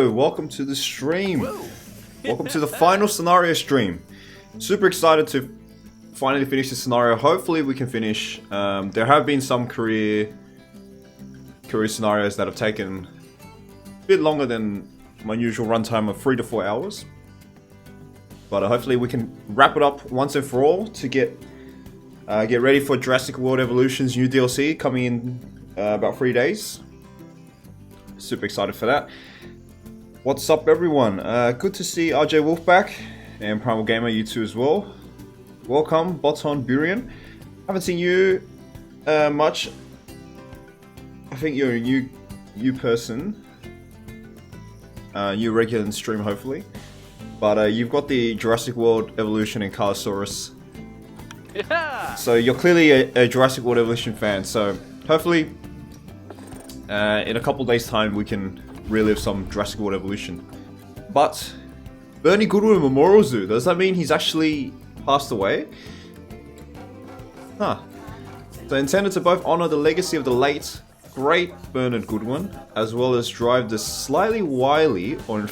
Hello, welcome to the stream. Welcome to the final scenario stream. Super excited to finally finish the scenario. Hopefully we can finish. There have been some career scenarios that have taken a bit longer than my usual runtime of 3 to 4 hours. But hopefully we can wrap it up once and for all to get ready for Jurassic World Evolution's new DLC coming in about 3 days. Super excited for that. What's up, everyone? Good to see RJ Wolf back and Primal Gamer, you two as well. Welcome, Boton Burian. Haven't seen you much. I think you're a new person, new regular in the stream, hopefully. But you've got the Jurassic World Evolution and Carlosaurus. Yeah. So you're clearly a Jurassic World Evolution fan. So hopefully, in a couple days' time, we can relive some Jurassic World Evolution. But Bernie Goodwin Memorial Zoo, does that mean he's actually passed away? Huh. So intended to both honor the legacy of the late, great Bernard Goodwin, as well as drive the slightly wily or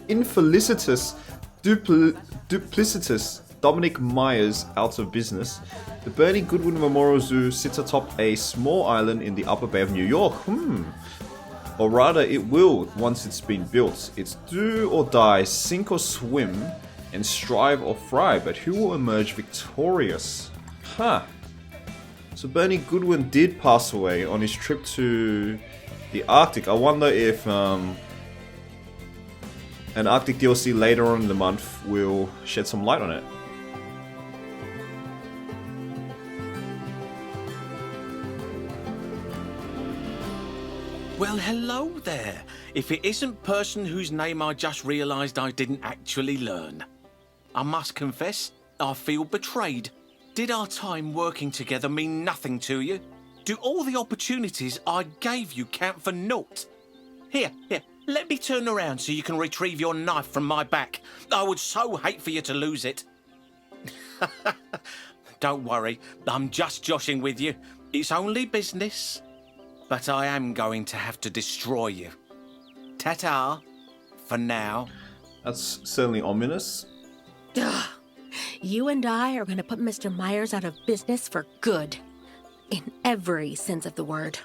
infelicitous duplicitous Dominic Myers out of business, the Bernie Goodwin Memorial Zoo sits atop a small island in the upper bay of New York. Or rather, it will once it's been built. It's do or die, sink or swim, and strive or thrive, but who will emerge victorious? Huh. So Bernie Goodwin did pass away on his trip to the Arctic. I wonder if an Arctic DLC later on in the month will shed some light on it. Well, hello there. If it isn't person whose name I just realised I didn't actually learn. I must confess, I feel betrayed. Did our time working together mean nothing to you? Do all the opportunities I gave you count for naught? Here, let me turn around so you can retrieve your knife from my back. I would so hate for you to lose it. Don't worry, I'm just joshing with you. It's only business. But I am going to have to destroy you. Ta-ta, for now. That's certainly ominous. Ugh. You and I are going to put Mr. Myers out of business for good. In every sense of the word.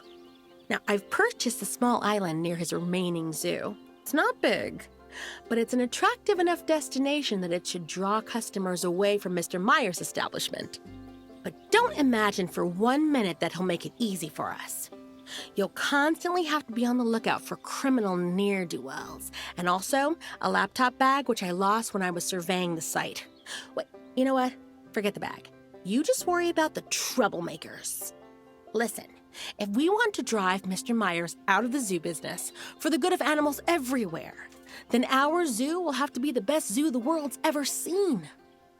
Now, I've purchased a small island near his remaining zoo. It's not big, but it's an attractive enough destination that it should draw customers away from Mr. Myers' establishment. But don't imagine for 1 minute that he'll make it easy for us. You'll constantly have to be on the lookout for criminal ne'er-do-wells, and also a laptop bag which I lost when I was surveying the site. Wait, you know what? Forget the bag. You just worry about the troublemakers. Listen, if we want to drive Mr. Myers out of the zoo business for the good of animals everywhere, then our zoo will have to be the best zoo the world's ever seen.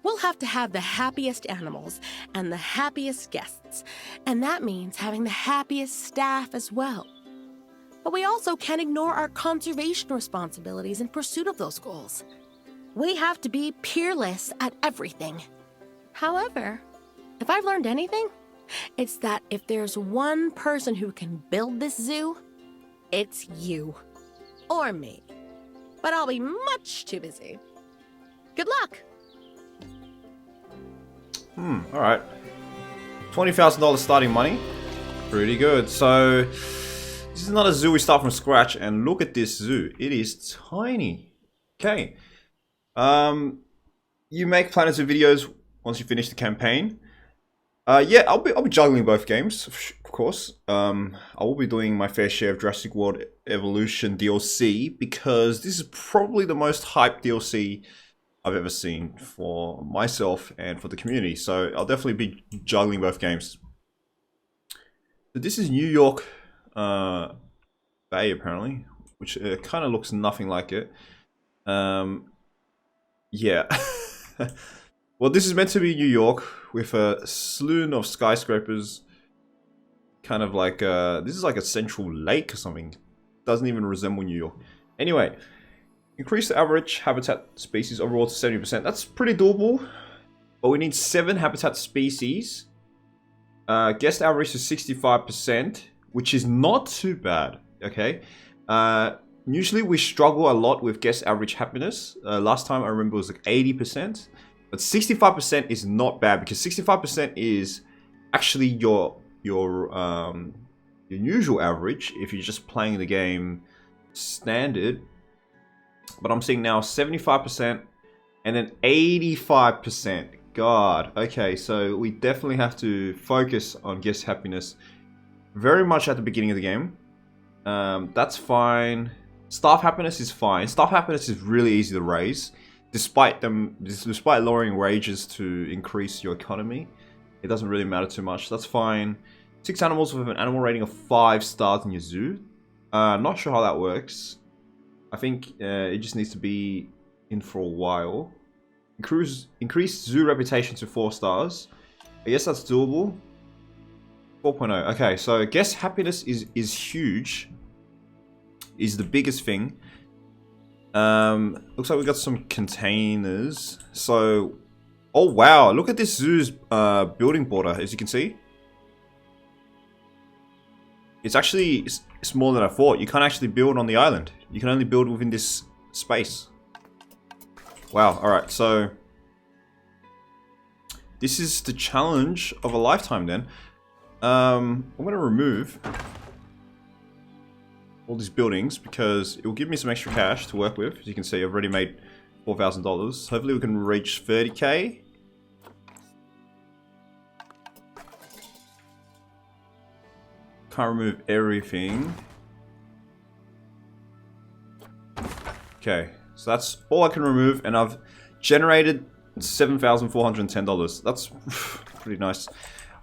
We'll have to have the happiest animals and the happiest guests, and that means having the happiest staff as well. But we also can't ignore our conservation responsibilities in pursuit of those goals. We have to be peerless at everything. However, if I've learned anything, it's that if there's one person who can build this zoo, it's you. Or me. But I'll be much too busy. Good luck! Alright. $20,000 starting money. Pretty good. So, this is not a zoo we start from scratch, and look at this zoo. It is tiny. Okay. You make plans of videos once you finish the campaign. Yeah, I'll be juggling both games, of course. I will be doing my fair share of Jurassic World Evolution DLC, because this is probably the most hyped DLC I've ever seen for myself and for the community. So I'll definitely be juggling both games. So this is New York Bay, apparently, which kind of looks nothing like it. Yeah. Well, this is meant to be New York with a slew of skyscrapers. Kind of like this is like a central lake or something. Doesn't even resemble New York. Anyway. Increase the average habitat species overall to 70%. That's pretty doable. But we need 7 habitat species. Guest average to 65%, which is not too bad. Okay. usually we struggle a lot with guest average happiness. Last time I remember it was like 80%. But 65% is not bad, because 65% is actually your usual average if you're just playing the game standard. But I'm seeing now 75% and then 85%. God, okay, so we definitely have to focus on guest happiness very much at the beginning of the game. That's fine. Staff happiness is fine. Staff happiness is really easy to raise, despite lowering wages to increase your economy. It doesn't really matter too much. That's fine. 6 animals with an animal rating of 5 stars in your zoo. Not sure how that works. I think it just needs to be in for a while. Increase zoo reputation to 4 stars. I guess that's doable. 4.0. Okay, so guest happiness is huge. Is the biggest thing. Looks like we got some containers. So, oh wow, look at this zoo's building border, as you can see. It's actually smaller than I thought. You can't actually build on the island. You can only build within this space. Wow, alright, so this is the challenge of a lifetime then. I'm going to remove all these buildings because it will give me some extra cash to work with. As you can see, I've already made $4,000. Hopefully we can reach 30k. Can't remove everything. Okay, so that's all I can remove, and I've generated $7,410. That's pretty nice.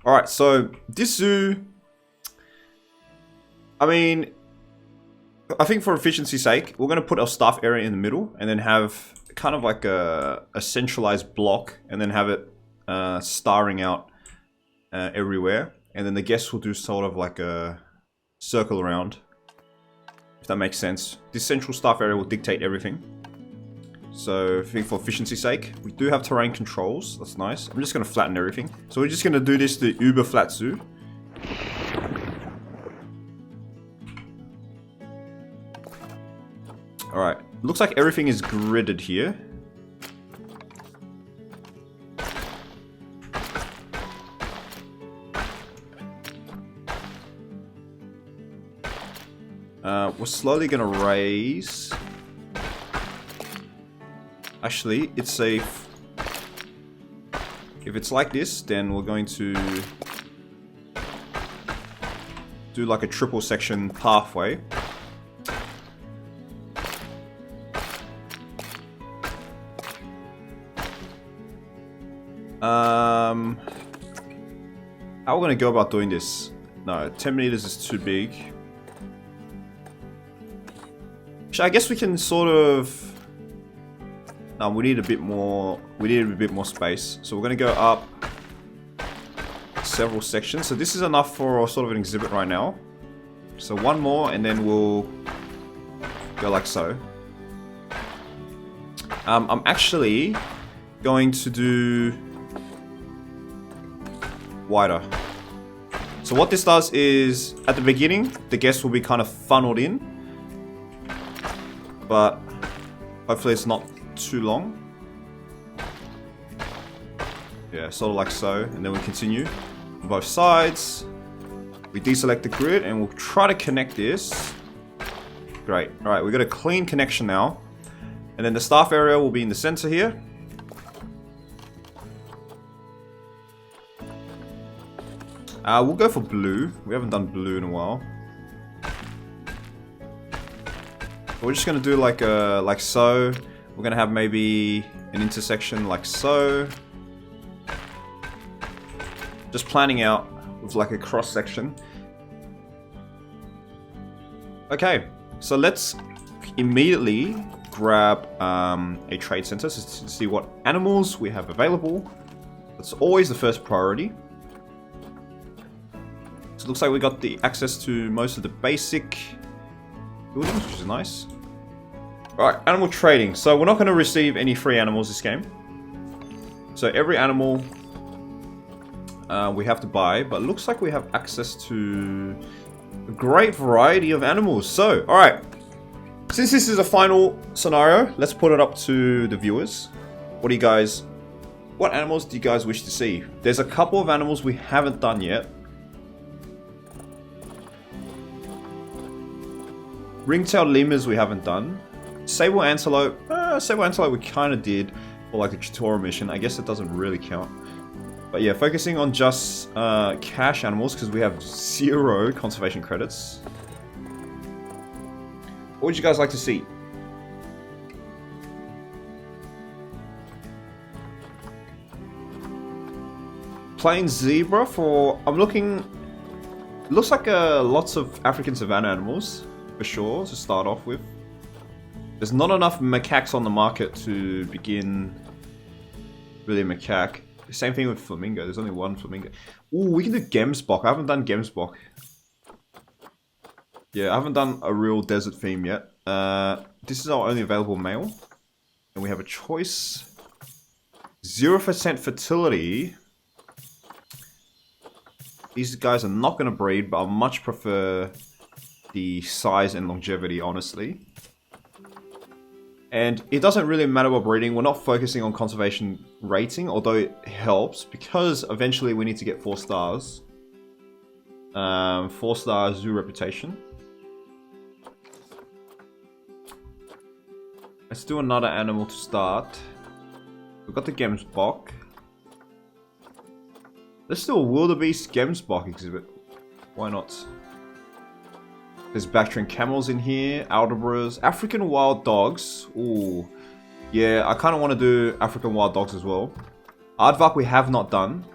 Alright, so this zoo, I mean, I think for efficiency's sake, we're going to put our staff area in the middle and then have kind of like a centralized block and then have it starring out everywhere. And then the guests will do sort of like a circle around, if that makes sense. This central staff area will dictate everything. So I think for efficiency's sake, we do have terrain controls. That's nice. I'm just going to flatten everything. So we're just going to do this the uber flat zoo. Alright, looks like everything is gridded here. We're slowly gonna raise. Actually, it's safe. If it's like this, then we're going to do like a triple section pathway. How are we gonna go about doing this? No, 10 meters is too big. I guess we can sort of. No, we need a bit more. We need a bit more space. So we're gonna go up several sections. So this is enough for sort of an exhibit right now. So one more, and then we'll go like so. I'm actually going to do wider. So what this does is, at the beginning, the guests will be kind of funneled in. But hopefully it's not too long. Yeah, sort of like so. And then we continue on both sides. We deselect the grid and we'll try to connect this. Great. Alright, we've got a clean connection now. And then the staff area will be in the center here. We'll go for blue. We haven't done blue in a while. We're just gonna do like so. We're gonna have maybe an intersection like so. Just planning out with like a cross section. Okay, so let's immediately grab a trade center to see what animals we have available. That's always the first priority. So it looks like we got the access to most of the basic buildings, which is nice. Alright, animal trading. So we're not going to receive any free animals this game. So every animal we have to buy, but it looks like we have access to a great variety of animals. So, alright. Since this is a final scenario, let's put it up to the viewers. What animals do you guys wish to see? There's a couple of animals we haven't done yet. Ring-tailed lemurs we haven't done. Sable antelope we kind of did for like the tutorial mission. I guess it doesn't really count. But yeah, focusing on just cash animals because we have 0 conservation credits. What would you guys like to see? Plain zebra for... I'm looking... Looks like lots of African savanna animals, for sure, to start off with. There's not enough macaques on the market to begin really a macaque. Same thing with flamingo, there's only 1 flamingo. Ooh, we can do gemsbok. I haven't done gemsbok. Yeah, I haven't done a real desert theme yet. This is our only available male. And we have a choice. 0% fertility. These guys are not going to breed, but I much prefer the size and longevity, honestly. And it doesn't really matter about breeding. We're not focusing on conservation rating, although it helps, because eventually we need to get 4 stars. 4-star zoo reputation. Let's do another animal to start. We've got the gemsbok. Let's do a wildebeest gemsbok exhibit. Why not? There's Bactrian camels in here, Aldebras, African wild dogs. Ooh, yeah, I kind of want to do African wild dogs as well. Aardvark we have not done.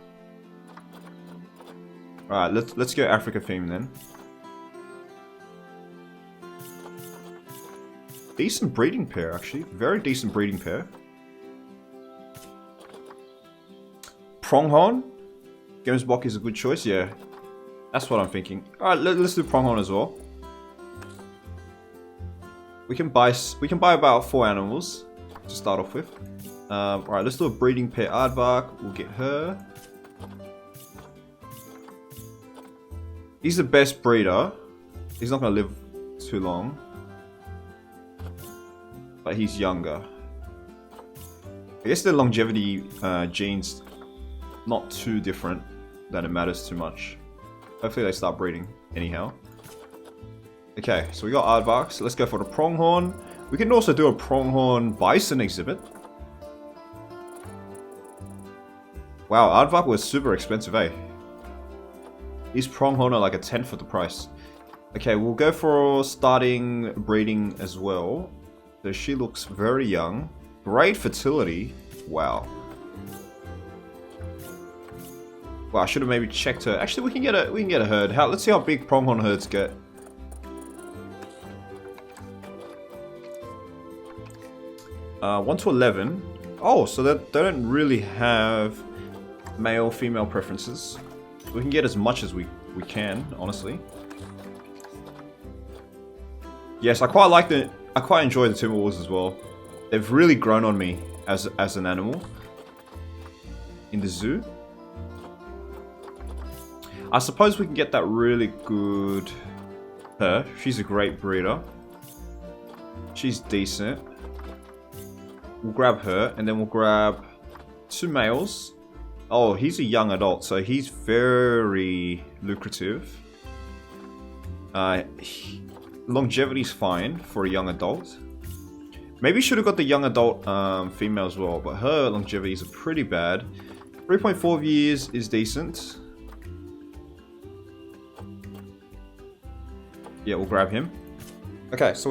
All right, let's go Africa theme then. Decent breeding pair, actually. Very decent breeding pair. Pronghorn. Gemsbok is a good choice, yeah. That's what I'm thinking. Alright, let's do pronghorn as well. We can buy about 4 animals to start off with. Alright, let's do a breeding pair aardvark. We'll get her. He's the best breeder. He's not going to live too long. But he's younger. I guess the longevity genes not too different that it matters too much. Hopefully they start breeding anyhow. Okay, so we got aardvarks. So let's go for the pronghorn. We can also do a pronghorn bison exhibit. Wow, aardvark was super expensive, eh? These pronghorn are like a 10th of the price. Okay, we'll go for starting breeding as well. So she looks very young. Great fertility. Wow. Wow, I should have maybe checked her. Actually, we can get a herd. Let's see how big pronghorn herds get. Uh, 1 to 11. Oh, so they don't really have male female preferences. We can get as much as we can, honestly. Yes, I quite enjoy the Timberwolves as well. They've really grown on me as an animal in the zoo. I suppose we can get that really good her. She's a great breeder. She's decent. We'll grab her, and then we'll grab 2 males. Oh, he's a young adult, so he's very lucrative. Longevity's fine for a young adult. Maybe should have got the young adult female as well, but her longevity is pretty bad. 3.4 years is decent. Yeah, we'll grab him. Okay, so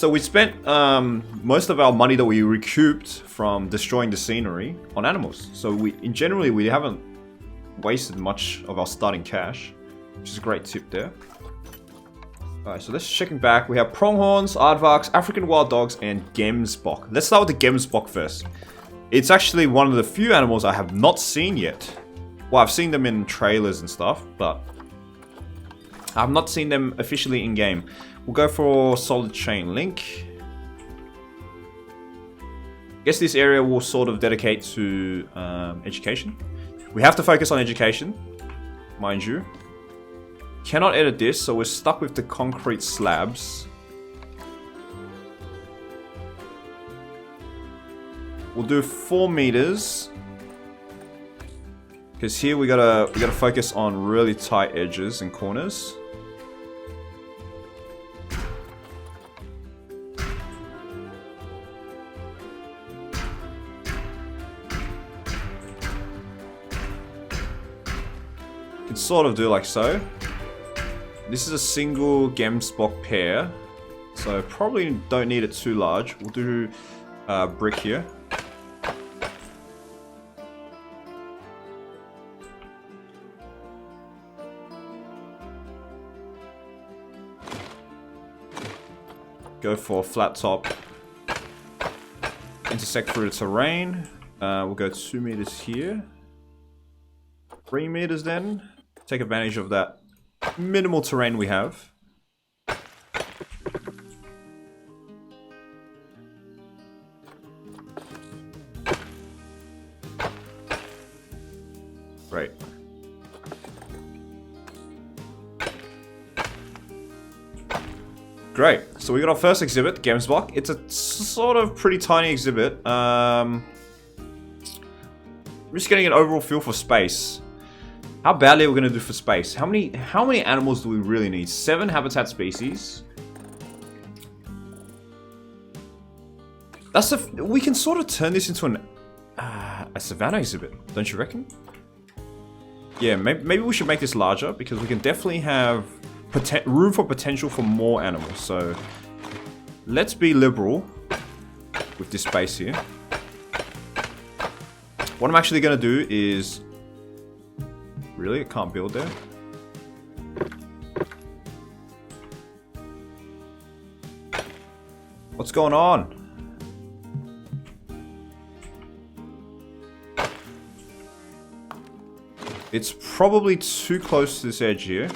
we spent most of our money that we recouped from destroying the scenery on animals. So generally we haven't wasted much of our starting cash, which is a great tip there. Alright, so let's check back. We have pronghorns, aardvarks, African wild dogs, and gemsbok. Let's start with the gemsbok first. It's actually one of the few animals I have not seen yet. Well, I've seen them in trailers and stuff, but I've not seen them officially in game. We'll go for solid chain link. I guess this area will sort of dedicate to education. We have to focus on education, mind you. Cannot edit this, so we're stuck with the concrete slabs. we'll do 4 meters. Because here we gotta focus on really tight edges and corners. You can sort of do like so. This is a single Gemsbok pair, so probably don't need it too large. We'll do brick here. Go for a flat top. Intersect through the terrain. We'll go 2 meters here. 3 meters then. Take advantage of that minimal terrain we have. Great. Great. So we got our first exhibit, Gemsbok. It's a sort of pretty tiny exhibit. I'm just getting an overall feel for space. How badly are we going to do for space? How many animals do we really need? 7 habitat species. We can sort of turn this into a savanna exhibit, don't you reckon? Yeah, maybe we should make this larger because we can definitely have room for potential for more animals. So let's be liberal with this space here. What I'm actually going to do is... Really? I can't build there? What's going on? It's probably too close to this edge here.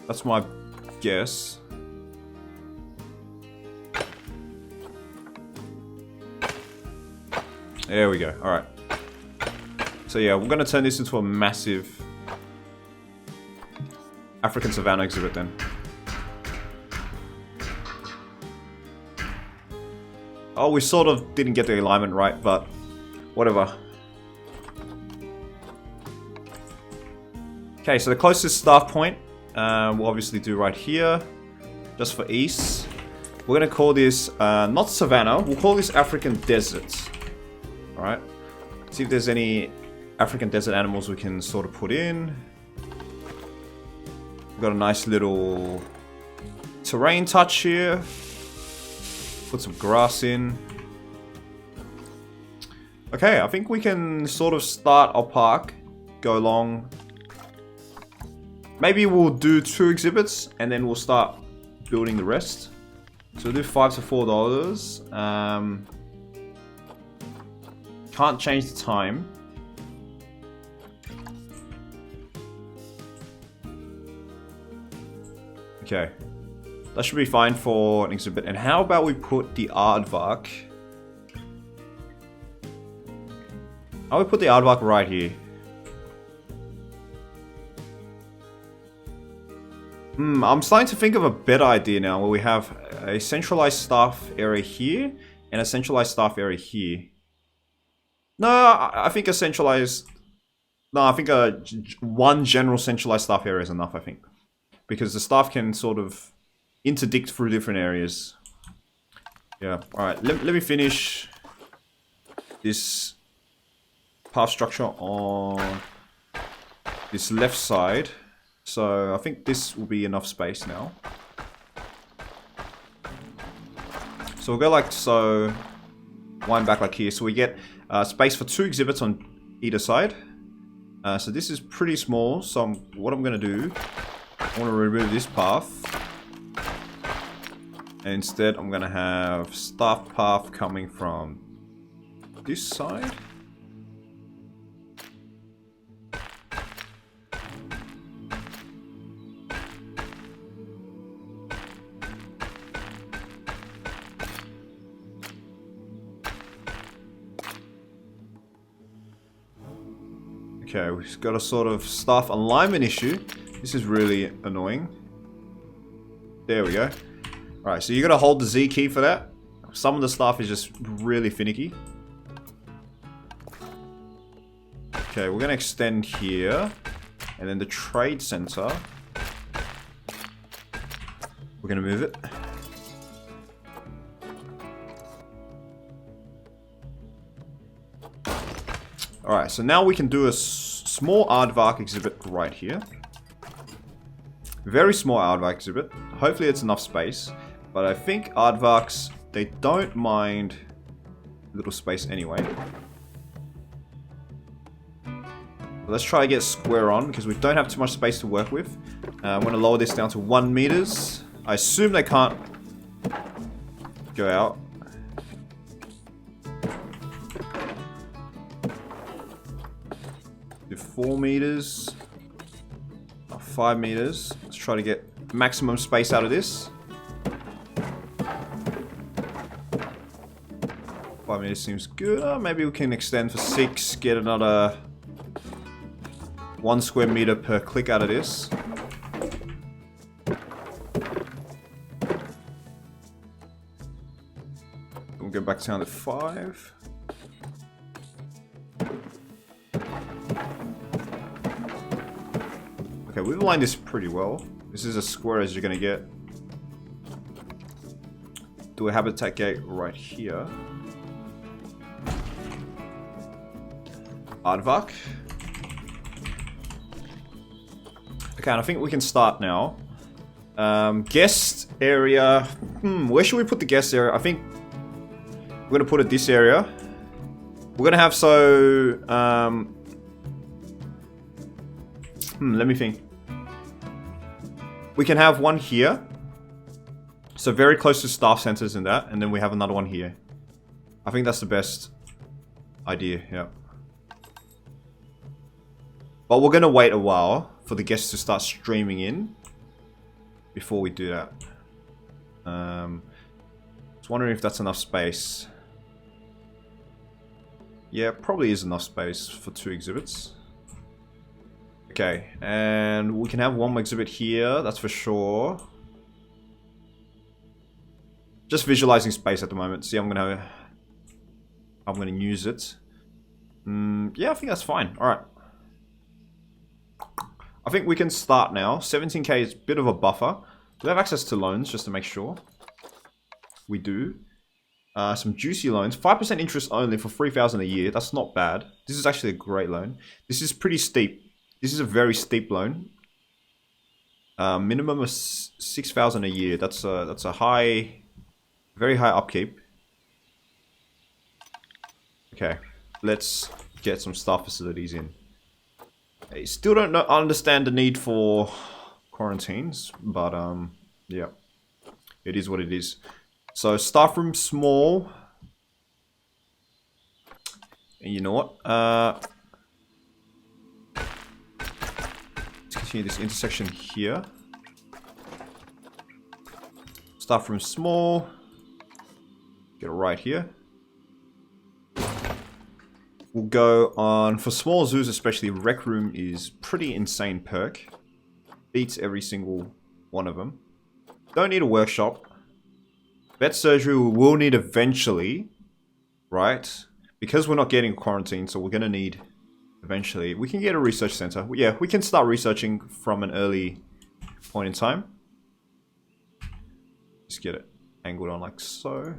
That's my guess. There we go. Alright. So yeah, we're going to turn this into a massive African savanna exhibit then. Oh, we sort of didn't get the alignment right, but whatever. Okay, so the closest start point we'll obviously do right here, just for ease. We're going to call this not savanna, we'll call this African desert. Alright, see if there's any African desert animals we can sort of put in. We've got a nice little terrain touch here. Put some grass in. Okay, I think we can sort of start our park, go along. Maybe we'll do 2 exhibits and then we'll start building the rest. So we'll do $5 to $4. Can't change the time. Okay, that should be fine for an exhibit. And how about we put the aardvark? How about we put the aardvark right here? I'm starting to think of a better idea now, where we have a centralized staff area here and a centralized staff area here. No, I think a centralized... No, I think one general centralized staff area is enough, I think. Because the staff can sort of interdict through different areas. Yeah, alright. Let me finish this path structure on this left side. So I think this will be enough space now. So we'll go like so, wind back like here. So we get space for 2 exhibits on either side. So this is pretty small. So what I'm going to do, I want to remove this path. And instead I'm going to have staff path coming from this side. Okay, we've got a sort of staff alignment issue. This is really annoying. There we go. Alright, so you gotta hold the Z key for that. Some of the staff is just really finicky. Okay, we're gonna extend here. And then the trade center. We're gonna move it. Alright, so now we can do a small aardvark exhibit right here. Very small aardvark exhibit. Hopefully it's enough space. But I think aardvarks, they don't mind little space anyway. Let's try to get square on because we don't have too much space to work with. I'm going to lower this down to 1 meters. I assume they can't go out. Do 4 meters. 5 meters. Let's try to get maximum space out of this. 5 meters seems good. Maybe we can extend for 6, get another 1 square meter per click out of this. We'll go back down to 5. Okay, we've aligned this pretty well. This is as square as you're gonna get. Do a habitat gate right here. Aardvark. Okay, and I think we can start now. Guest area. Where should we put the guest area? I think we're gonna put it this area. We're gonna have let me think. We can have one here. So very close to staff centers in that, and then we have another one here. I think that's the best idea, yeah. But we're gonna wait a while for the guests to start streaming in before we do that. I was wondering if that's enough space. Yeah, probably is enough space for 2 exhibits. Okay, and we can have 1 more exhibit here, that's for sure. Just visualizing space at the moment. See, I'm gonna use it. Yeah, I think that's fine. All right. I think we can start now. 17k is a bit of a buffer. Do we have access to loans just to make sure? We do. Some juicy loans. 5% interest only for 3,000 a year. That's not bad. This is actually a great loan. This is pretty steep. This is a very steep loan. Minimum of 6,000 a year. That's a high, very high upkeep. Okay, let's get some staff facilities in. I still don't understand the need for quarantines, but yeah, it is what it is. So staff room small. And you know what? Let's continue this intersection here. Staff room small. Get it right here. We'll go on, for small zoos especially, Rec Room is pretty insane perk. Beats every single one of them. Don't need a workshop. Vet surgery we will need eventually, right? Because we're not getting quarantine, so we're going to need eventually. We can get a research center. Yeah, we can start researching from an early point in time. Just get it angled on like so.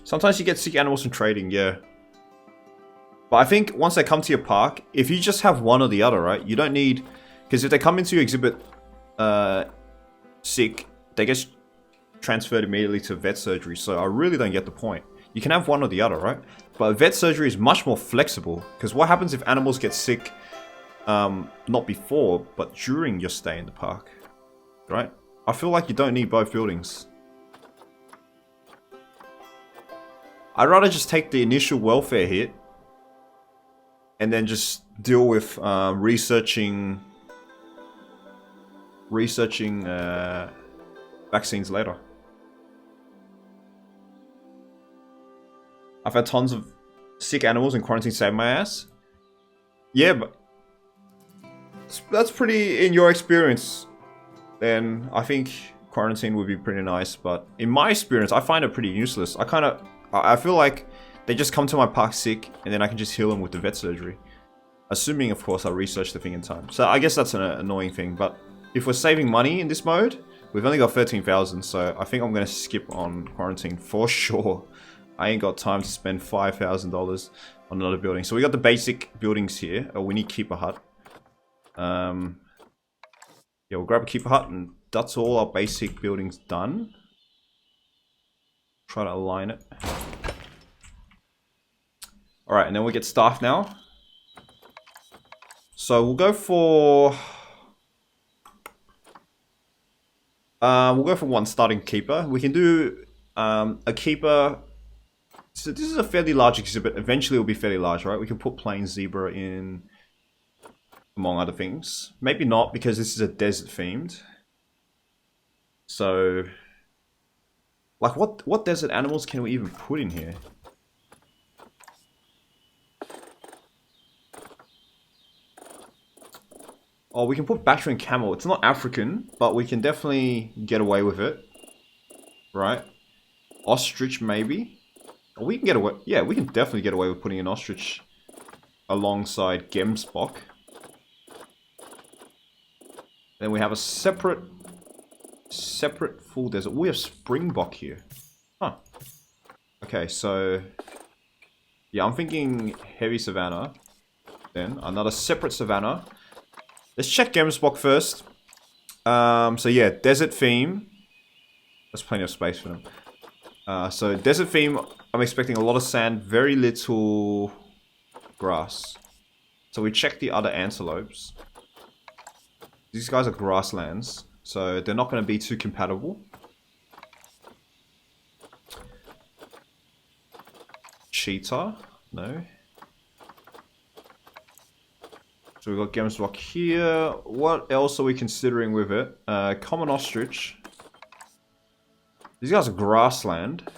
Sometimes you get sick animals from trading, yeah. But I think once they come to your park, if you just have one or the other, right? You don't need... Because if they come into your exhibit sick, they get transferred immediately to vet surgery. So I really don't get the point. You can have one or the other, right? But vet surgery is much more flexible. Because what happens if animals get sick, not before, but during your stay in the park, right? I feel like you don't need both buildings. I'd rather just take the initial welfare hit and then just deal with researching vaccines later. I've had tons of sick animals in quarantine save my ass. Yeah, but that's pretty in your experience. Then I think quarantine would be pretty nice, but in my experience, I find it pretty useless. I feel like they just come to my park sick, and then I can just heal them with the vet surgery. Assuming, of course, I research the thing in time. So I guess that's an annoying thing, but if we're saving money in this mode, we've only got 13,000, so I think I'm going to skip on quarantine for sure. I ain't got time to spend $5,000 on another building. So we got the basic buildings here. Oh, we need keeper hut. Yeah, we'll grab a keeper hut, and that's all our basic buildings done. Try to align it. Alright, and then we get staff now. So we'll go for... one starting keeper. We can do a keeper... So this is a fairly large exhibit. Eventually it will be fairly large, right? We can put plain zebra in, among other things. Maybe not, because this is a desert themed. So... like, what desert animals can we even put in here? Oh, we can put Bactrian and camel. It's not African, but we can definitely get away with it. Right? Ostrich, maybe? Oh, we can get away... yeah, we can definitely get away with putting an ostrich alongside Gemsbok. Then we have a separate full desert. We have Springbok here. Huh. Okay, so... yeah, I'm thinking heavy savanna. Then another separate savanna. Let's check Gemsbok first. So yeah, desert theme. There's plenty of space for them. So desert theme, I'm expecting a lot of sand, very little grass. So we check the other antelopes. These guys are grasslands, so they're not going to be too compatible. Cheetah? No. So we've got Gemsbok here. What else are we considering with it? Common ostrich. These guys are grassland.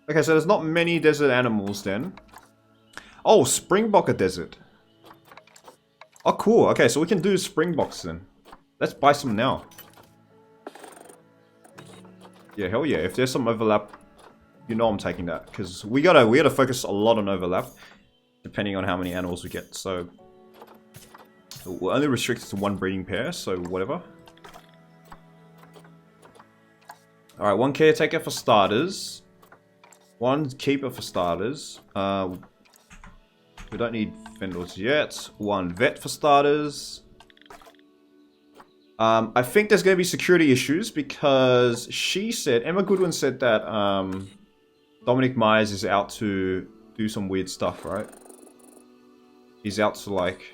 Okay, so there's not many desert animals then. Oh, Springbok are desert. Oh, cool. Okay, so we can do Springboks then. Let's buy some now. Yeah, hell yeah. If there's some overlap, you know I'm taking that. Because we gotta focus a lot on overlap. Depending on how many animals we get. So we're only restricted to one breeding pair, so whatever. Alright, one caretaker for starters. One keeper for starters. We don't need vendors yet. One vet for starters. I think there's going to be security issues because she said, Emma Goodwin said that Dominic Myers is out to do some weird stuff, right? He's out to like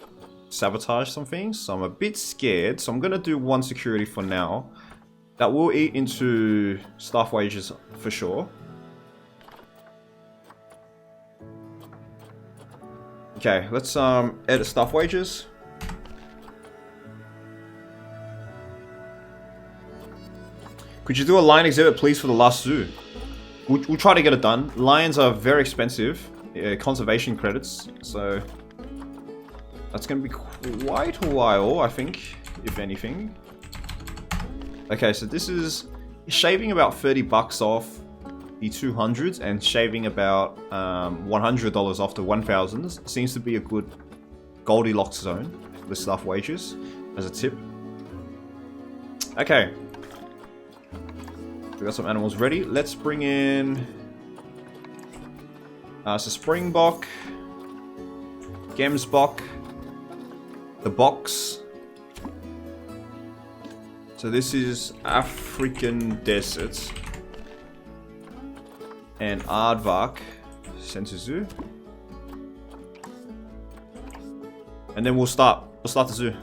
sabotage some things, so I'm a bit scared. So I'm going to do one security for now. That will eat into staff wages for sure. Okay, let's edit staff wages. Could you do a lion exhibit, please, for the last zoo? We'll try to get it done. Lions are very expensive. Conservation credits, so that's going to be quite a while, I think, if anything. Okay, so this is shaving about $30 off the 200s and shaving about $100 off the 1000s. Seems to be a good Goldilocks zone for the staff wages as a tip. Okay. We got some animals ready. Let's bring in so Springbok, Gemsbok, the box. So this is African desert and Aardvark Center Zoo. And then we'll start the zoo.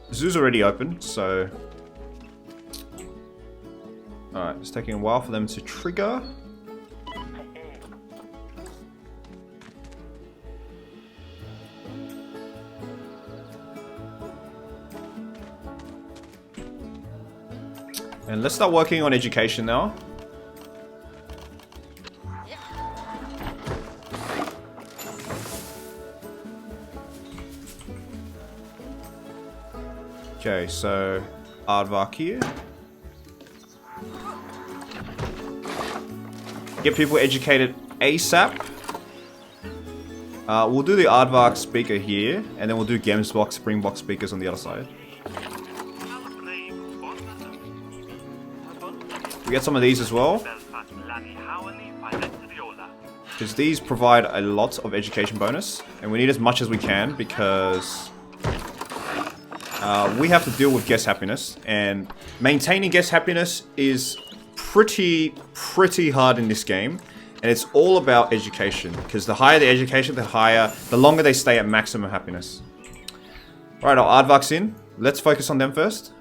The zoo's already open, so alright, it's taking a while for them to trigger. And let's start working on education now. Okay, so aardvark here. Get people educated ASAP. We'll do the aardvark speaker here, and then we'll do Gemsbox, Springbok speakers on the other side. We get some of these as well, because these provide a lot of education bonus, and we need as much as we can because we have to deal with guest happiness, and maintaining guest happiness is pretty hard in this game. And it's all about education, because the higher the education, the longer they stay at maximum happiness. Alright, our aardvark's in. Let's focus on them first.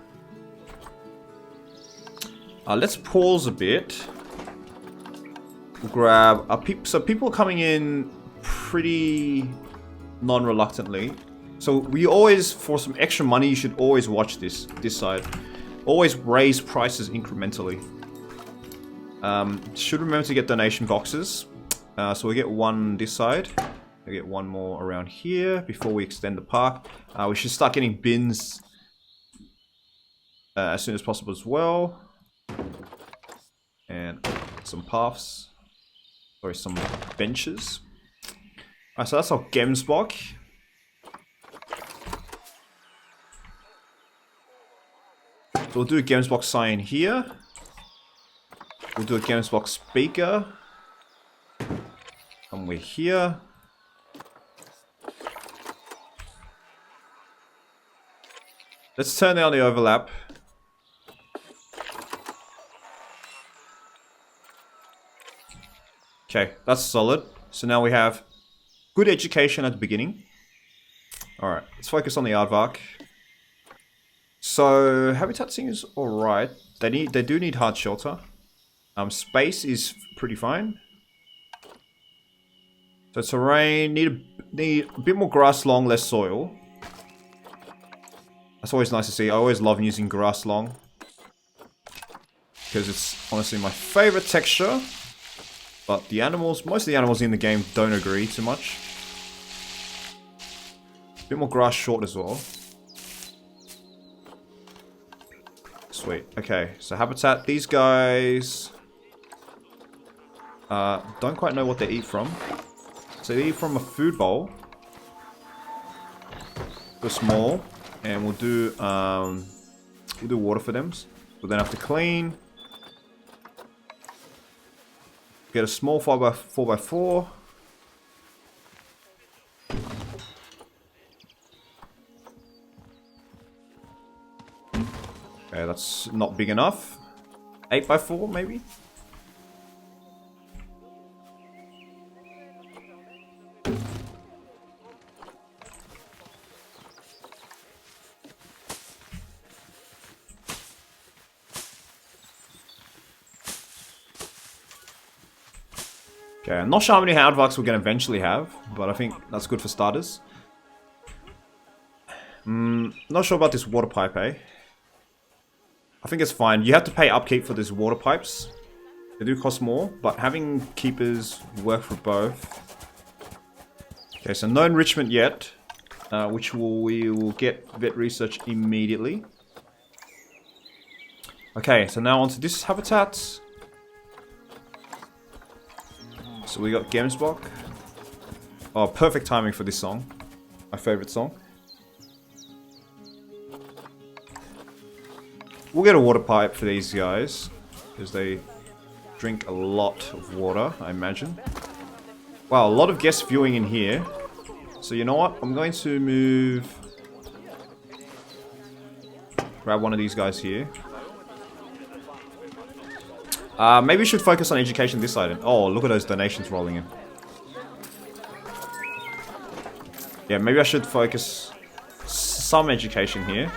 Let's pause a bit. We'll grab so people are coming in pretty non-reluctantly. So we always, for some extra money, you should always watch this side. Always raise prices incrementally. Should remember to get donation boxes. So we get one this side. We get one more around here before we extend the park. We should start getting bins as soon as possible as well. And some paths. Sorry, some benches. Alright, so that's our Gemsbock. So we'll do a Gemsbock sign here. We'll do a Gemsbox speaker. And we're here. Let's turn down the overlap. Okay, that's solid. So now we have good education at the beginning. Alright, let's focus on the aardvark. So habitat seems alright. They do need hard shelter. Space is pretty fine. So terrain, need a bit more grass long, less soil. That's always nice to see. I always love using grass long, because it's honestly my favorite texture. But the animals, most of the animals in the game don't agree too much. A bit more grass short as well. Sweet. Okay, so habitat, these guys don't quite know what they eat from. So they eat from a food bowl. They're small, and we'll do water for them. We'll then have to clean. Get a small 4x4. Okay, that's not big enough. 8x4 maybe? Okay, I'm not sure how many aardvarks we're going to eventually have, but I think that's good for starters. Not sure about this water pipe, eh? I think it's fine. You have to pay upkeep for these water pipes. They do cost more, but having keepers work for both. Okay, so no enrichment yet, which we will get vet research immediately. Okay, so now onto this habitat. So we got Gemsbock. Oh, perfect timing for this song. My favorite song. We'll get a water pipe for these guys, because they drink a lot of water, I imagine. Wow, a lot of guest viewing in here. So you know what? I'm going to move... Grab one of these guys here. Maybe we should focus on education this side. Oh, look at those donations rolling in. Yeah, maybe I should focus some education here.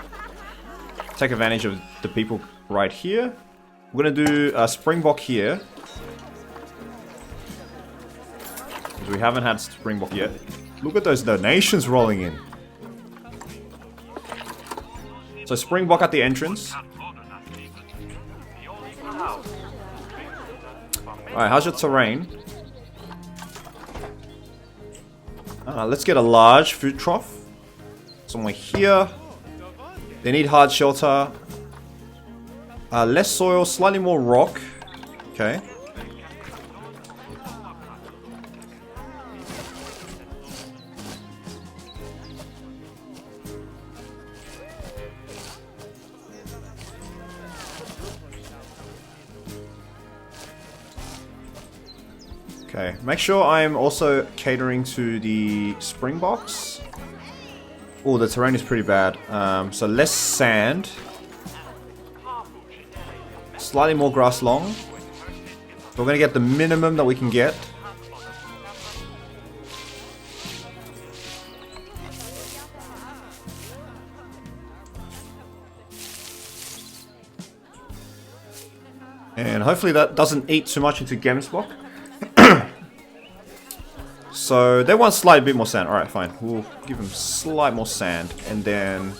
Take advantage of the people right here. We're going to do a Springbok here. Because we haven't had Springbok yet. Look at those donations rolling in. So Springbok at the entrance. Alright, how's your terrain? Let's get a large food trough. Somewhere here. They need hard shelter. Less soil, slightly more rock. Okay. Okay, make sure I'm also catering to the Springboks. Oh, the terrain is pretty bad. So less sand. Slightly more grass long. So we're going to get the minimum that we can get. And hopefully that doesn't eat too much into Gamesblock. So they want slightly bit more sand. Alright, fine. We'll give them slight more sand. And then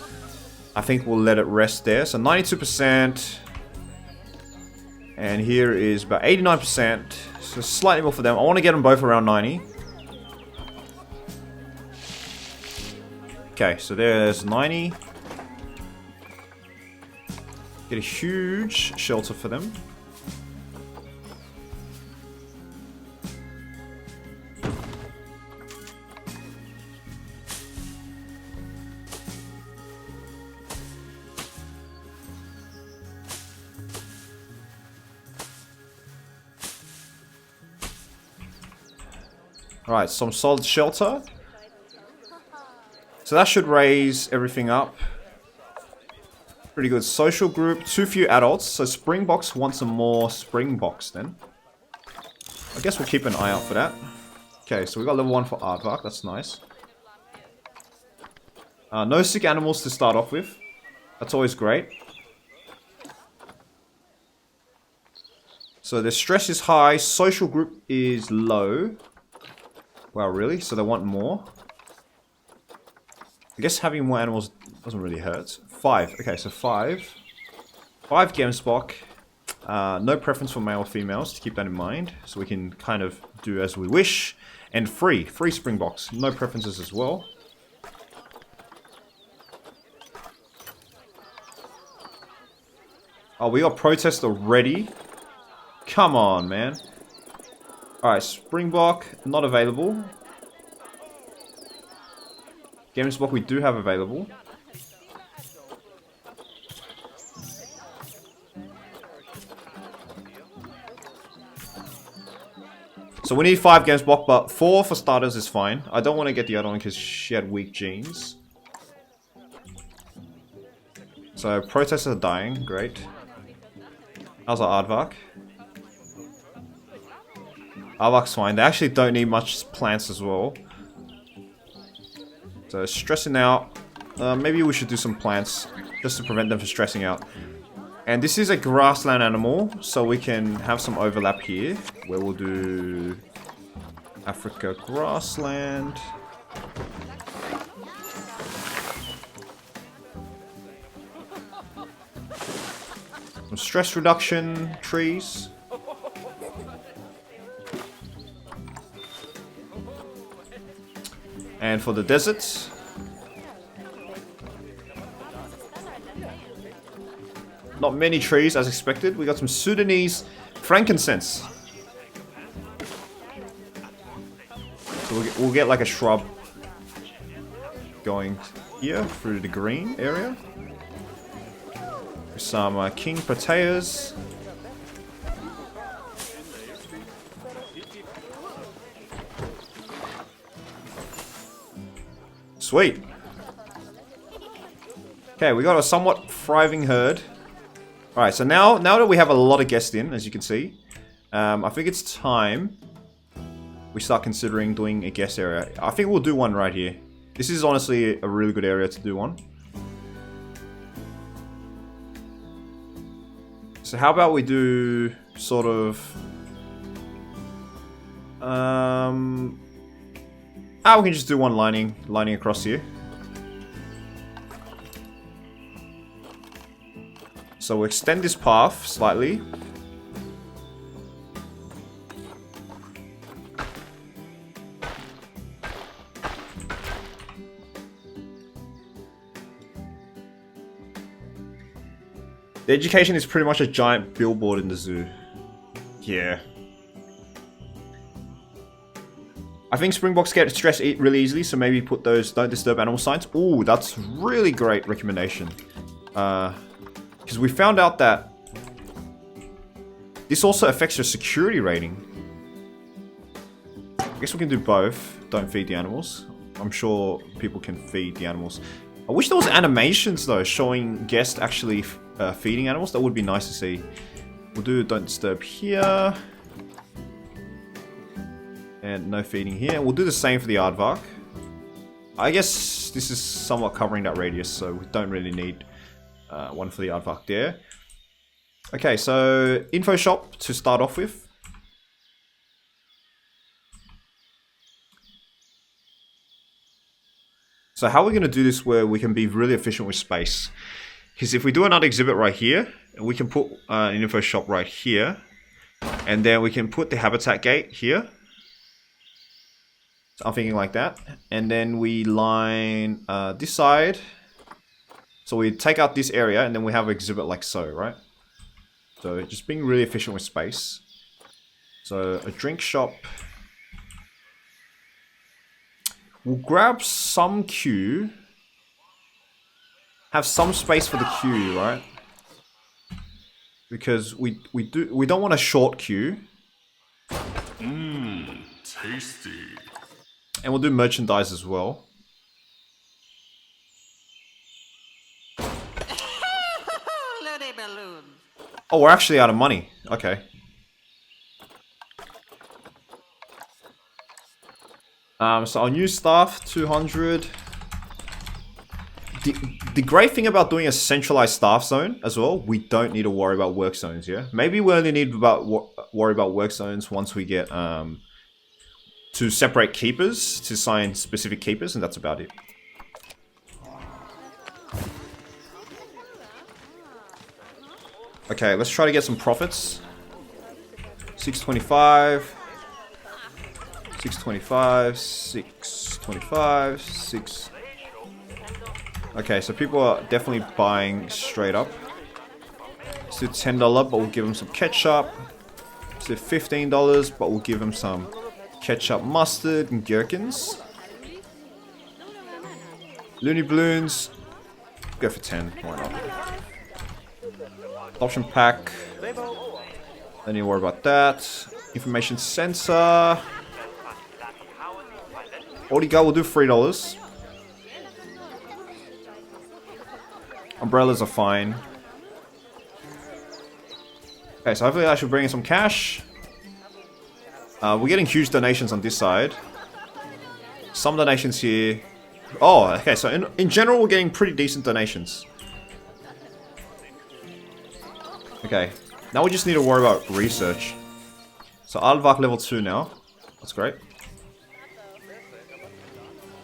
I think we'll let it rest there. So 92%. And here is about 89%. So slightly more for them. I want to get them both around 90. Okay, so there's 90. Get a huge shelter for them. Alright, some solid shelter. So that should raise everything up. Pretty good. Social group, too few adults. So Springboks want some more Springboks then. I guess we'll keep an eye out for that. Okay, so we got level 1 for Aardvark. That's nice. No sick animals to start off with. That's always great. So their stress is high. Social group is low. Wow, really? So they want more? I guess having more animals doesn't really hurt. 5. Okay, so 5. 5 Gamesbok. No preference for male or females, to keep that in mind. So we can kind of do as we wish. And free. Free Springboks. No preferences as well. Oh, we got protest already? Come on, man. Alright, Springbok, not available. Gamesbok we do have available. So we need 5 Gamesbok, but 4 for starters is fine. I don't want to get the other one because she had weak genes. So protesters are dying, great. How's our Aardvark? Aardvark's fine. They actually don't need much plants as well. So stressing out. Maybe we should do some plants just to prevent them from stressing out. And this is a grassland animal, so we can have some overlap here, where we'll do Africa grassland. Some stress reduction trees. And for the deserts, not many trees as expected. We got some Sudanese frankincense. So we'll get like a shrub going here through the green area. Some king potatoes. Sweet. Okay, we got a somewhat thriving herd. Alright, so now that we have a lot of guests in, as you can see, I think it's time we start considering doing a guest area. I think we'll do one right here. This is honestly a really good area to do one. So how about we do sort of... we can just do one lining across here. So we'll extend this path slightly. The education is pretty much a giant billboard in the zoo. Yeah. I think Springboks get stressed really easily, so maybe put those don't disturb animal signs. Ooh, that's really great recommendation. Because we found out that this also affects your security rating. I guess we can do both. Don't feed the animals. I'm sure people can feed the animals. I wish there was animations though, showing guests actually feeding animals. That would be nice to see. We'll do don't disturb here. And no feeding here. We'll do the same for the aardvark. I guess this is somewhat covering that radius, so we don't really need one for the aardvark there. Okay, so info shop to start off with. So how are we going to do this where we can be really efficient with space? Because if we do another exhibit right here, we can put an info shop right here. And then we can put the habitat gate here. So I'm thinking like that. And then we line this side. So we take out this area and then we have an exhibit like so, right? So just being really efficient with space. So a drink shop. We'll grab some queue. Have some space for the queue, right? Because we don't want a short queue. Mmm, tasty. And we'll do merchandise as well. Oh, we're actually out of money. Okay. So our new staff, 200. The great thing about doing a centralized staff zone as well, we don't need to worry about work zones, yeah? Maybe we only need worry about work zones once we get to separate keepers, to assign specific keepers, and that's about it. Okay, let's try to get some profits. 625. 625, 625, 6. Okay, so people are definitely buying straight up. Let's do $10, but we'll give them some ketchup. Let's do $15, but we'll give them some ketchup, mustard, and gherkins. Looney Balloons. Go for 10, why not? Adoption pack. Don't need to worry about that. Information sensor. Audio will do $3. Umbrellas are fine. Okay, so hopefully I should bring in some cash. We're getting huge donations on this side. Some donations here. Oh, okay, so in general we're getting pretty decent donations. Okay, now we just need to worry about research. So Aardvark level 2 now. That's great.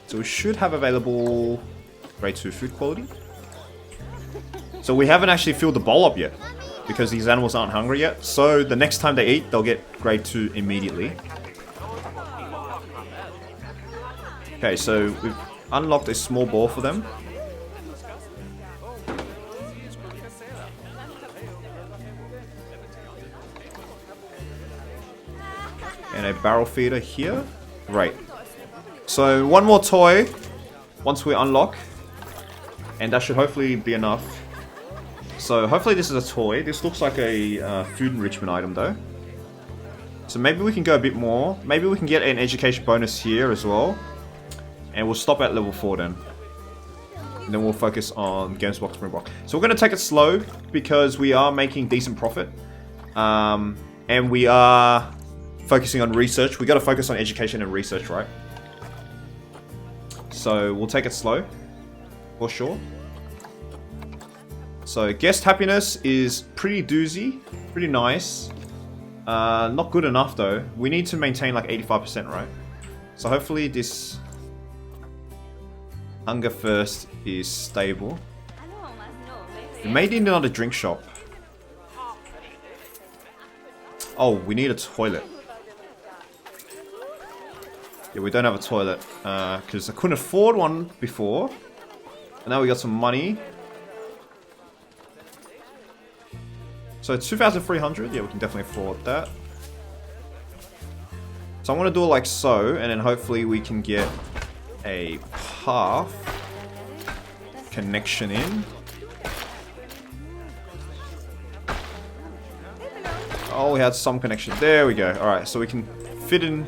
So we should have available grade 2 food quality. So we haven't actually filled the bowl up yet, because these animals aren't hungry yet. So the next time they eat, they'll get grade 2 immediately. Okay, so we've unlocked a small bowl for them. And a barrel feeder here. Right. So one more toy once we unlock. And that should hopefully be enough. So hopefully this is a toy. This looks like a food enrichment item though. So maybe we can go a bit more. Maybe we can get an education bonus here as well. And we'll stop at level 4 then. And then we'll focus on Gamesbox Springbok. So we're going to take it slow because we are making decent profit. And we are focusing on research. We got to focus on education and research, right? So we'll take it slow. For sure. So guest happiness is pretty doozy. Pretty nice. Not good enough though. We need to maintain like 85%, right? So hopefully this hunger first is stable. We may need another drink shop. Oh, we need a toilet. Yeah, we don't have a toilet because I couldn't afford one before. And now we got some money. So 2,300, yeah, we can definitely afford that. So I'm going to do it like so, and then hopefully we can get a path connection in. Oh, we had some connection. There we go. Alright, so we can fit in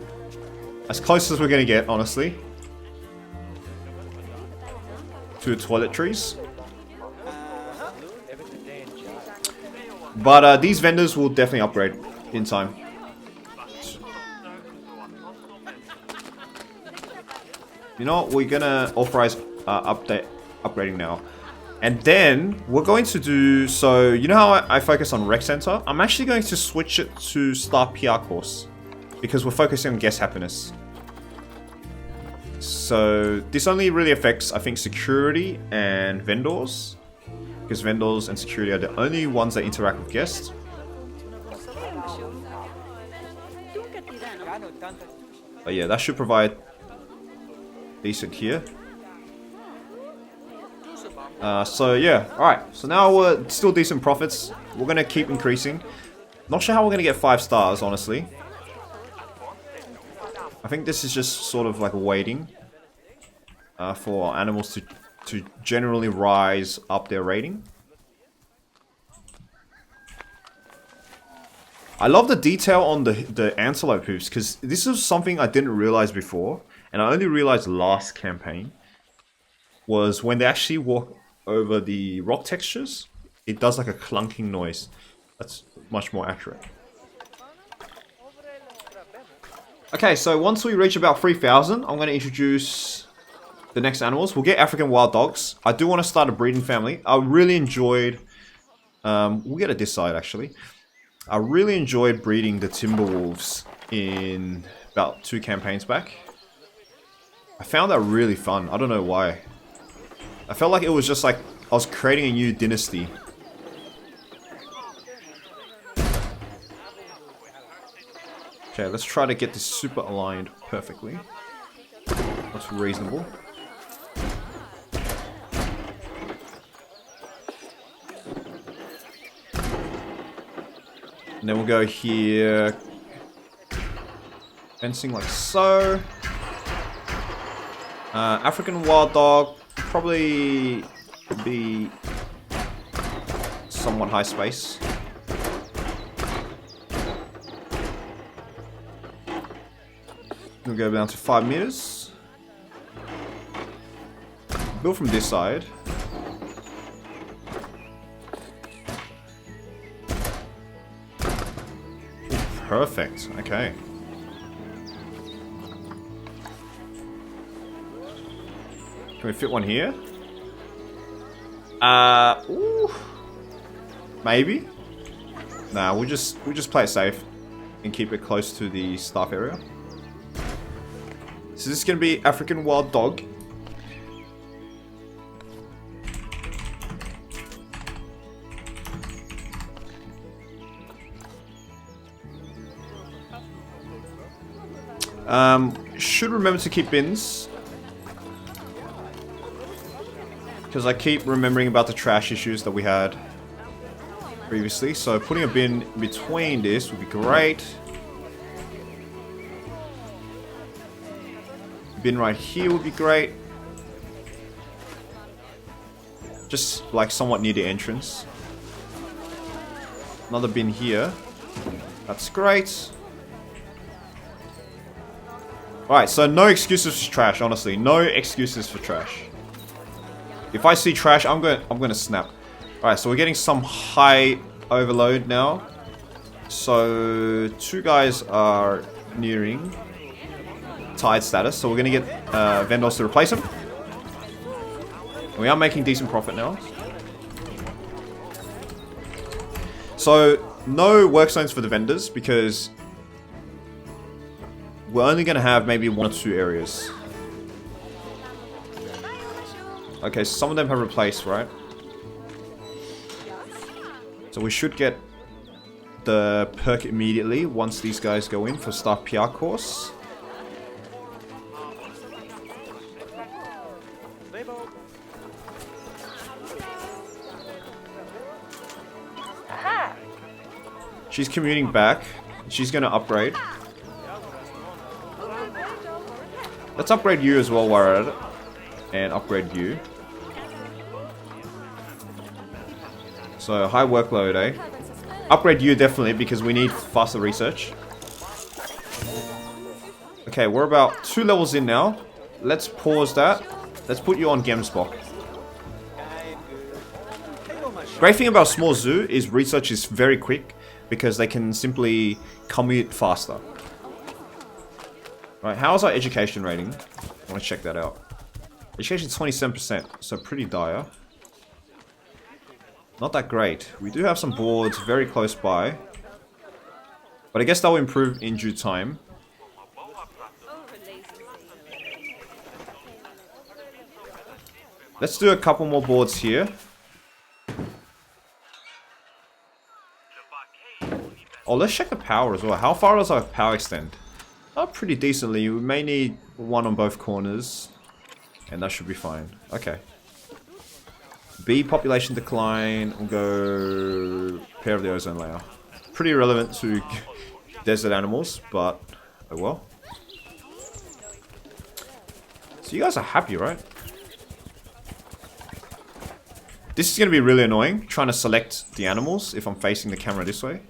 as close as we're going to get, honestly, to toiletries. But these vendors will definitely upgrade in time. You know what? We're gonna authorize upgrading now. And then we're going to do, so you know how I focus on Rec Center? I'm actually going to switch it to Staff PR course because we're focusing on guest happiness. So this only really affects, I think, security and vendors, because vendors and security are the only ones that interact with guests. But yeah, that should provide decent here. So yeah, alright. So now we're still decent profits. We're going to keep increasing. Not sure how we're going to get 5 stars, honestly. I think this is just sort of like waiting for animals to generally rise up their rating. I love the detail on the antelope hooves, because this is something I didn't realize before, and I only realized last campaign, was when they actually walk over the rock textures, it does like a clunking noise. That's much more accurate. Okay, so once we reach about 3,000, I'm going to introduce the next animals. We'll get African wild dogs. I do want to start a breeding family. I really enjoyed... we'll get it this side, actually. I really enjoyed breeding the Timberwolves in about 2 campaigns back. I found that really fun. I don't know why. I felt like it was just like I was creating a new dynasty. Okay, let's try to get this super aligned perfectly. That's reasonable. And then we'll go here. Fencing like so. African wild dog. Probably be somewhat high space. We'll go down to 5 meters. Build from this side. Perfect. Okay. Can we fit one here? Ooh. Maybe. Nah, we'll just play it safe and keep it close to the staff area. So this is gonna be African wild dog. Should remember to keep bins, because I keep remembering about the trash issues that we had previously. So putting a bin between this would be great. Bin right here would be great. Just like somewhat near the entrance. Another bin here. That's great. Alright, so no excuses for trash, honestly. No excuses for trash. If I see trash, I'm gonna snap. Alright, so we're getting some high overload now. So 2 guys are nearing tired status, so we're gonna get vendors to replace them. And we are making decent profit now. So no work zones for the vendors, because we're only going to have maybe 1 or 2 areas. Okay, so some of them have replaced, right? So we should get the perk immediately once these guys go in for staff PR course. She's commuting back. She's going to upgrade. Let's upgrade you as well while we're at it. And upgrade you. So, high workload, eh? Upgrade you definitely because we need faster research. Okay, we're about 2 levels in now. Let's pause that. Let's put you on Gemsbok. Great thing about small zoo is research is very quick because they can simply commute faster. Right, how's our education rating? I want to check that out. Education is 27%, so pretty dire. Not that great. We do have some boards very close by. But I guess that will improve in due time. Let's do a couple more boards here. Oh, let's check the power as well. How far does our power extend? Oh, pretty decently. We may need one on both corners. And that should be fine. Okay. B, population decline. We'll go repair of the ozone layer. Pretty relevant to desert animals, but oh well. So you guys are happy, right? This is going to be really annoying, trying to select the animals if I'm facing the camera this way.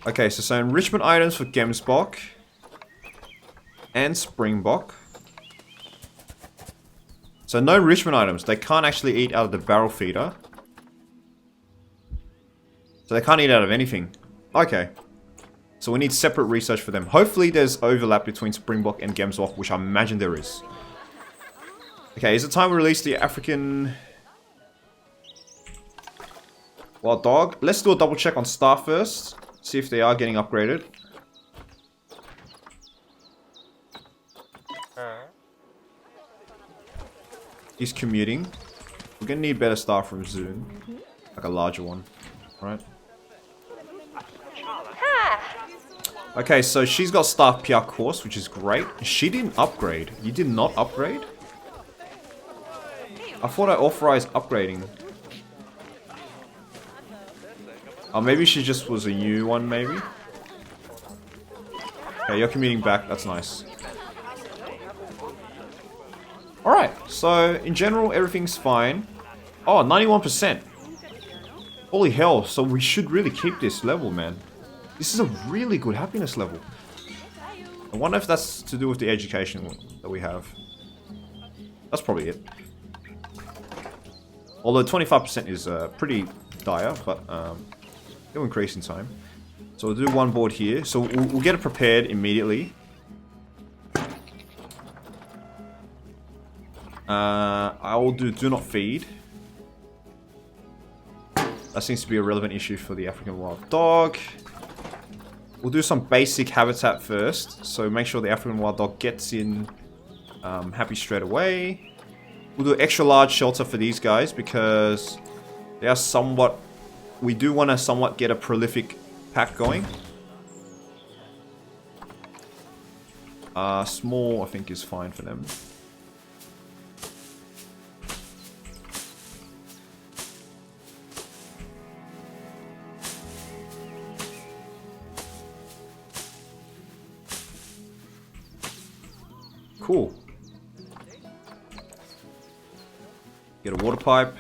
Okay, so enrichment items for Gemsbok and Springbok. So no enrichment items. They can't actually eat out of the barrel feeder. So they can't eat out of anything. Okay. So we need separate research for them. Hopefully there's overlap between Springbok and Gemsbok, which I imagine there is. Okay, is it time we release the African wild dog? Let's do a double check on staff first. See if they are getting upgraded. He's commuting. We're gonna need better staff room soon. Like a larger one. Right? Okay, so she's got staff PR course, which is great. She didn't upgrade. You did not upgrade? I thought I authorized upgrading. Oh, maybe she just was a new one, maybe? Okay, you're commuting back. That's nice. Alright, so in general, everything's fine. Oh, 91%. Holy hell, so we should really keep this level, man. This is a really good happiness level. I wonder if that's to do with the education that we have. That's probably it. Although 25% is pretty dire, but it'll increase in time. So we'll do one board here. So we'll get it prepared immediately. I will do not feed. That seems to be a relevant issue for the African wild dog. We'll do some basic habitat first. So make sure the African wild dog gets in happy straight away. We'll do extra large shelter for these guys because they are somewhat... We do want to somewhat get a prolific pack going. Small, I think, is fine for them. Cool. Get a water pipe.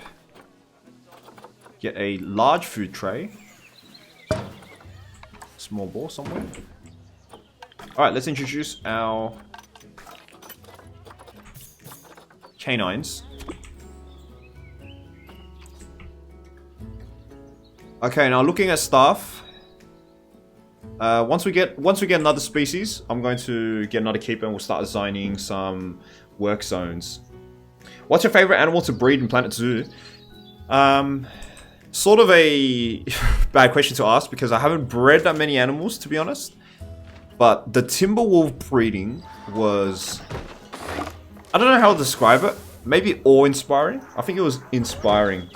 Get a large food tray. Small ball somewhere. Alright, let's introduce our canines. Okay, now looking at staff. Once we get another species, I'm going to get another keeper and we'll start assigning some work zones. What's your favorite animal to breed in Planet Zoo? Sort of a bad question to ask because I haven't bred that many animals, to be honest. But the timber wolf breeding was... I don't know how to describe it. Maybe awe-inspiring. I think it was inspiring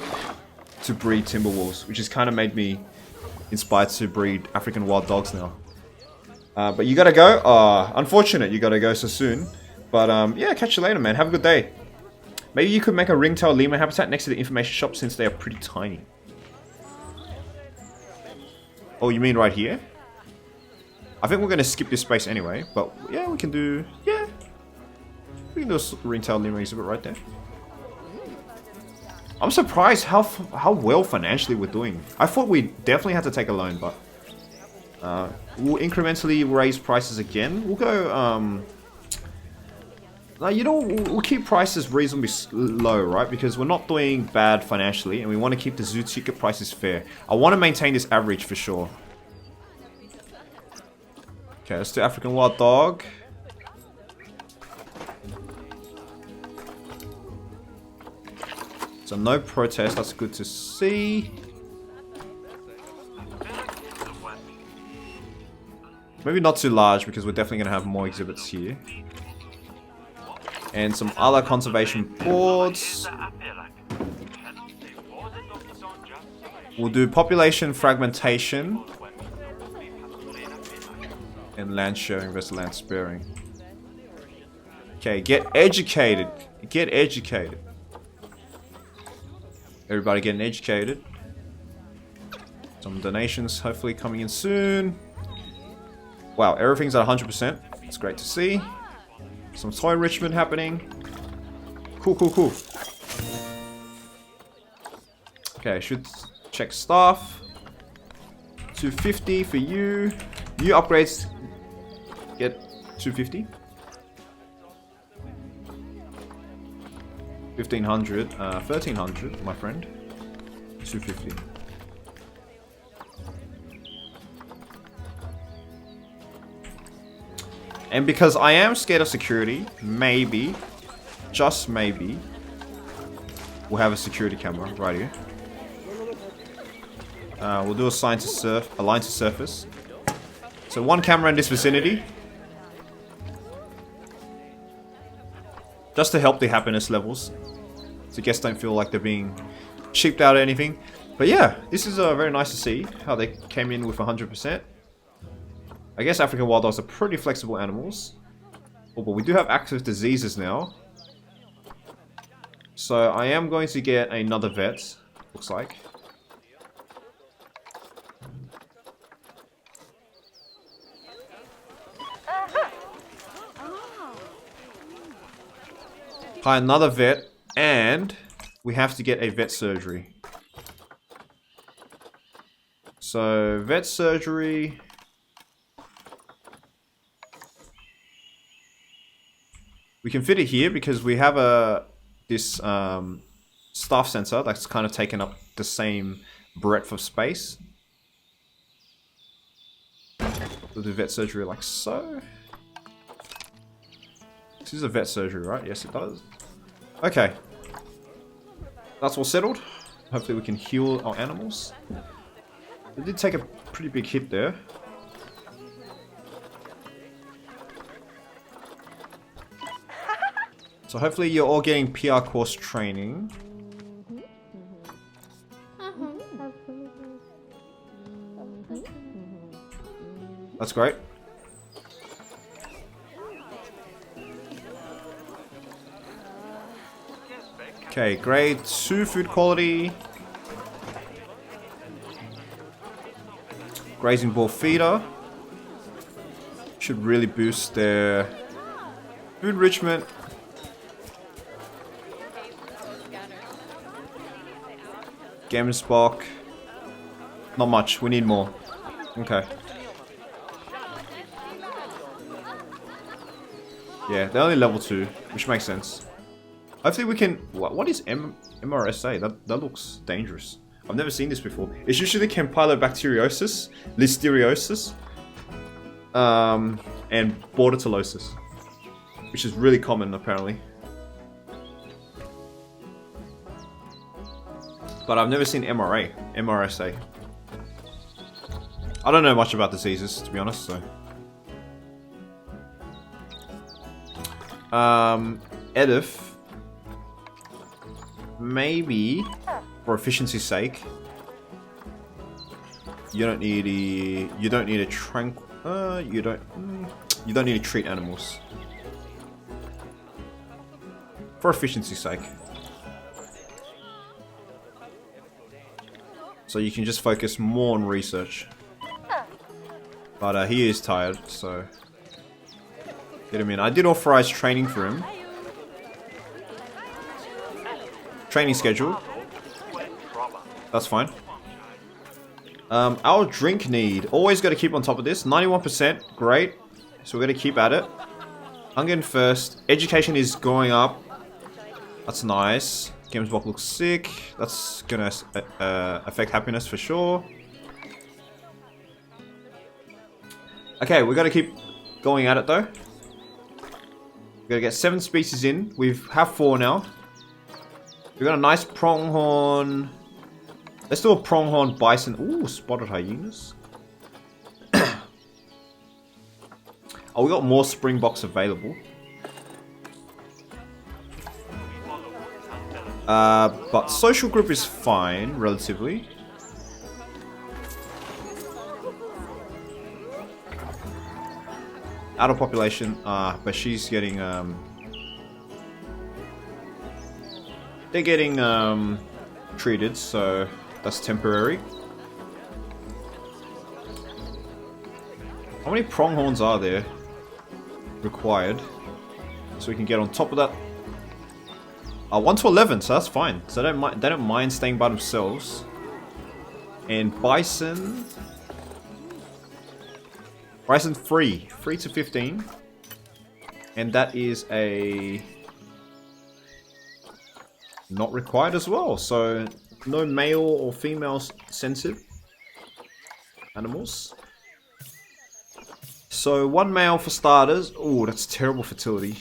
to breed timber wolves, which has kind of made me inspired to breed African wild dogs now. But you gotta go. Unfortunate you gotta go so soon. But yeah, catch you later, man. Have a good day. Maybe you could make a ringtail lemur habitat next to the information shop since they are pretty tiny. Oh, you mean right here? I think we're going to skip this space anyway, but yeah, we can do... Yeah. We can do a ringtail lemur exhibit right there. I'm surprised how well financially we're doing. I thought we definitely had to take a loan, but... we'll incrementally raise prices again. We'll go... you know, we'll keep prices reasonably low, right? Because we're not doing bad financially, and we want to keep the zoo ticket prices fair. I want to maintain this average for sure. Okay, let's do African wild dog. So no protest, that's good to see. Maybe not too large, because we're definitely going to have more exhibits here. And some other conservation boards. We'll do population fragmentation. And land sharing versus land sparing. Okay, get educated. Get educated. Everybody getting educated. Some donations hopefully coming in soon. Wow, everything's at 100%. It's great to see. Some toy enrichment happening. Cool, cool, cool. Okay, should check staff. 250 for you. New upgrades get 250. 1500, 1300, my friend. 250. And because I am scared of security, maybe, just maybe, we'll have a security camera right here. We'll do a line to surface. So one camera in this vicinity. Just to help the happiness levels. So guests don't feel like they're being cheaped out or anything. But yeah, this is very nice to see how they came in with 100%. I guess African wild dogs are pretty flexible animals. Oh, but we do have active diseases now. So I am going to get another vet, looks like. Hi, another vet, and we have to get a vet surgery. So, vet surgery... We can fit it here because we have this staff sensor that's kind of taken up the same breadth of space. We'll do vet surgery like so. This is a vet surgery, right? Yes, it does. Okay. That's all settled. Hopefully we can heal our animals. We did take a pretty big hit there. So hopefully you're all getting PR course training. That's great. Okay, grade 2 food quality. Grazing ball feeder. Should really boost their food enrichment. Gamesbok. Not much, we need more. Okay. Yeah, they're only level 2, which makes sense. Hopefully we can... What is MRSA? That looks dangerous. I've never seen this before. It's usually Campylobacteriosis, Listeriosis, and Bordetellosis, which is really common apparently. But I've never seen MRSA. I don't know much about diseases, to be honest, so... Edif. Maybe, for efficiency's sake, you don't need a you don't need to treat animals. For efficiency's sake. So you can just focus more on research. But he is tired, so get him in. I did authorize training for him. Training schedule. That's fine. Our drink need. Always got to keep on top of this. 91%. Great. So we're going to keep at it. Hunger and thirst. Education is going up. That's nice. Games block looks sick. That's going to affect happiness for sure. Okay, we got to keep going at it though. We got to get 7 species in. We have 4 now. We got a nice pronghorn. Let's do a pronghorn bison. Ooh, spotted hyenas. Oh, we got more springboks available. But social group is fine, relatively. Adult population, but she's getting, they're getting, treated, so that's temporary. How many pronghorns are there required? So we can get on top of that. 1 to 11, so that's fine. So they don't mind staying by themselves. And bison. Bison 3 to 15. And that is a not required as well. So no male or female sensitive animals. So 1 male for starters. Oh, that's terrible fertility.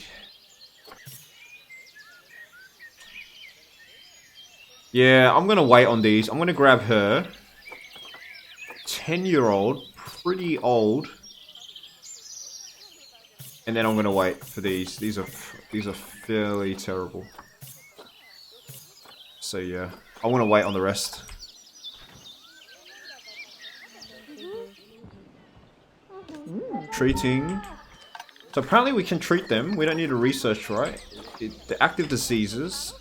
Yeah, I'm gonna wait on these. I'm gonna grab her. 10-year-old, pretty old. And then I'm gonna wait for these. These are fairly terrible. So yeah, I want to wait on the rest. Treating. So apparently we can treat them. We don't need to research, right? The active diseases.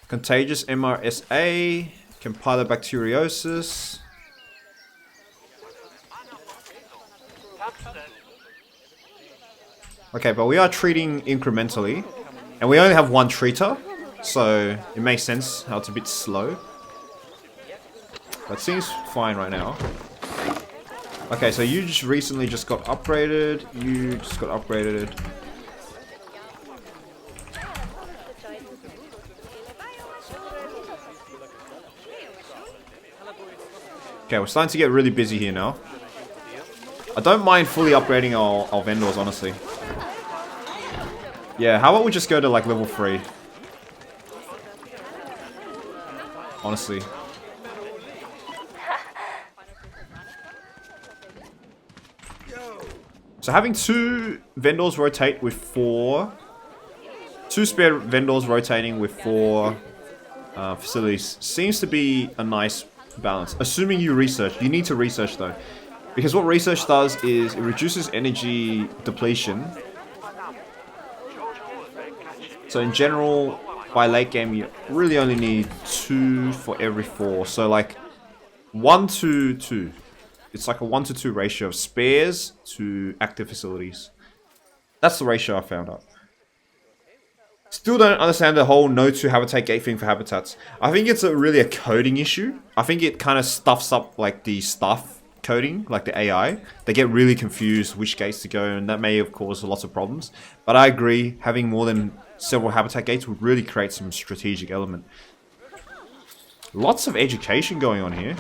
Contagious MRSA. Campylobacteriosis. Okay, but we are treating incrementally. And we only have 1 treater. So it makes sense how it's a bit slow. But it seems fine right now. Okay, so you just recently just got upgraded. You just got upgraded. Okay, we're starting to get really busy here now. I don't mind fully upgrading our vendors, honestly. Yeah, how about we just go to like level 3? Honestly. So having 2 vendors rotate with 4... 2 spare vendors rotating with 4 facilities seems to be a nice balance. Assuming you research. You need to research though. Because what research does is it reduces energy depletion. So in general, by late game, you really only need 2 for every 4. So like 1 to 2. It's like a 1 to 2 ratio of spares to active facilities. That's the ratio I found out. Still don't understand the whole no to habitat gate thing for habitats. I think it's really a coding issue. I think it kind of stuffs up like the stuff coding, like the AI. They get really confused which gates to go, and that may have caused lots of problems. But I agree, having more than several habitat gates would really create some strategic element. Lots of education going on here.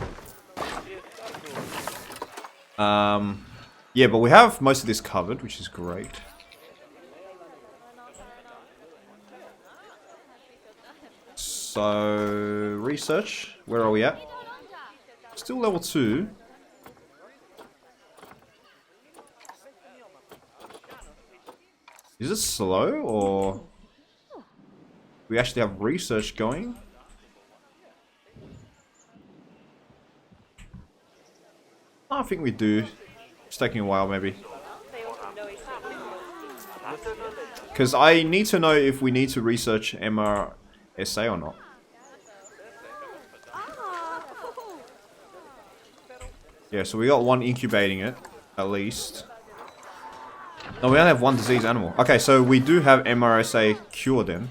Yeah, but we have most of this covered, which is great. So, research. Where are we at? Still level 2. Is it slow, or we actually have research going? I think we do. It's taking a while, maybe. Because I need to know if we need to research MRSA or not. Yeah, so we got one incubating it, at least. No, we only have one disease animal. Okay, so we do have MRSA cure then.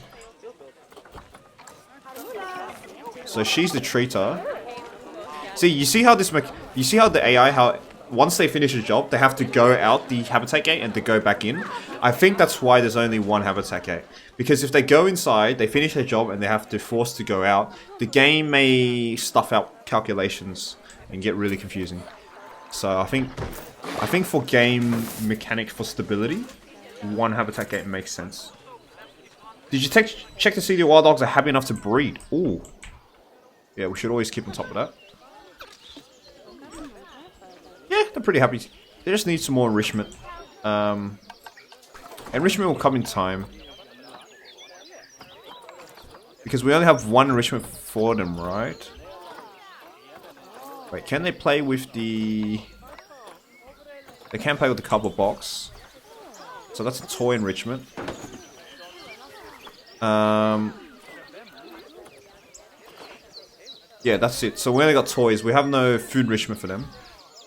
So she's the treater. See, you see how this you see how the AI, how once they finish a job, they have to go out the habitat gate and to go back in. I think that's why there's only one habitat gate. Because if they go inside, they finish their job and they have to force to go out, the game may stuff out calculations and get really confusing. So I think for game mechanic for stability, one habitat gate makes sense. Did you check to see the wild dogs are happy enough to breed? Ooh. Yeah, we should always keep on top of that. Yeah, they're pretty happy. They just need some more enrichment. Enrichment will come in time. Because we only have one enrichment for them, right? Wait, can they play with the... They can play with the cardboard box. So that's a toy enrichment. Yeah, that's it. So we only got toys. We have no food enrichment for them.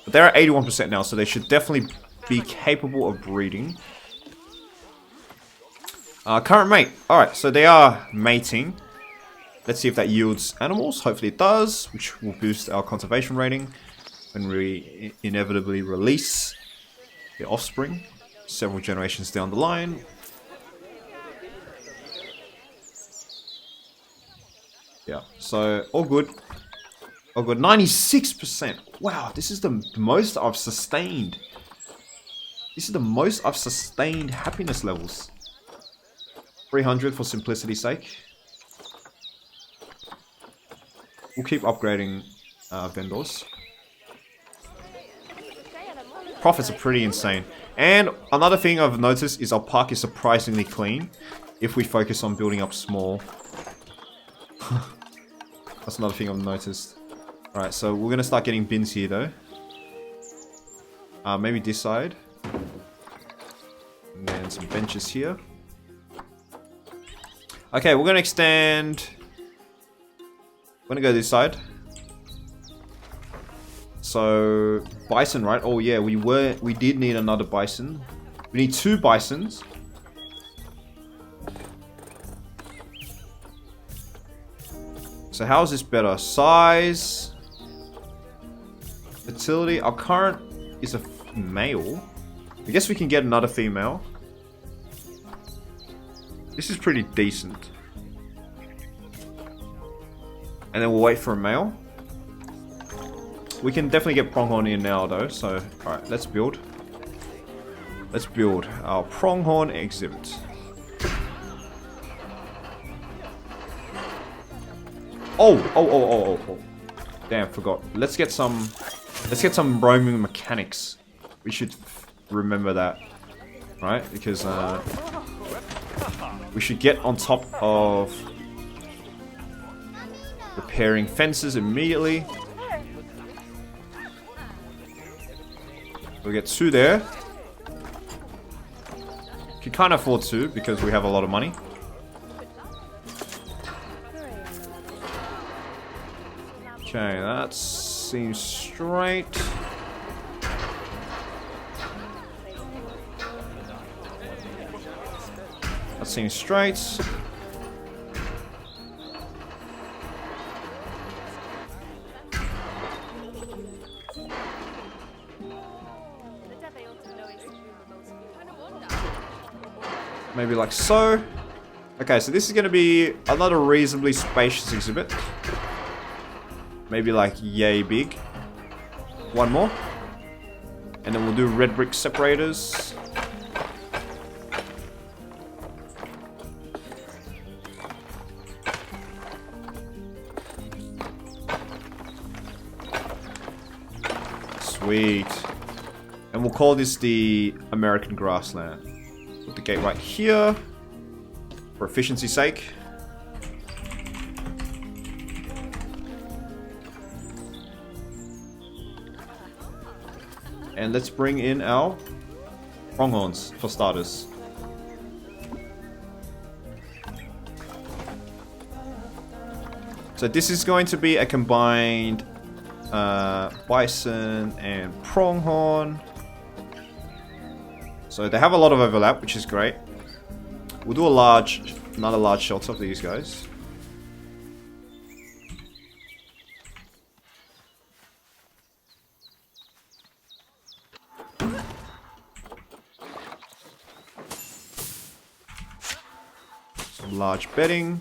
But they're at 81% now, so they should definitely be capable of breeding. Current mate. Alright, so they are mating. Let's see if that yields animals. Hopefully it does, which will boost our conservation rating when we inevitably release the offspring several generations down the line. Yeah, so all good. All good. 96%. Wow, this is the most I've sustained. This is the most I've sustained happiness levels. 300 for simplicity's sake. We'll keep upgrading vendors. Profits are pretty insane. And another thing I've noticed is our park is surprisingly clean if we focus on building up small. That's another thing I've noticed. Alright, so we're going to start getting bins here though. Maybe this side. And then some benches here. Okay, we're going to extend... I'm going to go this side. So, bison, right? Oh yeah, we did need another bison. We need 2 bisons. So how is this better? Size, fertility. Our current is a male. I guess we can get another female. This is pretty decent. And then we'll wait for a male. We can definitely get pronghorn in now though, so alright, let's build. Let's build our pronghorn exhibit. Oh. Damn, forgot. Let's get some roaming mechanics. We should remember that. Right? Because we should get on top of repairing fences immediately. We'll get 2 there. You can't afford 2 because we have a lot of money. Okay, that seems straight. That seems straight. Maybe like so. Okay, so this is going to be another reasonably spacious exhibit. Maybe like yay big. 1 more. And then we'll do red brick separators. Sweet. And we'll call this the American grassland. Put the gate right here. For efficiency's sake. And let's bring in our pronghorns for starters. So this is going to be a combined bison and pronghorn. So they have a lot of overlap, which is great. We'll do another large shelter for these guys. Some large bedding.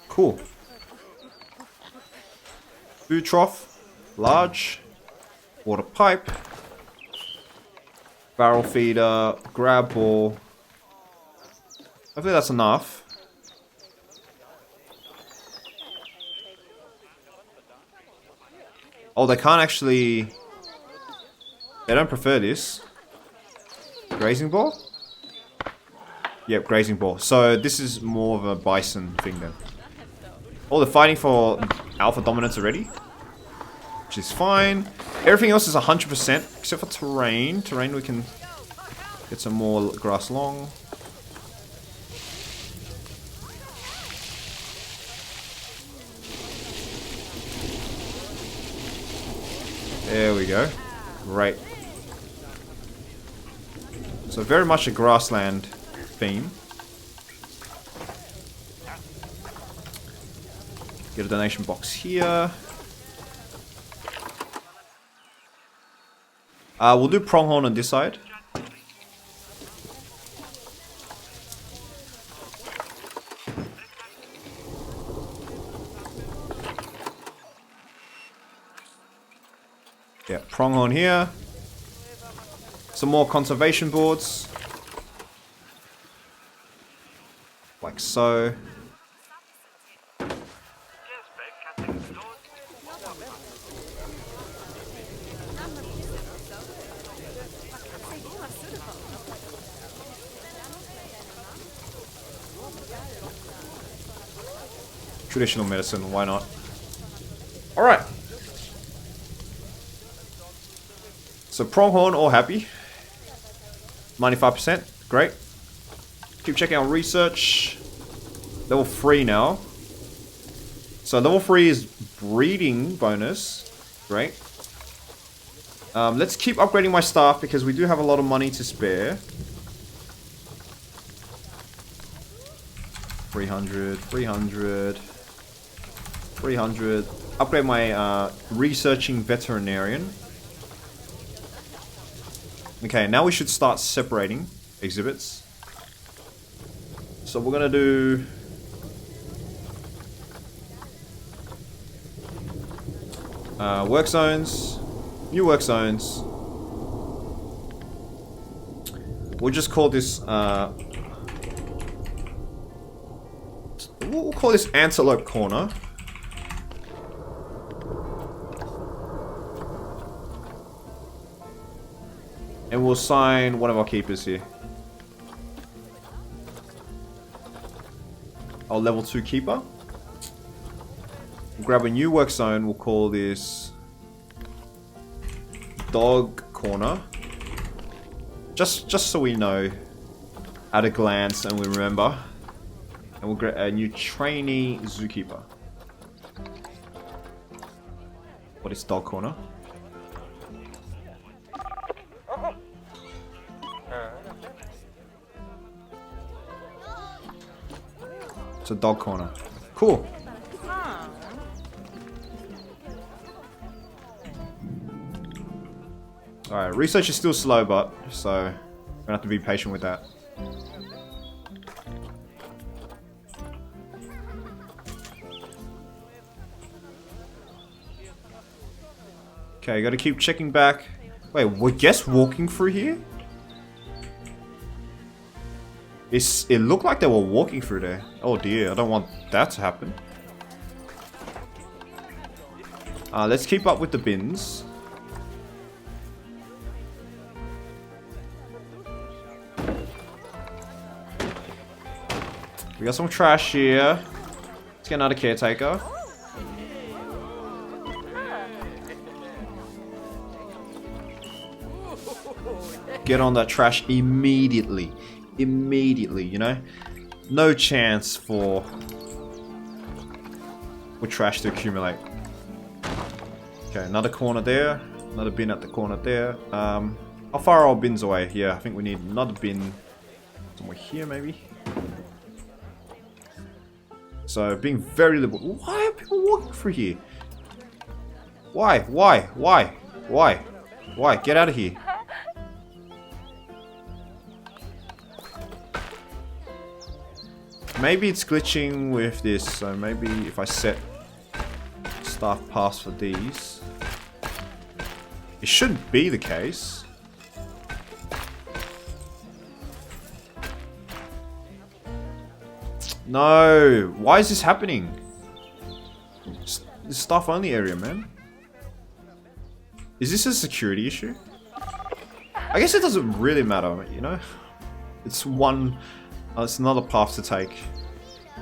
Cool. Food trough, large. Water pipe. Barrel feeder, grab ball. Hopefully that's enough. Oh, they can't actually... They don't prefer this. Grazing ball? Yep, grazing ball. So this is more of a bison thing then. Oh, they're fighting for alpha dominance already. Which is fine. Everything else is 100% except for terrain. Terrain we can get some more grass long. There we go. Great. So very much a grassland theme. Get a donation box here. We'll do pronghorn on this side. Yeah, pronghorn here. Some more conservation boards. Like so. Traditional medicine, why not? Alright. So pronghorn all happy. 95%, great. Keep checking on research. Level 3 now. So level 3 is breeding bonus. Great. Let's keep upgrading my staff because we do have a lot of money to spare. 300, 300, 300. Upgrade my researching veterinarian. Okay, now we should start separating exhibits. So we're gonna do... work zones. New work zones. We'll just call this... we'll call this Antelope Corner. And we'll assign one of our keepers here. Our level 2 keeper. We'll grab a new work zone. We'll call this Dog Corner. Just so we know at a glance and we remember. And we'll get a new trainee zookeeper. What is Dog Corner? It's a dog corner. Cool. Alright, research is still slow, but so we're gonna have to be patient with that. Okay, gotta keep checking back. Wait, we're just walking through here? It looked like they were walking through there. Oh dear, I don't want that to happen. Let's keep up with the bins. We got some trash here. Let's get another caretaker. get on that trash immediately. Immediately, you know? No chance for trash to accumulate. Okay, another corner there. Another bin at the corner there. How far are our bins away? Yeah, I think we need another bin somewhere here, maybe. So, being very liberal. Why are people walking through here? Why? Why? Why? Why? Why? Get out of here. Maybe it's glitching with this, so maybe if I set staff pass for these, it shouldn't be the case. No! Why is this happening? It's the staff only area, man. Is this a security issue? I guess it doesn't really matter, you know? It's one... it's another path to take.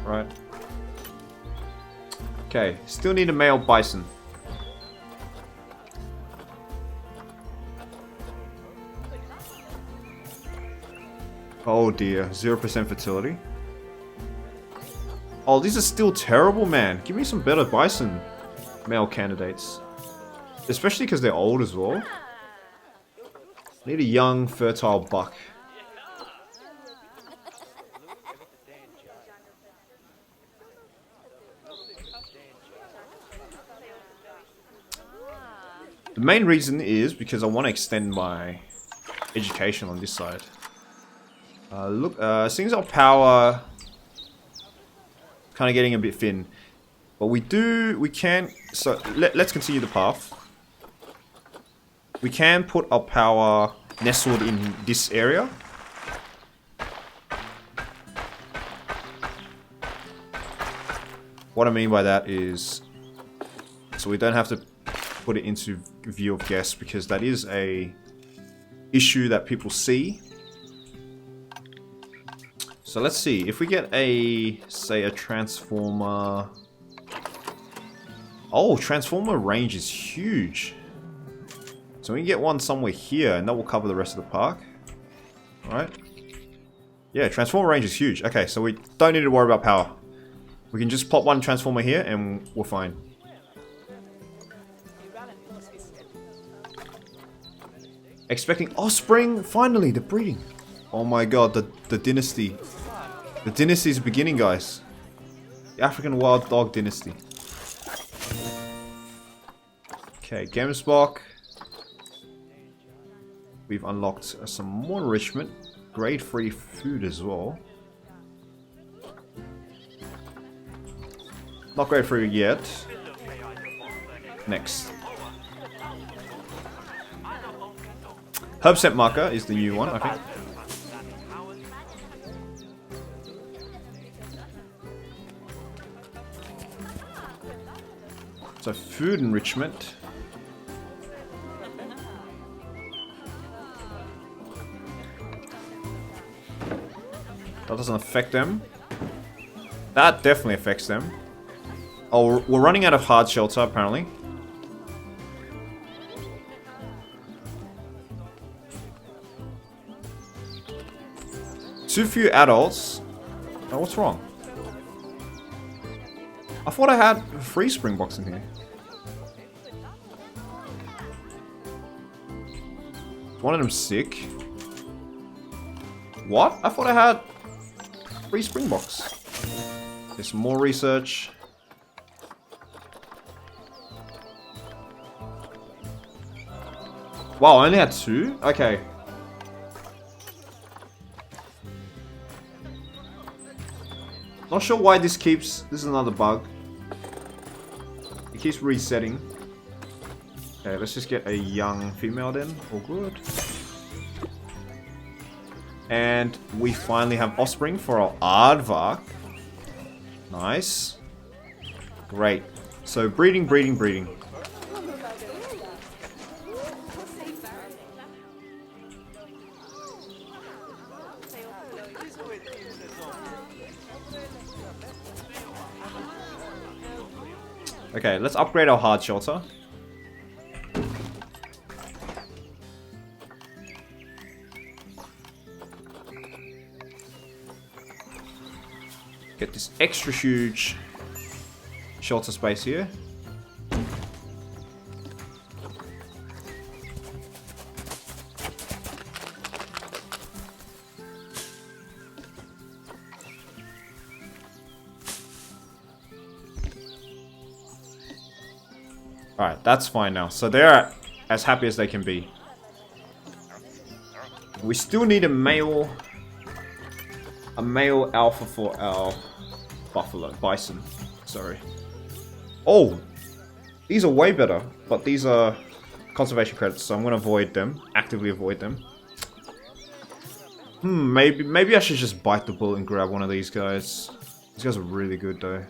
Right. Okay, still need a male bison. Oh dear, 0% fertility. Oh, these are still terrible, man. Give me some better bison male candidates. Especially because they're old as well. Need a young, fertile buck. The main reason is because I want to extend my education on this side. Look, seems our power kind of getting a bit thin, but we can. So let's continue the path. We can put our power nestled in this area. What I mean by that is, so we don't have to put it into view of guests, because that is a issue that people see. So let's see if we get a, say, a transformer. Oh, transformer range is huge. So we can get one somewhere here, and that will cover the rest of the park. Alright. Yeah, transformer range is huge. Okay, so we don't need to worry about power. We can just pop one transformer here and we're fine. Expecting offspring! Finally, the breeding! Oh my god, the dynasty. The dynasty is beginning, guys. The African wild dog dynasty. Okay, Gamesbok. We've unlocked some more enrichment. Grade 3 food as well. Not grade 3 yet. Next. Herb scent marker is the new one, I think. So food enrichment. That doesn't affect them. That definitely affects them. Oh, we're running out of hard shelter apparently. Too few adults. Oh, what's wrong? I thought I had 3 Springboks in here. Is one of them sick? What? I thought I had 3 Springboks. There's some more research. Wow, I only had 2? Okay. Not sure why this keeps... This is another bug. It keeps resetting. Okay, let's just get a young female then. All good. And we finally have offspring for our aardvark. Nice. Great. So breeding, breeding, breeding. Okay, let's upgrade our hard shelter. Get this extra huge shelter space here. Alright, that's fine now. So they're as happy as they can be. We still need a male alpha for our bison. Sorry. Oh! These are way better, but these are conservation credits, so I'm gonna avoid them. Actively avoid them. Maybe I should just bite the bullet and grab one of these guys. These guys are really good though.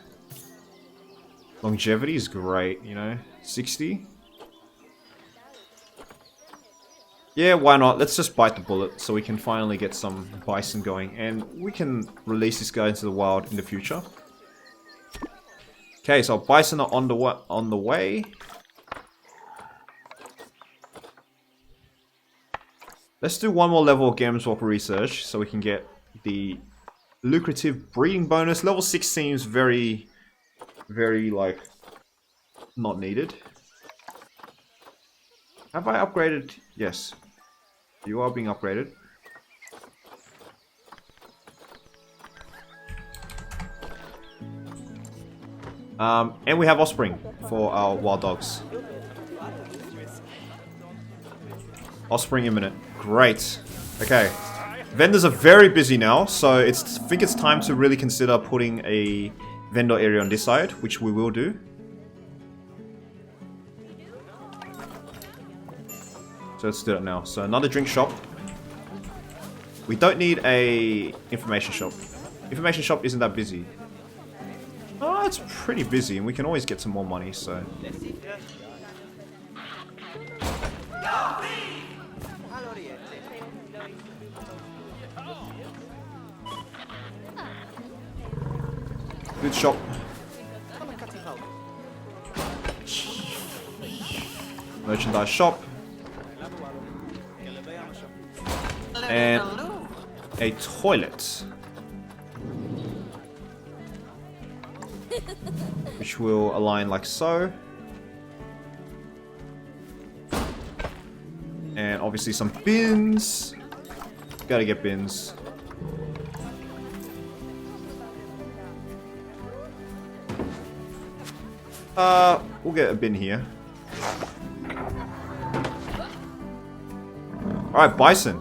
Longevity is great, you know? 60? Yeah, why not? Let's just bite the bullet so we can finally get some bison going. And we can release this guy into the wild in the future. Okay, so bison are on the way. Let's do one more level of Gamswalker research so we can get the lucrative breeding bonus. Level 6 seems very, like, not needed. Have I upgraded? Yes. You are being upgraded. And we have offspring for our wild dogs. Offspring imminent. Great. Okay. Vendors are very busy now, so I think it's time to really consider putting a vendor area on this side, which we will do. So let's do it now. So another drink shop. We don't need a information shop. Information shop isn't that busy. Oh, it's pretty busy, and we can always get some more money, so... Good shop. Merchandise shop. And a toilet. Which will align like so. And obviously some bins. Gotta get bins. We'll get a bin here. Alright, bison.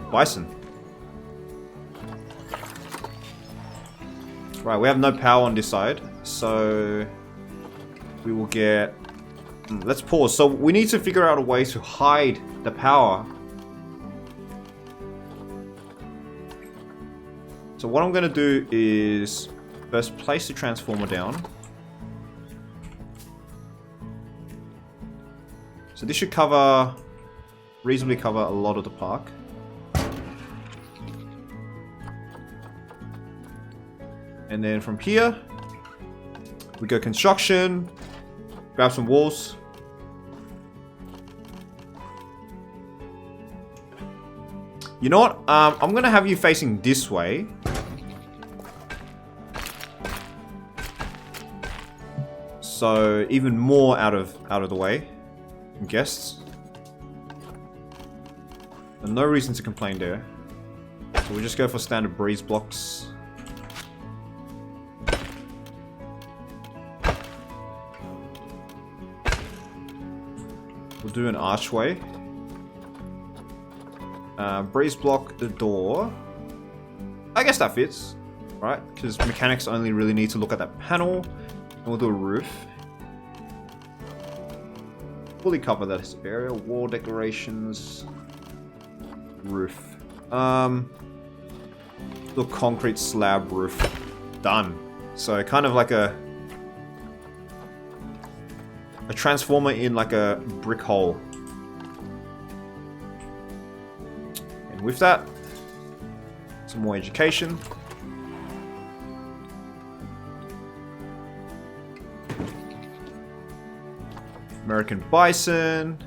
Right, we have no power on this side, so we will get... Let's pause. So we need to figure out a way to hide the power. So what I'm going to do is first place the transformer down. So this should reasonably cover a lot of the park. And then from here, we go construction, grab some walls. You know what? I'm gonna have you facing this way. So even more out of the way. Guests. And no reason to complain there. So we'll just go for standard breeze blocks. We'll do an archway. Breeze block the door. I guess that fits, right? Because mechanics only really need to look at that panel. And we'll do a roof. Fully cover this area. Wall decorations. Roof. The concrete slab roof. Done. So kind of like a transformer in like a brick hole. And with that, some more education. American bison.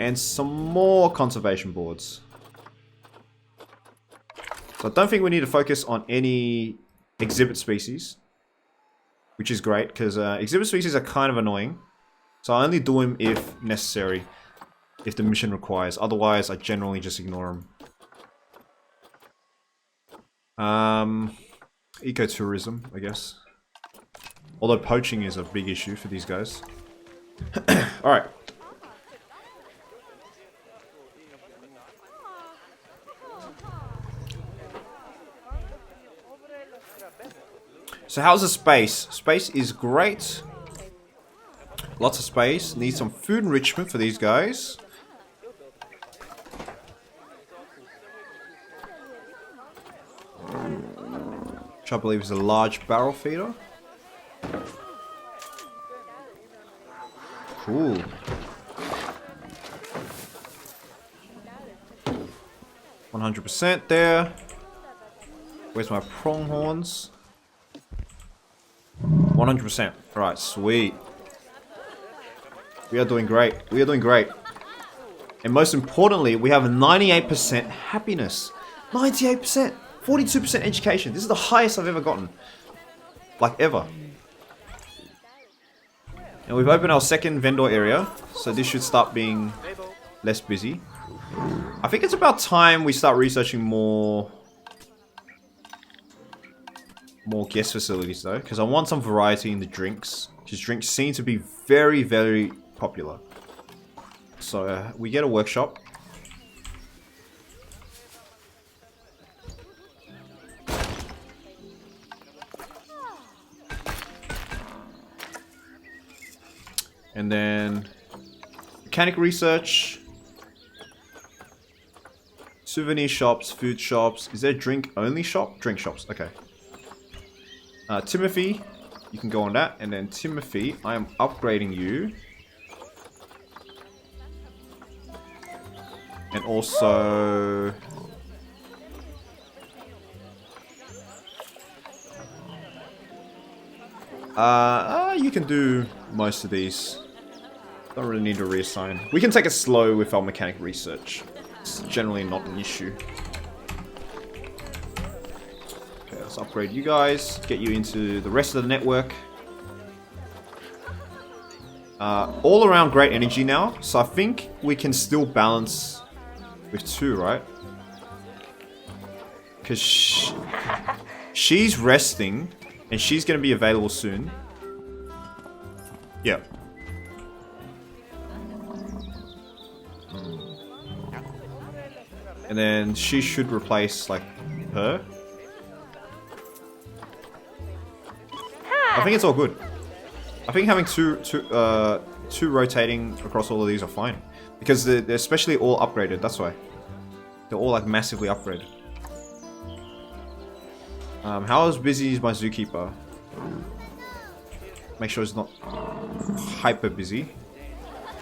and some more conservation boards. So I don't think we need to focus on any exhibit species, which is great because exhibit species are kind of annoying. So I only do them if necessary, if the mission requires. Otherwise, I generally just ignore them. Ecotourism, I guess. Although poaching is a big issue for these guys. Alright. So how's the space? Space is great. Lots of space. Need some food enrichment for these guys. Which I believe is a large barrel feeder. Cool. %100 there. Where's my pronghorns? 100%. Alright, sweet. We are doing great. We are doing great. And most importantly, we have 98% happiness. 98%. 42% education. This is the highest I've ever gotten. Like, ever. And we've opened our second vendor area. So this should start being less busy. I think it's about time we start researching more guest facilities though, because I want some variety in the drinks, because drinks seem to be very, very popular. So we get a workshop. And then mechanic research, souvenir shops, food shops. Is there a drink only shop? Drink shops, okay. Timothy, you can go on that. And then Timothy, I am upgrading you. And also... you can do most of these. Don't really need to reassign. We can take it slow with our mechanic research. It's generally not an issue. Let's upgrade you guys, get you into the rest of the network. All around great energy now, so I think we can still balance with 2, right? Because she's resting, and she's going to be available soon. Yeah. And then she should replace, like, her. I think it's all good. I think having two rotating across all of these are fine. Because they're especially all upgraded, that's why. They're all like massively upgraded. How busy is my zookeeper? Make sure he's not hyper busy.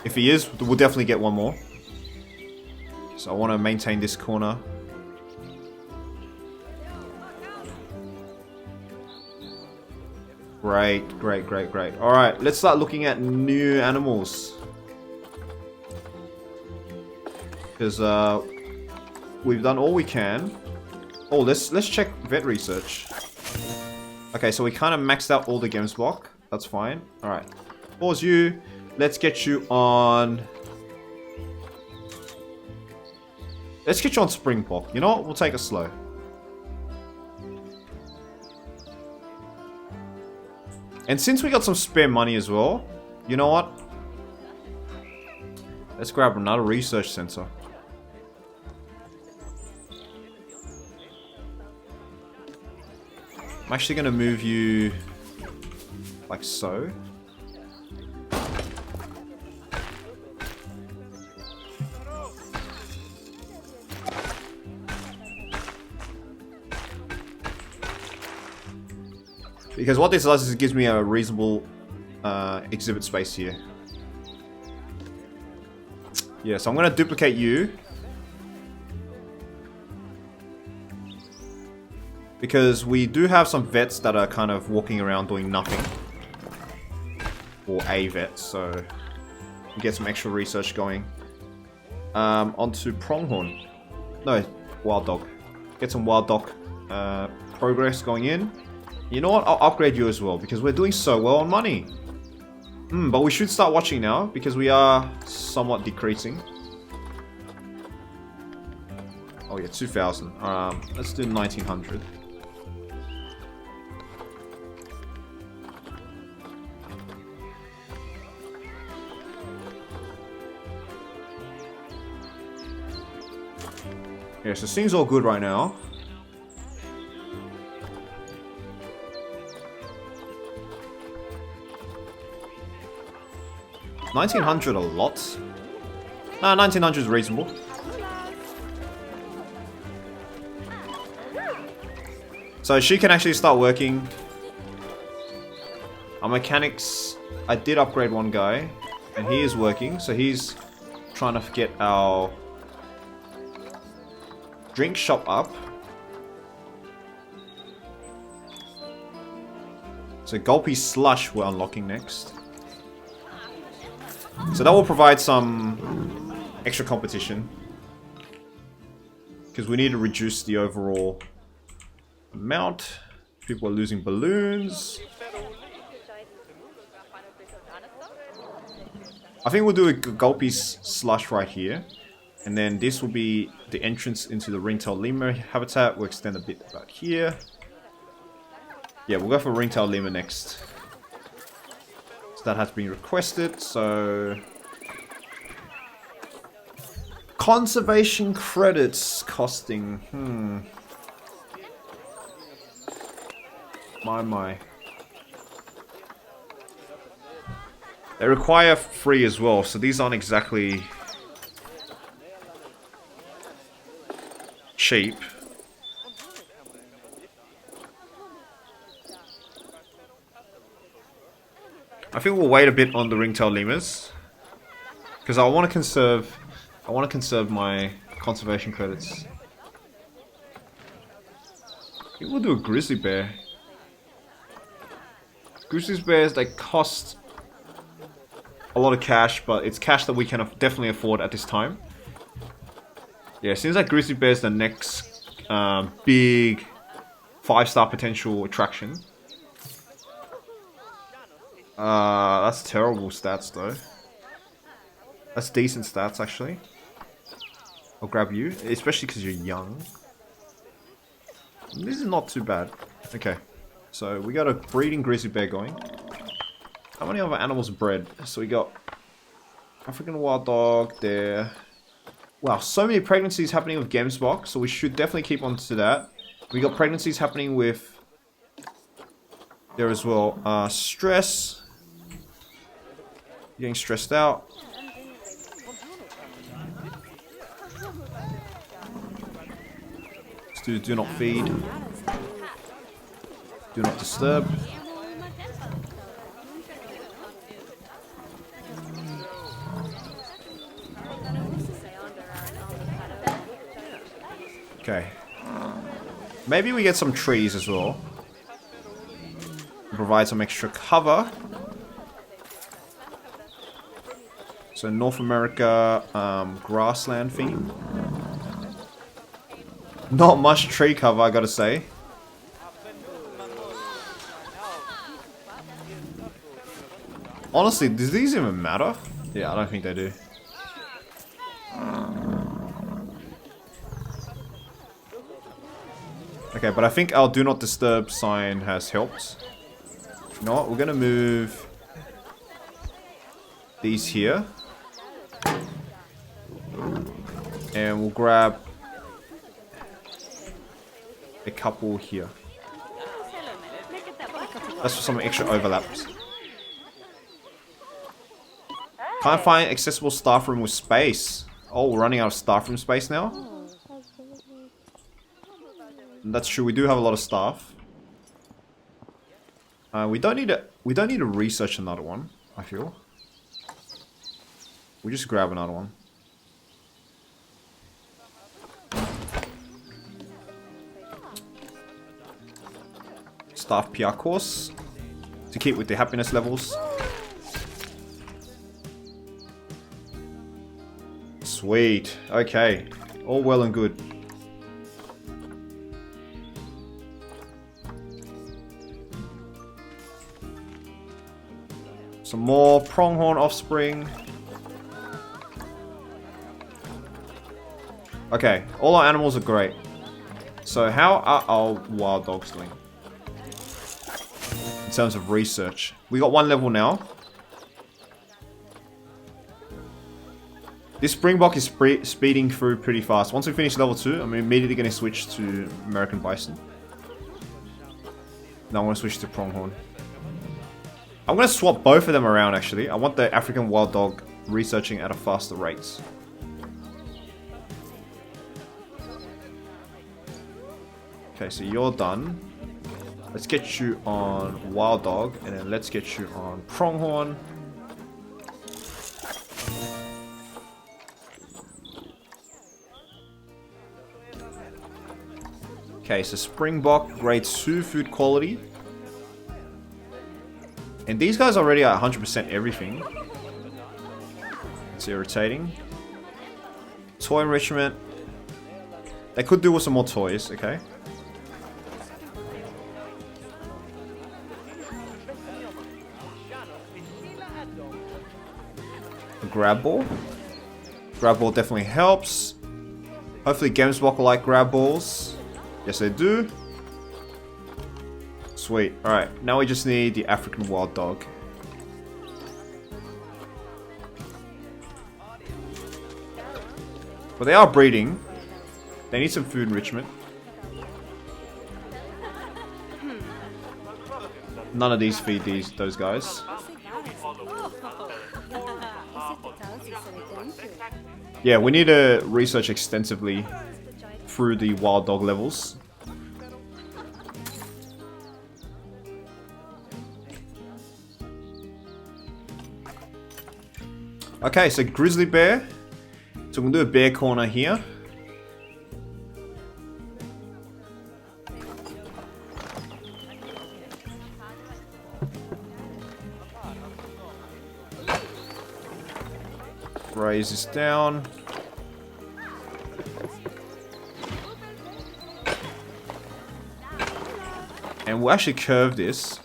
If he is, we'll definitely get one more. So I want to maintain this corner. Great, great, great, great. Alright, let's start looking at new animals. Because we've done all we can. Oh, let's check vet research. Okay, so we kind of maxed out all the games block. That's fine. Alright. Pause you. Let's get you on... Let's get you on Springbok. You know what? We'll take it slow. And since we got some spare money as well, you know what? Let's grab another research center. I'm actually going to move you like so. Because what this does is it gives me a reasonable exhibit space here. Yeah, so I'm going to duplicate you. Because we do have some vets that are kind of walking around doing nothing. Or a vet, so we get some extra research going. onto pronghorn. No, wild dog. Get some wild dog progress going in. You know what? I'll upgrade you as well because we're doing so well on money. But we should start watching now because we are somewhat decreasing. Oh yeah, 2,000. Let's do 1,900. Yeah, so seems all good right now. $1,900 a lot? Nah, 1,900 is reasonable. So she can actually start working. Our mechanics, I did upgrade one guy, and he is working, so he's trying to get our drink shop up. So Gulpy Slush we're unlocking next. So that will provide some extra competition. Because we need to reduce the overall amount. People are losing balloons. I think we'll do a Gulpy Slush right here. And then this will be the entrance into the ringtail lemur habitat. We'll extend a bit about here. Yeah, we'll go for ringtail lemur next. So that has been requested, so... Conservation credits costing, My. They require free as well, so these aren't exactly... cheap. I think we'll wait a bit on the ringtail lemurs because I want to conserve my conservation credits. I think we'll do a grizzly bear. Grizzly bears, they cost a lot of cash, but it's cash that we can definitely afford at this time. Yeah, it seems like grizzly bear is the next big 5-star potential attraction. That's terrible stats though. That's decent stats actually. I'll grab you, especially because you're young. This is not too bad. Okay, so we got a breeding grizzly bear going. How many other animals are bred? So we got African wild dog there. Wow, so many pregnancies happening with Gamesbox, so we should definitely keep on to that. We got pregnancies happening with there as well. Stress. Getting stressed out. Let's do not feed. Do not disturb. Okay. Maybe we get some trees as well. Provide some extra cover. So North America grassland theme. Not much tree cover, I gotta say. Honestly, does these even matter? Yeah, I don't think they do. Okay, but I think our do not disturb sign has helped. You know what? We're gonna move these here. And we'll grab a couple here. That's for some extra overlaps. Can't find accessible staff room with space. Oh, we're running out of staff room space now? That's true, we do have a lot of staff. We don't need to research another one, I feel. We just grab another one. Staff PR course to keep with the happiness levels. Sweet. Okay. All well and good. Some more pronghorn offspring. Okay, all our animals are great. So how are our wild dogs doing? In terms of research. We got 1 level now. This Springbok is speeding through pretty fast. Once we finish level 2, I'm immediately going to switch to American Bison. Now I'm going to switch to Pronghorn. I'm going to swap both of them around actually. I want the African Wild Dog researching at a faster rate. Okay, so you're done. Let's get you on Wild Dog, and then let's get you on Pronghorn. Okay, so Springbok, grade 2 food quality. And these guys are already at 100% everything. It's irritating. Toy enrichment. They could do with some more toys, okay. A grab ball. Grab ball definitely helps. Hopefully Gamesblock will like grab balls. Yes, they do. Sweet. Alright, now we just need the African Wild Dog. But they are breeding. They need some food enrichment. None of these feed those guys. Yeah, we need to research extensively through the wild dog levels. Okay, so grizzly bear. So we're gonna do a bear corner here. Raise this down. And we'll actually curve this.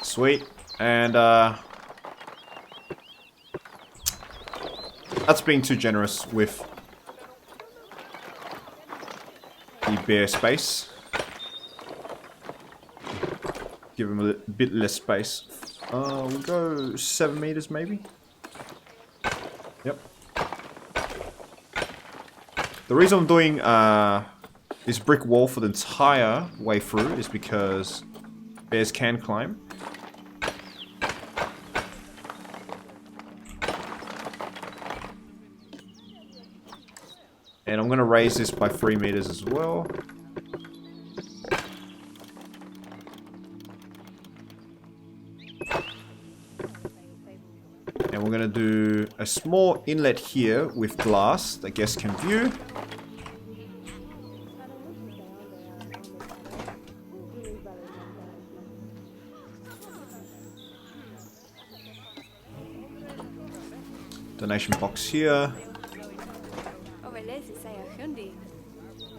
Sweet. And that's being too generous with the bear space. Give him a bit less space. We'll go 7 meters maybe. Yep. The reason I'm doing this brick wall for the entire way through is because bears can climb. And I'm going to raise this by 3 meters as well. And we're going to do a small inlet here with glass that guests can view. Donation box here.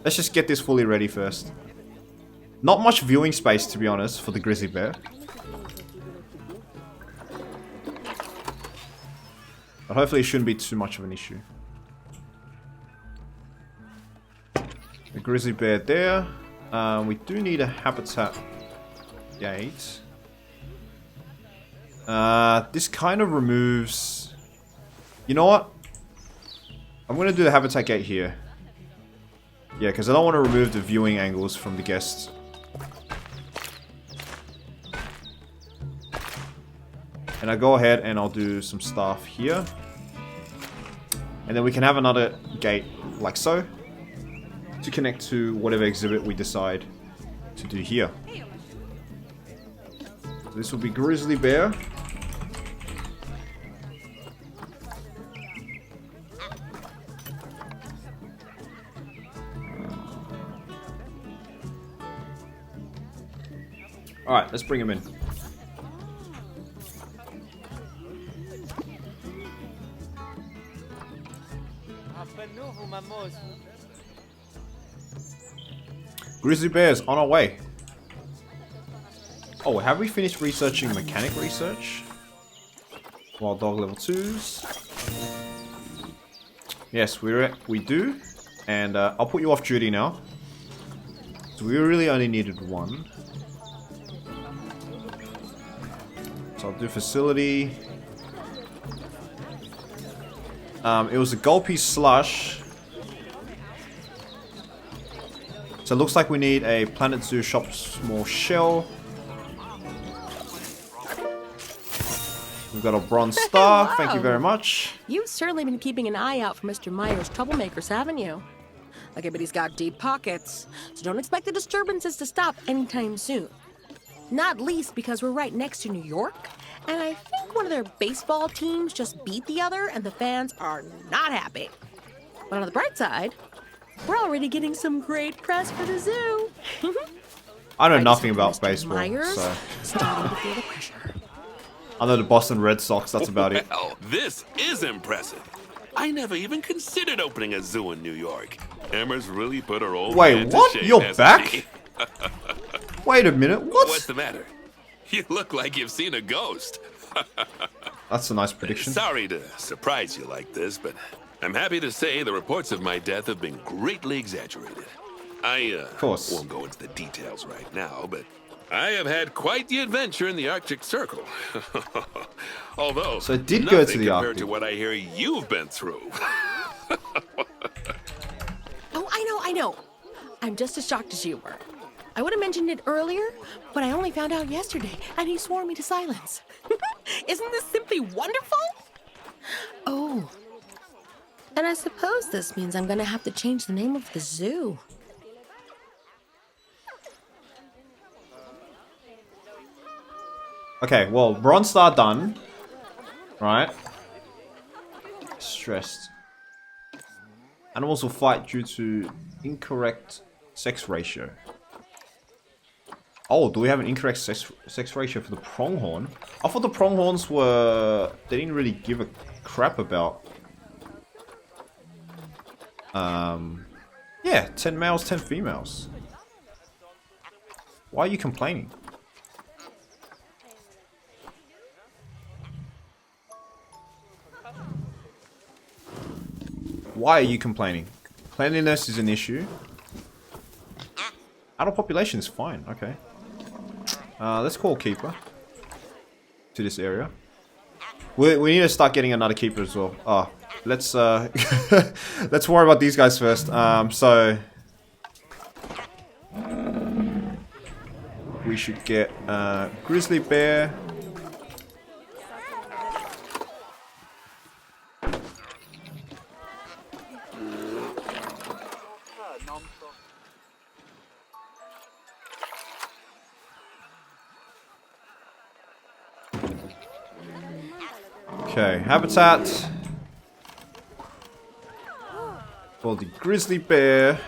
Let's just get this fully ready first. Not much viewing space, to be honest, for the grizzly bear. But hopefully it shouldn't be too much of an issue. The grizzly bear there. We do need a habitat gate. This kind of removes... You know what? I'm going to do the habitat gate here. Yeah, because I don't want to remove the viewing angles from the guests. And I go ahead and I'll do some stuff here. And then we can have another gate like so to connect to whatever exhibit we decide to do here. This will be grizzly bear. Alright, let's bring him in. Grizzly bears on our way. Oh, have we finished researching mechanic research? Wild dog level 2s. Yes, we do. And I'll put you off duty now. So we really only needed one. So I'll do facility. It was a gulpy slush. So it looks like we need a Planet Zoo shop small shell. We've got a bronze star. Thank you very much. You've certainly been keeping an eye out for Mr. Myers' troublemakers, haven't you? Okay, but he's got deep pockets, so don't expect the disturbances to stop anytime soon. Not least because we're right next to New York, and I think one of their baseball teams just beat the other, and the fans are not happy. But on the bright side, we're already getting some great press for the zoo. I know nothing about baseball, Myers so starting to feel the pressure. I know the Boston Red Sox, that's about it. Well, this is impressive. I never even considered opening a zoo in New York. Emma's really put her old Wait, man to what? shame, You're hasn't back? she? Wait a minute, what? What's the matter? You look like you've seen a ghost. That's a nice prediction. Sorry to surprise you like this, but I'm happy to say the reports of my death have been greatly exaggerated. I course. won't go into the details right now, but I have had quite the adventure in the Arctic Circle. Although, So it did go to the compared Arctic. to what I hear you've been through. Oh, I know. I'm just as shocked as you were. I would have mentioned it earlier, but I only found out yesterday, and he swore me to silence. Isn't this simply wonderful? Oh. And I suppose this means I'm gonna have to change the name of the zoo. Okay, well, bronze star done. Right. Stressed. Animals will fight due to incorrect sex ratio. Oh, do we have an incorrect sex ratio for the pronghorn? I thought the pronghorns were... They didn't really give a crap about... Yeah, 10 males, 10 females. Why are you complaining? Why are you complaining? Cleanliness is an issue. Adult population is fine, okay. Let's call keeper to this area. We need to start getting another keeper as well. Oh, let's let's worry about these guys first. So we should get grizzly bear. Okay, habitat for the grizzly bear.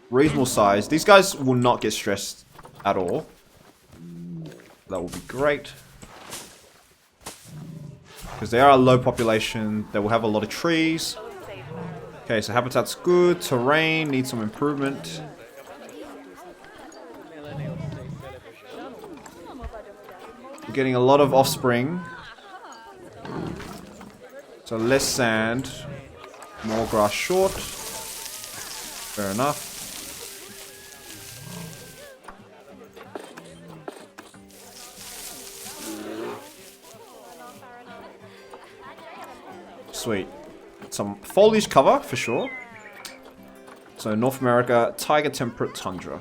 Reasonable size. These guys will not get stressed at all. That will be great. Because they are a low population. They will have a lot of trees. Okay, so habitat's good. Terrain needs some improvement. We're getting a lot of offspring. So less sand. More grass short. Fair enough. Sweet. Some foliage cover for sure. So North America, tiger temperate tundra.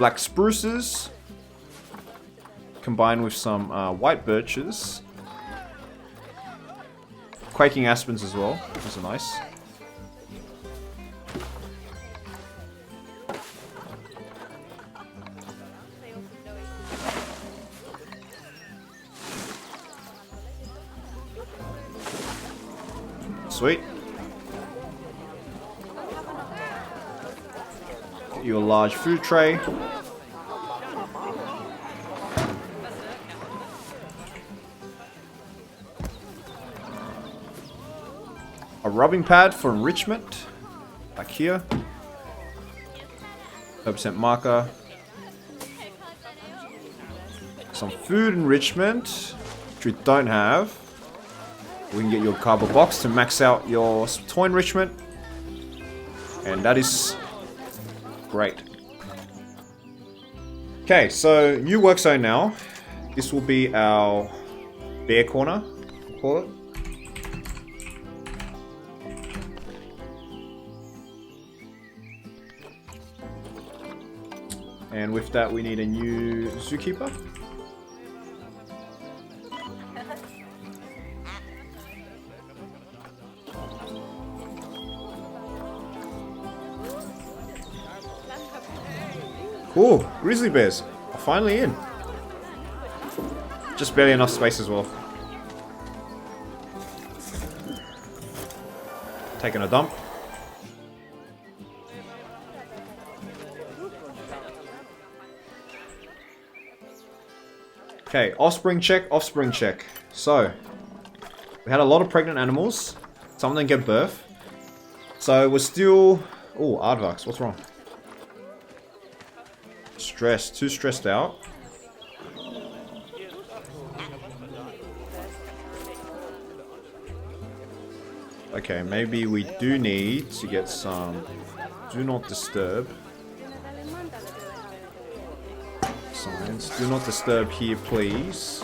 black spruces combined with some white birches. Quaking aspens as well. Those are nice. Sweet. Get you a large food tray. A rubbing pad for enrichment. Back here. 30% marker. Some food enrichment, which we don't have. We can get your cardboard box to max out your toy enrichment. And that is great. Okay, so new work zone now. This will be our bear corner, we'll call it. And with that, we need a new zookeeper. Cool, grizzly bears are finally in. Just barely enough space as well. Taking a dump. Okay, offspring check, offspring check. So, we had a lot of pregnant animals. Some of them get birth. So, we're still... Oh, aardvarks, what's wrong? Stressed, too stressed out. Okay, maybe we do need to get some do not disturb signs. Do not disturb here, please.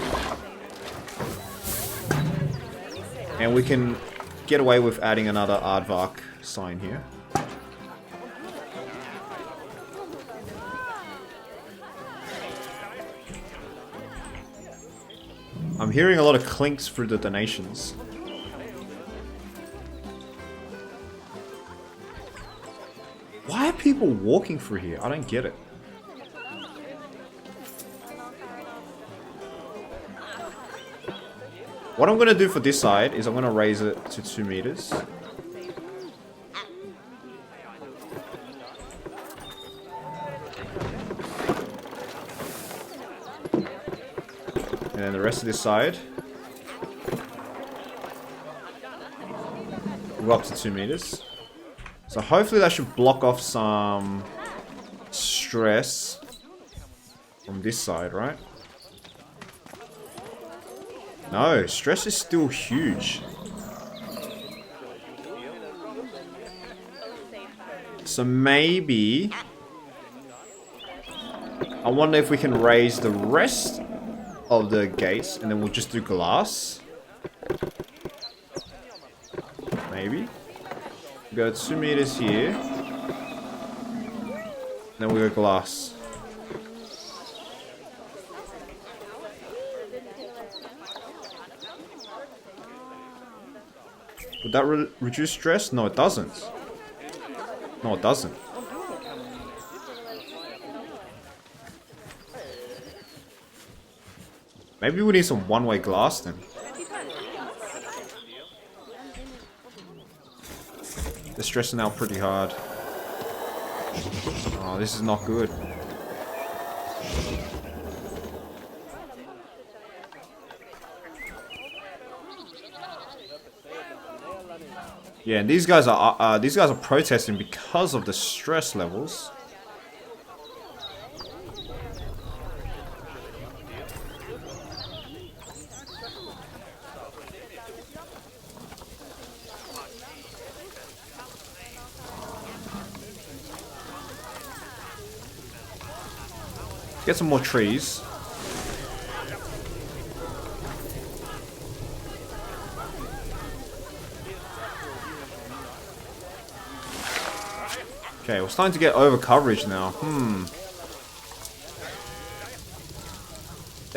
And we can get away with adding another aardvark sign here. I'm hearing a lot of clinks through the donations. Why are people walking through here? I don't get it. What I'm going to do for this side is I'm going to raise it to 2 meters. And then the rest of this side, go up to 2 meters. So hopefully that should block off some stress from this side, right? No, stress is still huge. So maybe... I wonder if we can raise the rest of the gates and then we'll just do glass. Maybe. We go 2 meters here. Then we go glass. Would that reduce stress? No, it doesn't. No, it doesn't. Maybe we need some one-way glass then. They're stressing out pretty hard. Oh, this is not good. Yeah, and these guys are protesting because of the stress levels. Get some more trees. Okay, we're starting to get over coverage now.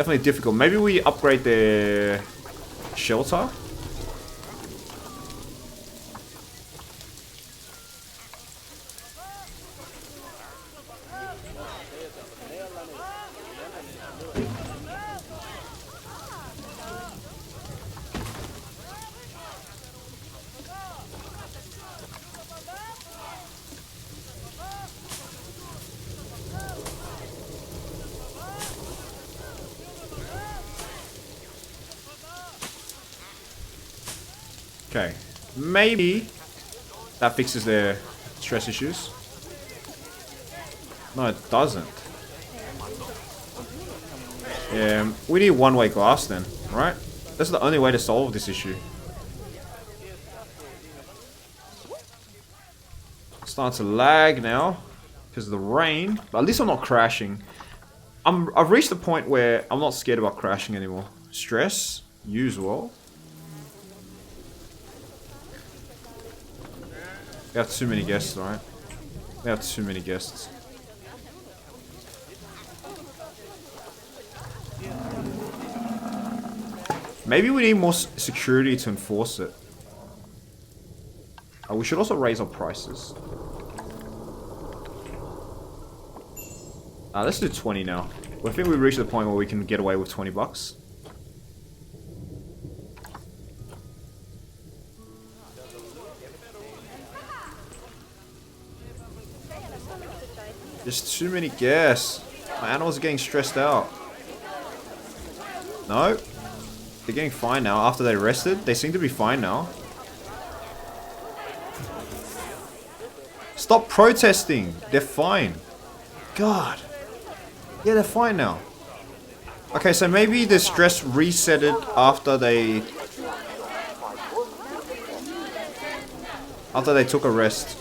Definitely difficult. Maybe we upgrade their shelter. Okay, maybe that fixes their stress issues. No, it doesn't. Yeah, we need one-way glass then, right? That's the only way to solve this issue. It's starting to lag now because of the rain, but at least I'm not crashing. I've reached the point where I'm not scared about crashing anymore. Stress, usual. We have too many guests, right? We have too many guests. Maybe we need more security to enforce it. We should also raise our prices. Let's do 20 now. I think we've reached the point where we can get away with 20 bucks. There's too many guests. My animals are getting stressed out. No. They're getting fine now. After they rested, they seem to be fine now. Stop protesting. They're fine. God. Yeah, they're fine now. Okay, so maybe the stress reset it after they took a rest.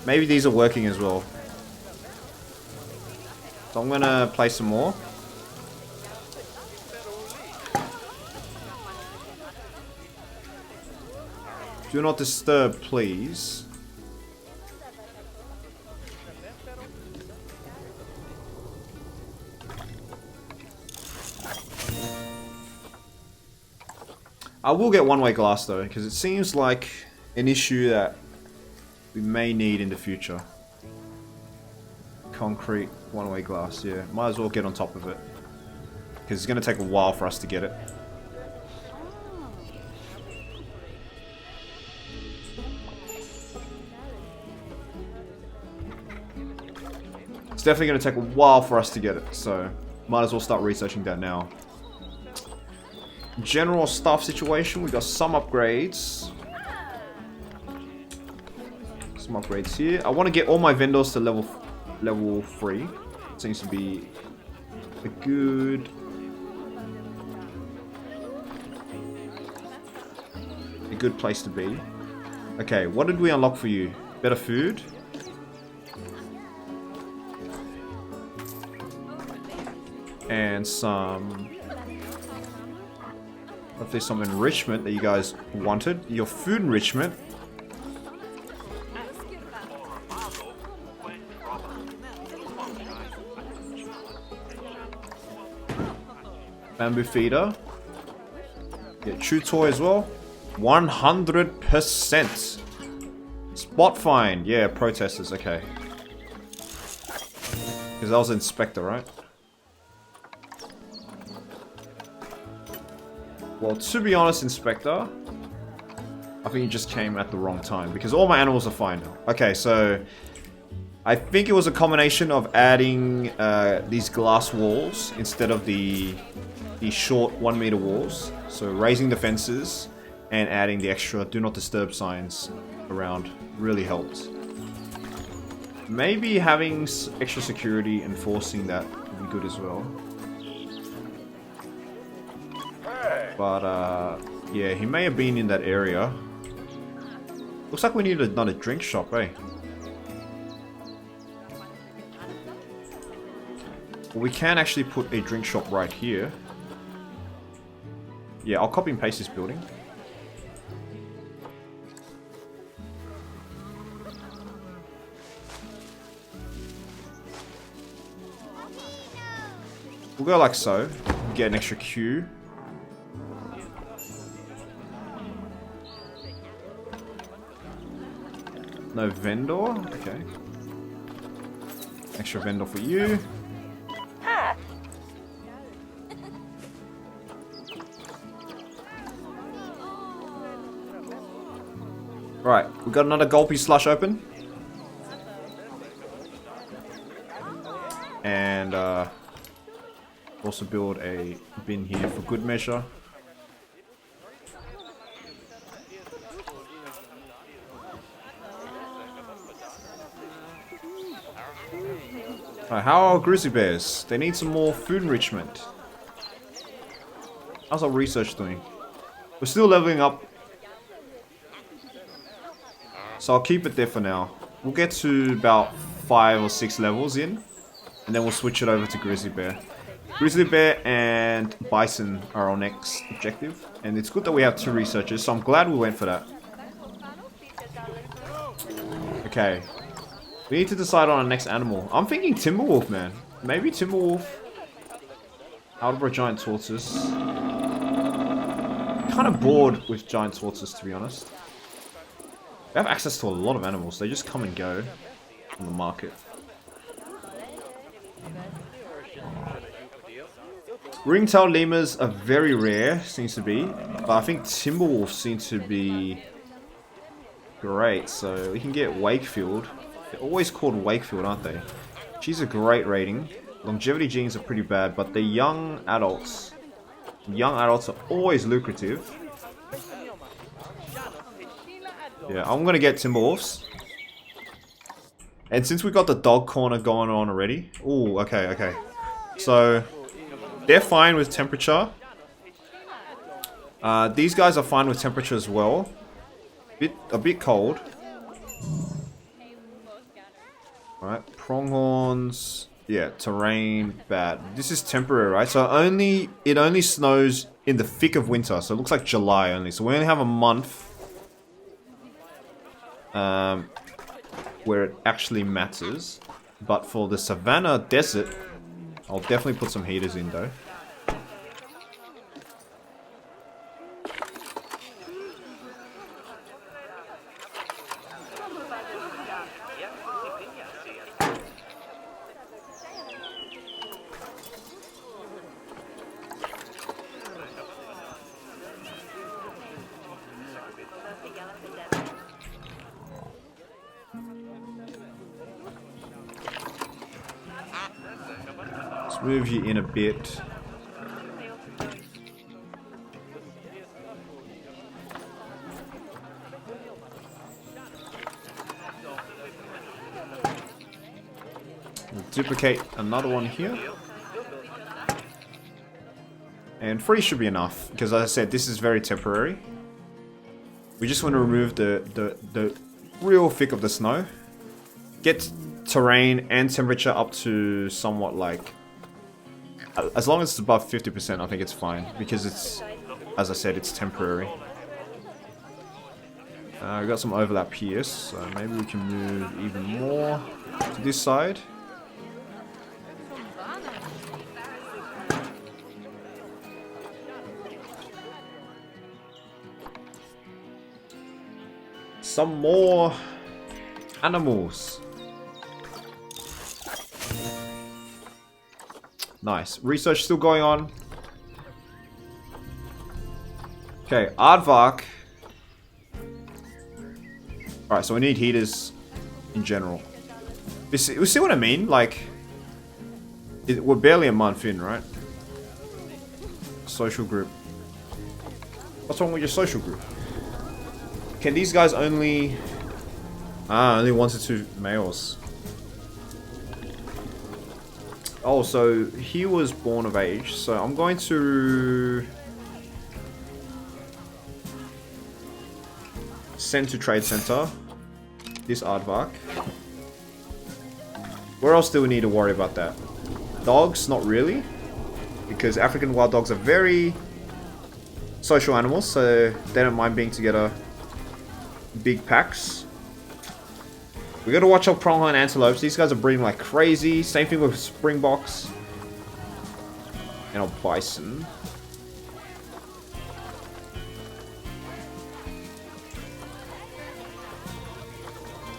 Maybe these are working as well. So I'm gonna play some more. Do not disturb, please. I will get one-way glass though, because it seems like an issue that we may need in the future. Concrete, one-way glass, yeah. Might as well get on top of it. Because it's going to take a while for us to get it. It's definitely going to take a while for us to get it, so might as well start researching that now. General staff situation, we got some upgrades. Some upgrades here. I want to get all my vendors to level 3. Seems to be a good place to be. Okay, what did we unlock for you? Better food. And some... hopefully some enrichment that you guys wanted. Your food enrichment. Bamboo feeder. Get chew toy as well. 100%. Spot find. Yeah, protesters. Okay. Because that was inspector, right? Well, to be honest, Inspector, I think you just came at the wrong time because all my animals are fine now. Okay, so I think it was a combination of adding these glass walls instead of the short 1 meter walls. So raising the fences and adding the extra do not disturb signs around really helped. Maybe having extra security enforcing that would be good as well. But, yeah, he may have been in that area. Looks like we need another drink shop, eh? Well, we can actually put a drink shop right here. Yeah, I'll copy and paste this building. We'll go like so. Get an extra Q. No vendor? Okay. Extra vendor for you. Right, we got another gulpy slush open. And also build a bin here for good measure. Alright, how are grizzly bears? They need some more food enrichment. How's our research doing? We're still leveling up. So I'll keep it there for now. We'll get to about 5 or 6 levels in. And then we'll switch it over to grizzly bear. Grizzly bear and bison are our next objective. And it's good that we have 2 researchers, so I'm glad we went for that. Okay. We need to decide on our next animal. I'm thinking Timberwolf, man. Maybe Timberwolf. Algebra giant tortoise. Kind of bored with giant tortoise, to be honest. We have access to a lot of animals. They just come and go on the market. Ringtail lemurs are very rare, seems to be. But I think Timberwolves seem to be great. So we can get Wakefield. They're always called Wakefield, aren't they? She's a great rating. Longevity genes are pretty bad, but the young adults are always lucrative. Yeah, I'm gonna get Timberwolves. And since we got the dog corner going on already, ooh, okay. So they're fine with temperature. These guys are fine with temperature as well. A bit cold. Alright, pronghorns. Yeah, terrain, bad. This is temporary, right? So it only snows in the thick of winter. So it looks like July only. So we only have a month where it actually matters. But for the savannah desert, I'll definitely put some heaters in though. Let's move you in a bit. We'll duplicate another one here. And 3 should be enough, because as I said, this is very temporary. We just want to remove the real thick of the snow. Get terrain and temperature up to somewhat like... As long as it's above 50%, I think it's fine. Because it's, as I said, it's temporary. We got some overlap here, so maybe we can move even more to this side. Some more animals. Nice. Research still going on. Okay, aardvark. Alright, so we need heaters in general. You see what I mean? Like, we're barely a month in, right? Social group. What's wrong with your social group? Can these guys only... only 1 to 2 males. Oh, so he was born of age. So I'm going to... send to trade center. This aardvark. Where else do we need to worry about that? Dogs? Not really. Because African wild dogs are very social animals. So they don't mind being together. Big packs. We gotta watch out pronghorn antelopes. These guys are breeding like crazy. Same thing with springboks. and our bison.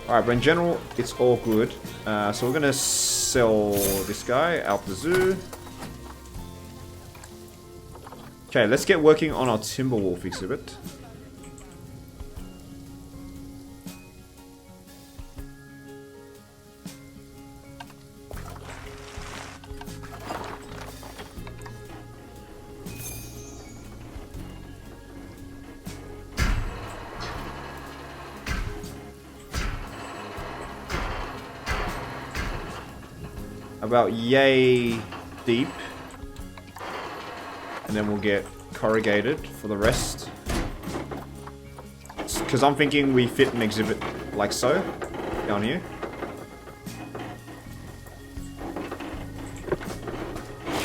Alright, but in general, it's all good. So we're gonna sell this guy out the zoo. Okay, let's get working on our Timberwolf exhibit. About yay deep, and then we'll get corrugated for the rest, because I'm thinking we fit an exhibit like so down here.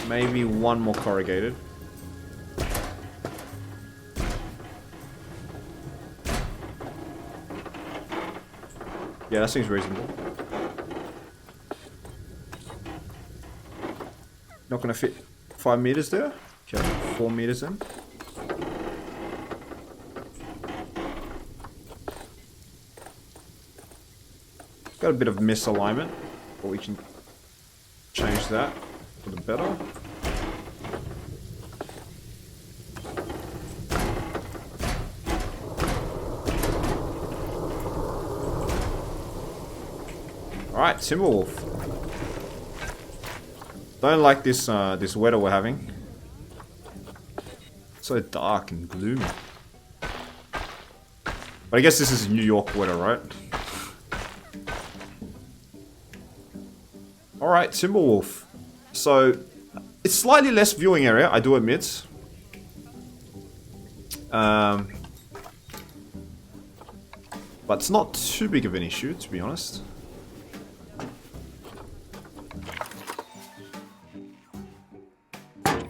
Maybe one more corrugated. Yeah, that seems reasonable. Not gonna fit 5 meters there. Okay, 4 meters in. Got a bit of misalignment, but we can change that for the better. Alright, Timberwolf. Don't like this this weather we're having. So dark and gloomy. But I guess this is New York weather, right? Alright, Timberwolf. So it's slightly less viewing area, I do admit. But it's not too big of an issue, to be honest.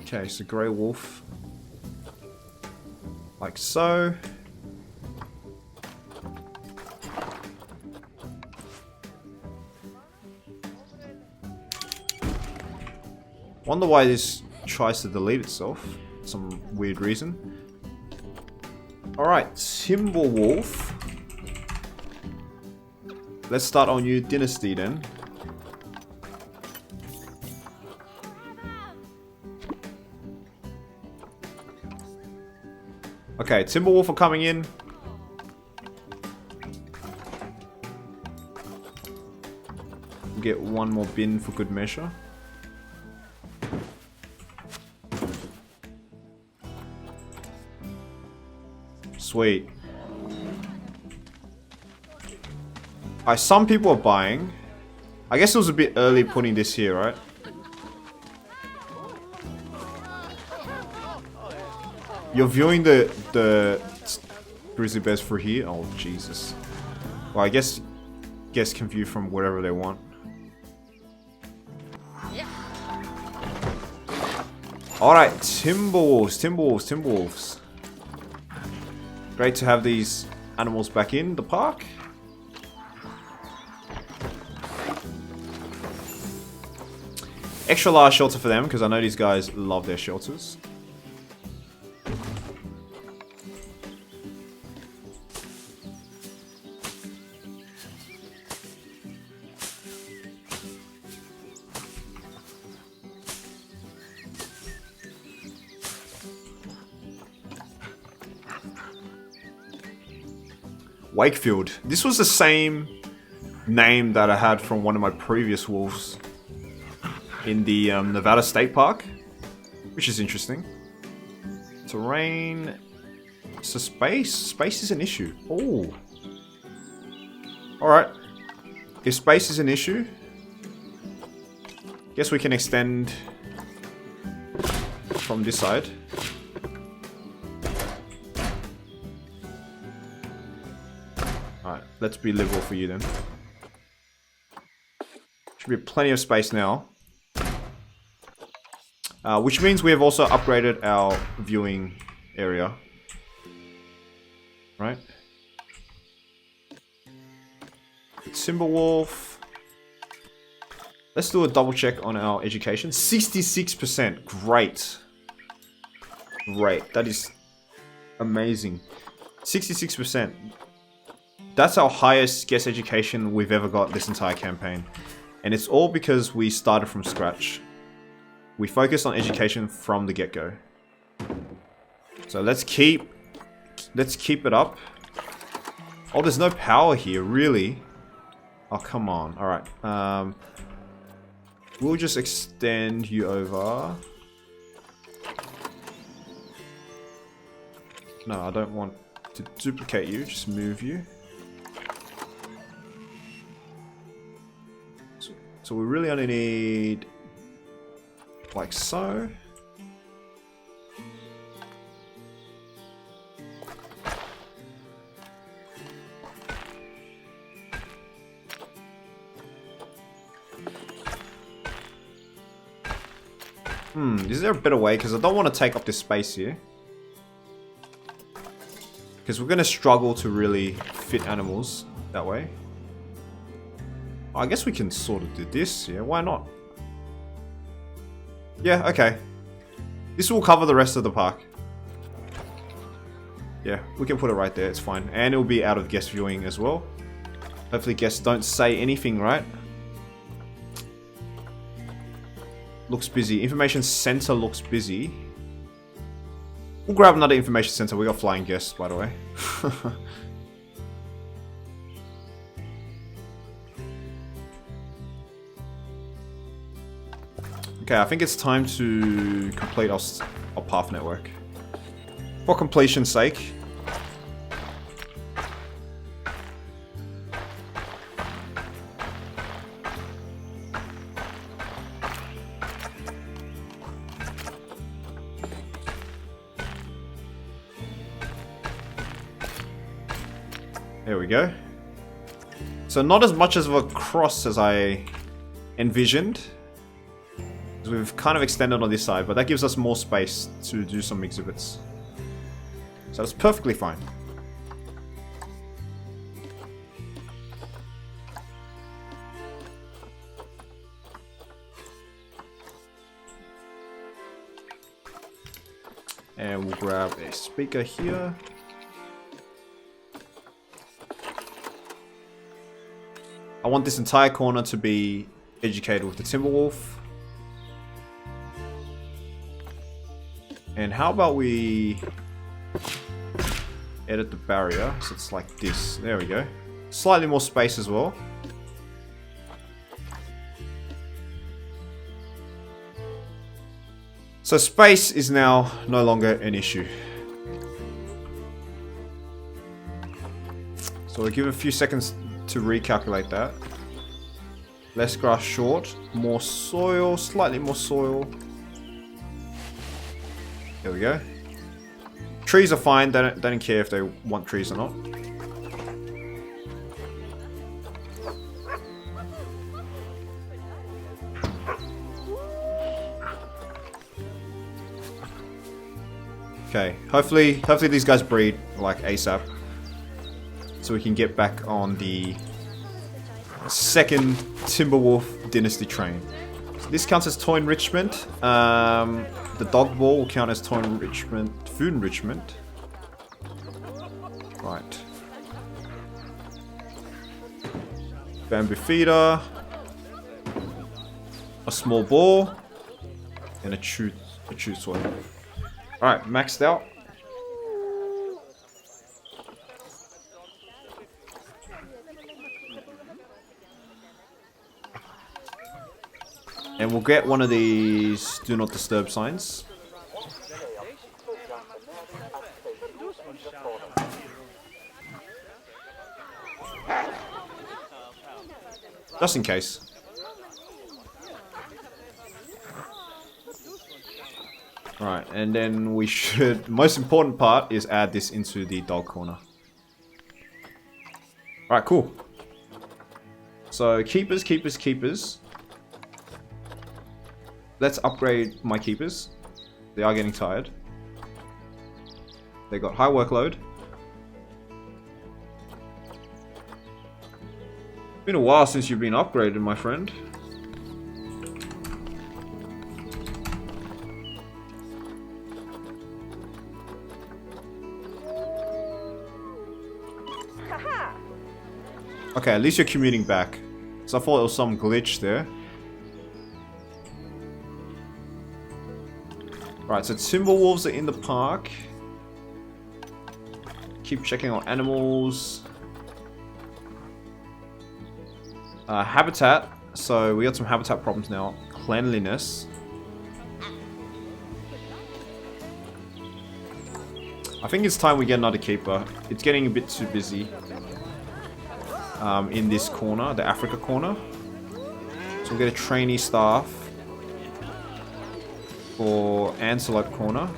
Okay, so grey wolf, like so. Wonder why this tries to delete itself for some weird reason. Alright, Timberwolf. Let's start our new dynasty then. Okay, Timberwolf are coming in. We'll get one more bin for good measure. Sweet. Some people are buying. I guess it was a bit early putting this here, right? You're viewing the grizzly bears for here? Oh, Jesus. Well, I guess guests can view from wherever they want. Alright, Timberwolves. Great to have these animals back in the park. Extra large shelter for them, because I know these guys love their shelters. Wakefield. This was the same name that I had from one of my previous wolves in the Nevada State Park, which is interesting. Terrain. So space is an issue. Oh. Alright. If space is an issue, guess we can extend from this side. Alright, let's be liberal for you then. Should be plenty of space now. Which means we have also upgraded our viewing area. Right? Timberwolf. Let's do a double check on our education. 66%. Great. Great. That is amazing. 66%. That's our highest guess education we've ever got this entire campaign. And it's all because we started from scratch. We focused on education from the get-go. So let's keep it up. Oh, there's no power here, really? Oh, come on. Alright. We'll just extend you over. No, I don't want to duplicate you. Just move you. So we really only need like so. Is there a better way? Because I don't want to take up this space here. Because we're going to struggle to really fit animals that way. I guess we can sort of do this, yeah, why not? Yeah, okay. This will cover the rest of the park. Yeah, we can put it right there, it's fine. And it will be out of guest viewing as well. Hopefully guests don't say anything, right? Looks busy. Information center looks busy. We'll grab another information center. We got flying guests, by the way. Okay, I think it's time to complete our path network. For completion's sake. There we go. So not as much of a cross as I envisioned. We've kind of extended on this side, but that gives us more space to do some exhibits. So that's perfectly fine. And we'll grab a speaker here. I want this entire corner to be educated with the Timberwolf. And how about we edit the barrier so it's like this. There we go. Slightly more space as well. So space is now no longer an issue. So we'll give it a few seconds to recalculate that. Less grass short, more soil, slightly more soil. There we go. Trees are fine, they don't care if they want trees or not. Okay, hopefully these guys breed like ASAP. So we can get back on the second Timberwolf Dynasty train. So this counts as toy enrichment. The dog ball will count as toy enrichment, food enrichment. Right. Bamboo feeder. A small ball. And a chew toy. Alright, maxed out. And we'll get one of these do not disturb signs. Just in case. Alright, and then we should... Most important part is add this into the dog corner. Alright, cool. So, keepers, keepers, keepers. Let's upgrade my keepers. They are getting tired. They got high workload. Been a while since you've been upgraded, my friend. Okay, at least you're commuting back. So I thought it was some glitch there. Right, so Timberwolves are in the park. Keep checking on animals. Habitat. So we got some habitat problems now. Cleanliness. I think it's time we get another keeper. It's getting a bit too busy. In this corner, the Africa corner. So we'll get a trainee staff for Antelope corner.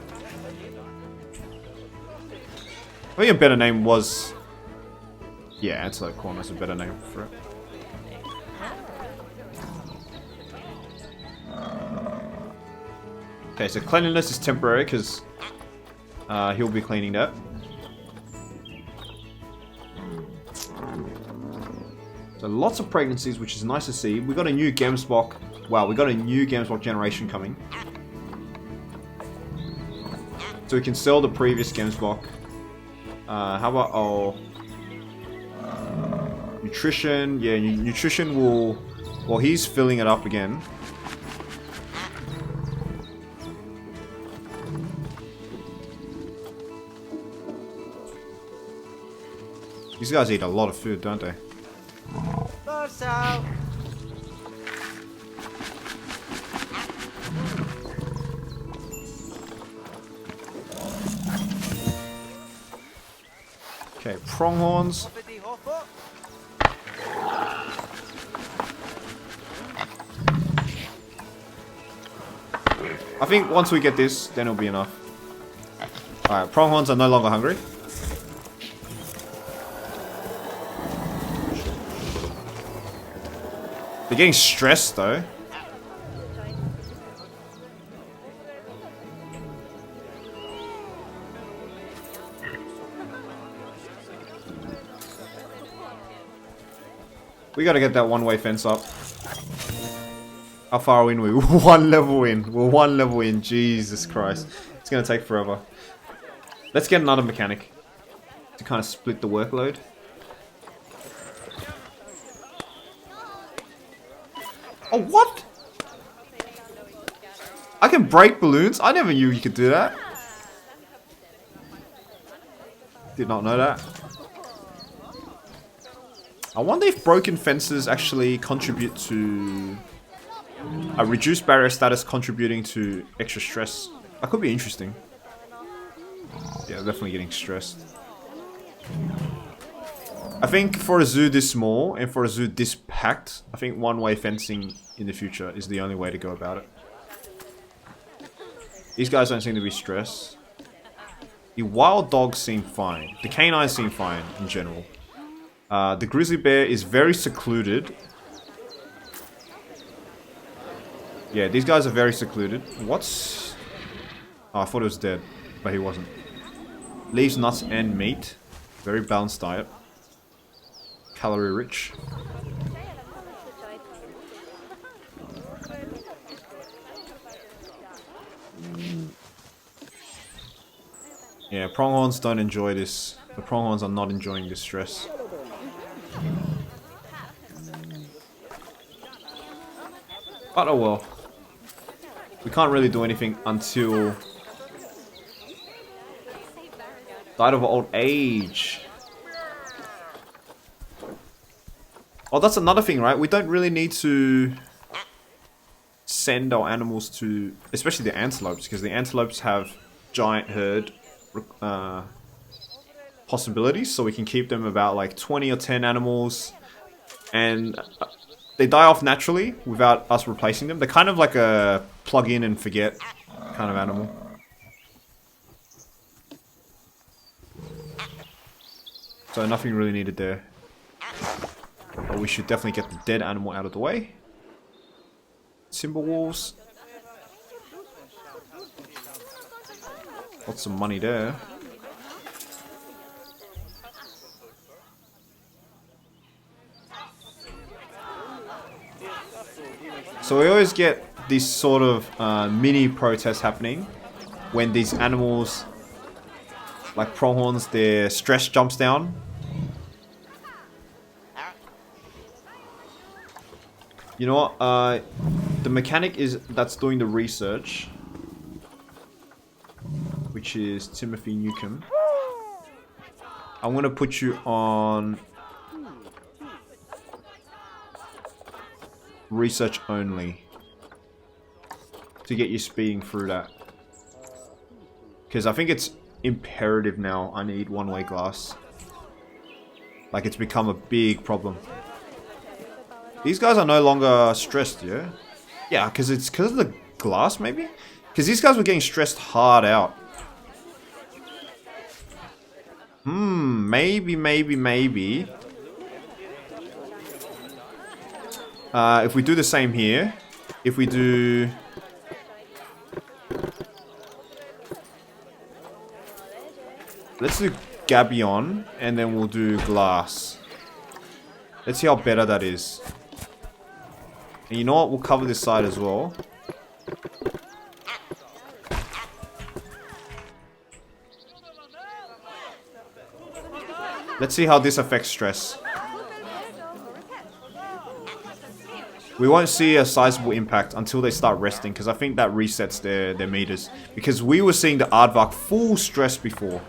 I think a better name was... Yeah, Antelope corner is a better name for it. Okay, so cleanliness is temporary because he'll be cleaning that. So lots of pregnancies, which is nice to see. We got a new Gemsbok. Wow, we got a new Gemsbok generation coming. So we can sell the previous Gemsbok. How about nutrition? Yeah, nutrition will... Well, he's filling it up again. These guys eat a lot of food, don't they? Okay, pronghorns. I think once we get this, then it'll be enough. Alright, pronghorns are no longer hungry. They're getting stressed though. We gotta get that one-way fence up. How far are we in? We're one level in. We're one level in. Jesus Christ. It's gonna take forever. Let's get another mechanic to kind of split the workload. Oh, what? I can break balloons? I never knew you could do that. Did not know that. I wonder if broken fences actually contribute to... a reduced barrier status contributing to extra stress. That could be interesting. Yeah, definitely getting stressed. I think for a zoo this small and for a zoo this packed, I think one-way fencing in the future is the only way to go about it. These guys don't seem to be stressed. The wild dogs seem fine. The canines seem fine in general. The grizzly bear is very secluded. Yeah, these guys are very secluded. What's... Oh, I thought it was dead, but he wasn't. Leaves, nuts, and meat. Very balanced diet. Calorie rich. Yeah, pronghorns don't enjoy this. The pronghorns are not enjoying this stress. But oh well. We can't really do anything until... Died of old age. Oh, that's another thing, right? We don't really need to send our animals to... Especially the antelopes, because the antelopes have giant herd possibilities, so we can keep them about like 20 or 10 animals, and they die off naturally without us replacing them. They're kind of like a plug in and forget kind of animal. So nothing really needed there. But we should definitely get the dead animal out of the way. Timberwolves. Lots of money there. So we always get these sort of mini protests happening when these animals, like pronghorns, their stress jumps down. You know what? The mechanic that's doing the research, which is Timothy Newcomb. I'm gonna put you on research only to get you speeding through that. Because I think it's imperative now. I need one-way glass. Like, it's become a big problem. These guys are no longer stressed, yeah? Yeah, because it's because of the glass, maybe? Because these guys were getting stressed hard out. Maybe. If we do the same here, if we do... Let's do gabion, and then we'll do glass. Let's see how better that is. And you know what? We'll cover this side as well. Let's see how this affects stress. We won't see a sizable impact until they start resting, because I think that resets their meters. Because we were seeing the aardvark full stress before.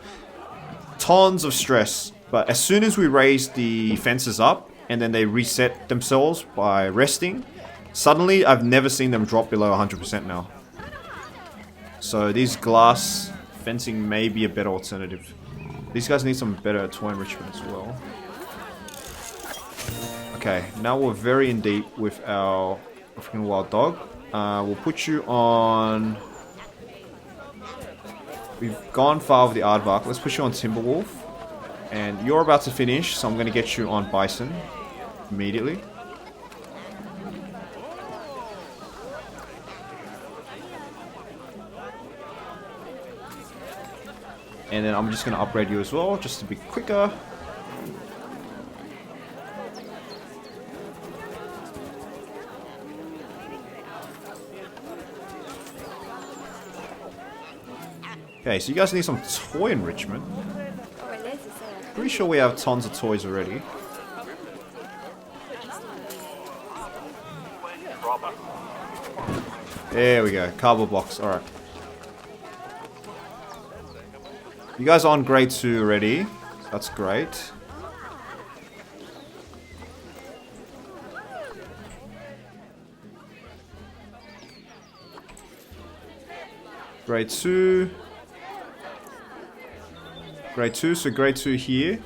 Tons of stress. But as soon as we raise the fences up, and then they reset themselves by resting, suddenly I've never seen them drop below 100% now. So these glass fencing may be a better alternative. These guys need some better toy enrichment as well. Okay, now we're very in deep with our African wild dog. We'll put you on... We've gone far with the aardvark. Let's put you on Timberwolf. And you're about to finish, so I'm going to get you on Bison immediately. And then I'm just going to upgrade you as well, just to be quicker. Okay, so you guys need some toy enrichment. Pretty sure we have tons of toys already. There we go, cardboard box, alright. You guys are on grade 2 already. That's great. Grade 2. Grade 2, so grade 2 here.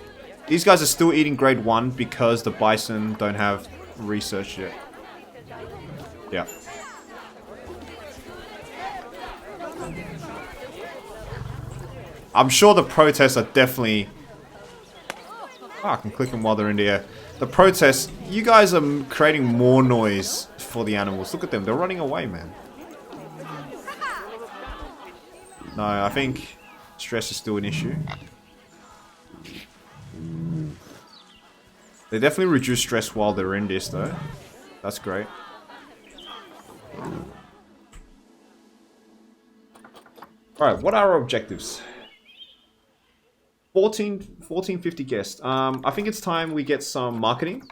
These guys are still eating grade 1 because the bison don't have research yet. Yeah. I'm sure the protests are definitely... Oh, I can click them while they're in the air. The protests, you guys are creating more noise for the animals. Look at them, they're running away, man. No, I think stress is still an issue. They definitely reduce stress while they're in this, though. That's great. Alright, what are our objectives? 1450 guests. I think it's time we get some marketing.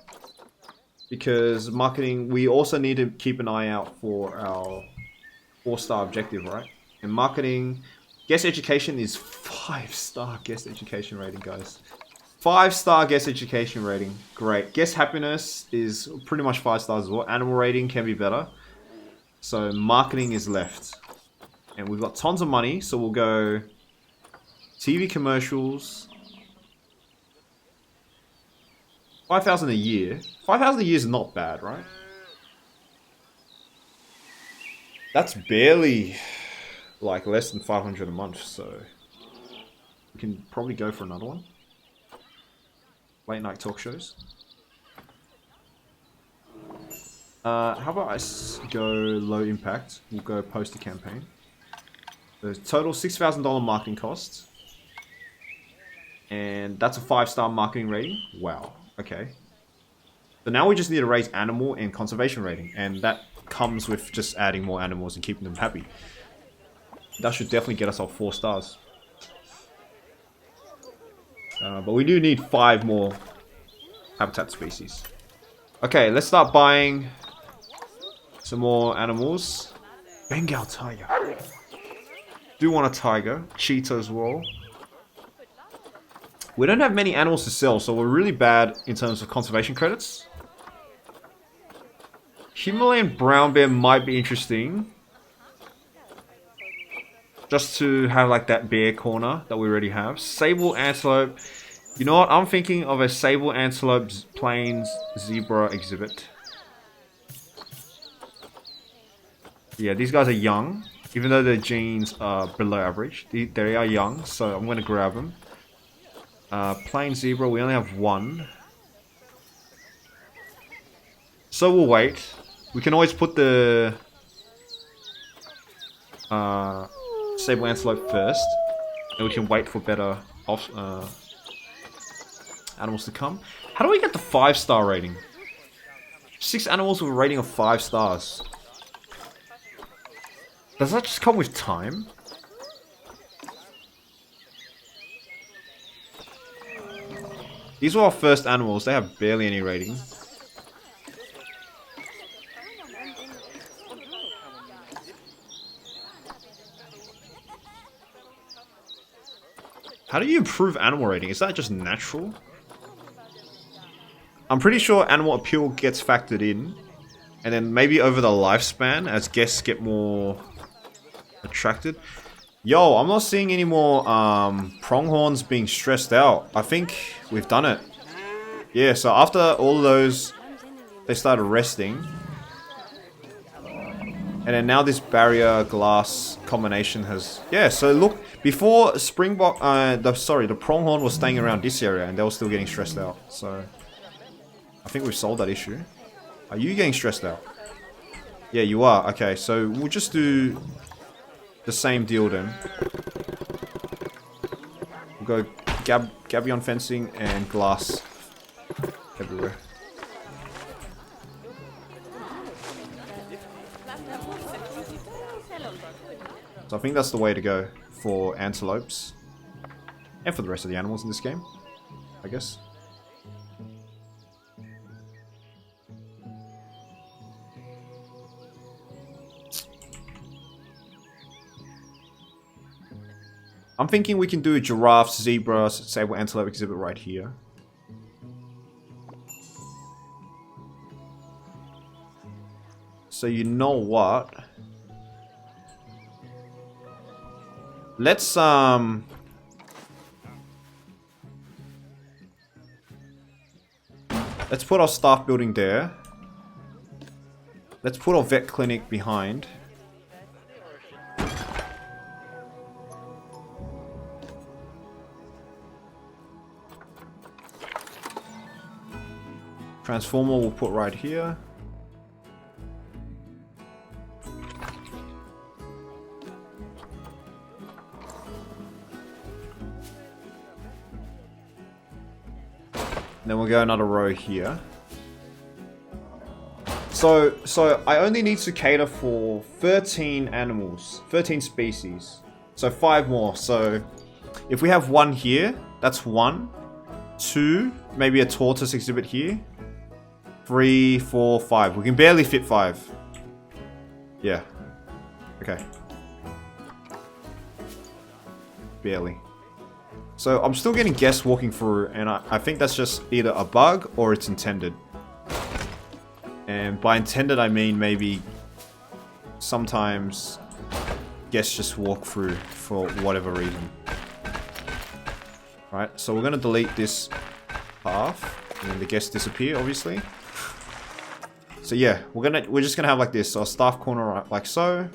Because marketing, we also need to keep an eye out for our 4-star objective, right? And marketing, guest education is 5-star guest education rating, guys. 5-star guest education rating. Great. Guest happiness is pretty much 5 stars as well. Animal rating can be better. So marketing is left. And we've got tons of money, so we'll go TV commercials. 5,000 a year. 5,000 a year is not bad, right? That's barely like less than 500 a month, so we can probably go for another one. Late night talk shows. How about I go low impact? We'll go poster campaign. The total $6,000 marketing costs. And that's a 5-star marketing rating. Wow. Okay. So now we just need to raise animal and conservation rating. And that comes with just adding more animals and keeping them happy. That should definitely get us all 4 stars. But we do need 5 more habitat species. Okay, let's start buying Some more animals. Bengal tiger. Do want a tiger. Cheetah as well. We don't have many animals to sell, so we're really bad in terms of conservation credits. Himalayan brown bear might be interesting. Just to have like that bear corner that we already have. Sable antelope. You know what? I'm thinking of a sable antelope plains zebra exhibit. Yeah, these guys are young. Even though their genes are below average. They are young, so I'm going to grab them. Plain zebra, we only have one. So we'll wait. We can always put the sable antelope first. And we can wait for better animals to come. How do we get the 5-star rating? 6 animals with a rating of 5 stars. Does that just come with time? These are our first animals. They have barely any rating. How do you improve animal rating? Is that just natural? I'm pretty sure animal appeal gets factored in. And then maybe over the lifespan, as guests get more attracted. Yo, I'm not seeing any more pronghorns being stressed out. I think we've done it. Yeah, so after all of those, they started resting. And then now this barrier glass combination has... Yeah, so look, before Springbok... the pronghorn was staying around this area and they were still getting stressed out. So, I think we've solved that issue. Are you getting stressed out? Yeah, you are. Okay, so we'll just do the same deal then. We'll go gabion fencing and glass everywhere. So I think that's the way to go for antelopes. And for the rest of the animals in this game, I guess. I'm thinking we can do a giraffe, zebra, sable antelope exhibit right here. So you know what? Let's put our staff building there. Let's put our vet clinic behind. Transformer we'll put right here. Then we'll go another row here. So I only need to cater for 13 animals, 13 species. So 5 more. So if we have 1 here, that's 1, 2, maybe a tortoise exhibit here. 3, 4, 5. We can barely fit 5. Yeah. Okay. Barely. So I'm still getting guests walking through, and I think that's just either a bug or it's intended. And by intended, I mean maybe sometimes guests just walk through for whatever reason. Right, so we're going to delete this path, and then the guests disappear, obviously. So yeah, we're just gonna have like this. So a staff corner right like so.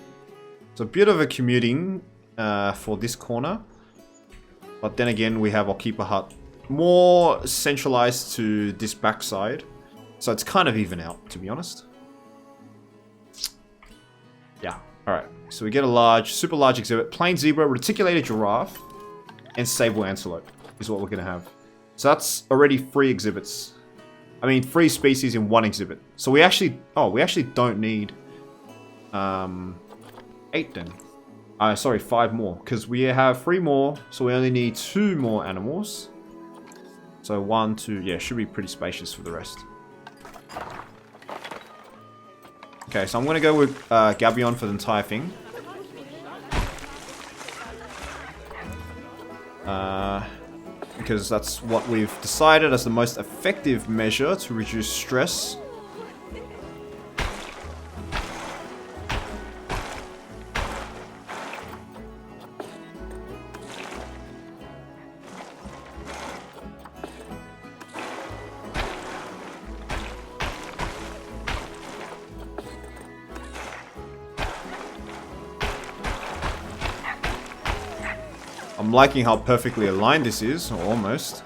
It's a bit of a commuting for this corner. But then again, we have our keeper hut more centralized to this backside. So it's kind of even out, to be honest. Yeah, alright. So we get a super large exhibit. Plain zebra, reticulated giraffe, and sable antelope is what we're gonna have. So that's already 3 exhibits. I mean, 3 species in 1 exhibit. So we actually don't need 8 then. Sorry, 5 more, because we have 3 more, so we only need 2 more animals. So 1, 2, yeah, should be pretty spacious for the rest. Okay, so I'm going to go with Gabion for the entire thing. Because that's what we've decided as the most effective measure to reduce stress. I'm liking how perfectly aligned this is, or almost.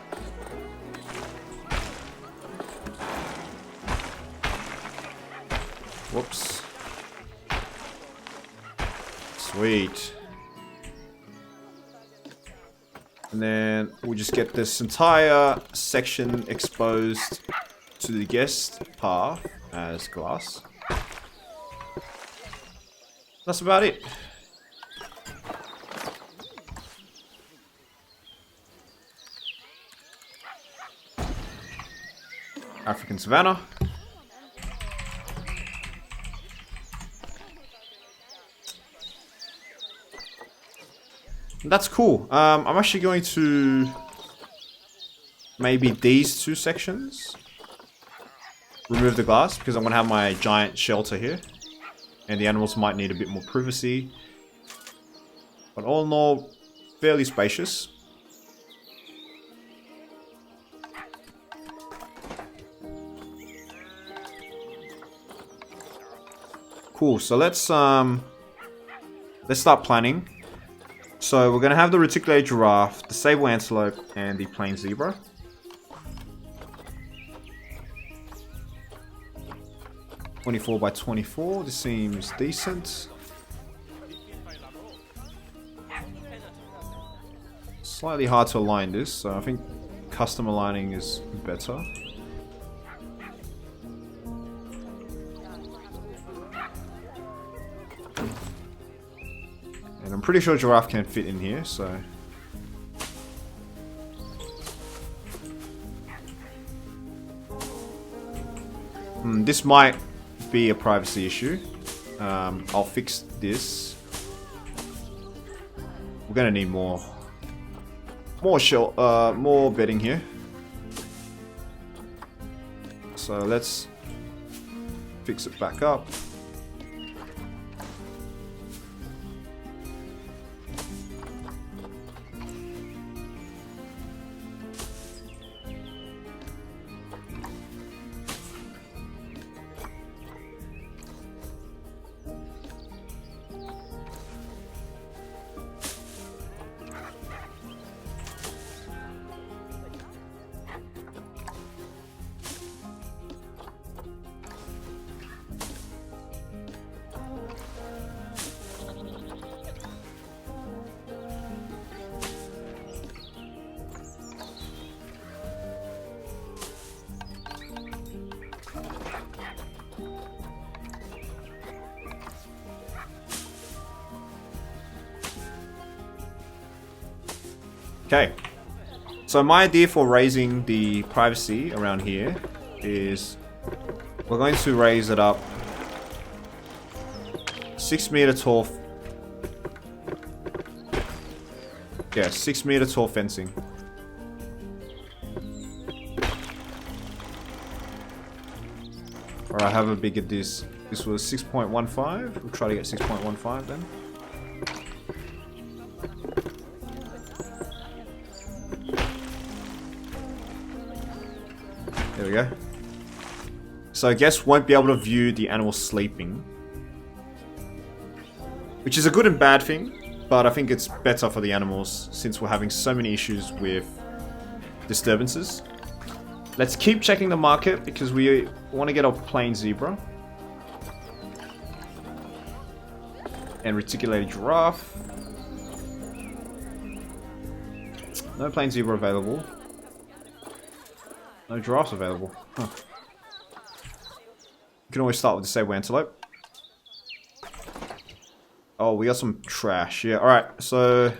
Whoops. Sweet. And then we'll just get this entire section exposed to the guest path as glass. That's about it. African savanna. That's cool. I'm actually going to maybe these two sections remove the glass because I'm going to have my giant shelter here and the animals might need a bit more privacy, but all in all fairly spacious. Cool, so let's start planning. So we're gonna have the reticulated giraffe, the sable antelope, and the plain zebra. (24 by 24). This seems decent. Slightly hard to align this, so I think custom aligning is better. And I'm pretty sure giraffe can fit in here, so... this might be a privacy issue. I'll fix this. We're gonna need more bedding here. So let's fix it back up. Okay, so my idea for raising the privacy around here is we're going to raise it up 6 meter tall. Yeah, 6 meter tall fencing. Alright, how big at this? This was 6.15. We'll try to get 6.15 then. There we go. So guests won't be able to view the animal sleeping, which is a good and bad thing, but I think it's better for the animals since we're having so many issues with disturbances. Let's keep checking the market because we want to get a plain zebra and reticulated giraffe. No plain zebra available. No giraffes available. Huh. You can always start with the sable antelope. Oh, we got some trash. Yeah, alright. So,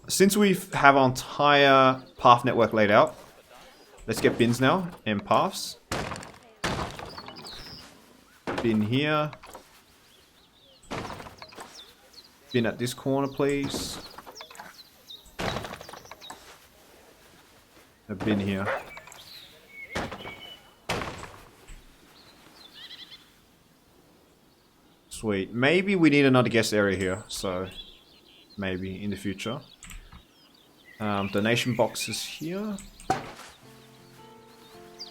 since we have our entire path network laid out, let's get bins now and paths. bin here. Bin at this corner, please. A bin here. Sweet. Maybe we need another guest area here, so maybe in the future. Donation boxes here.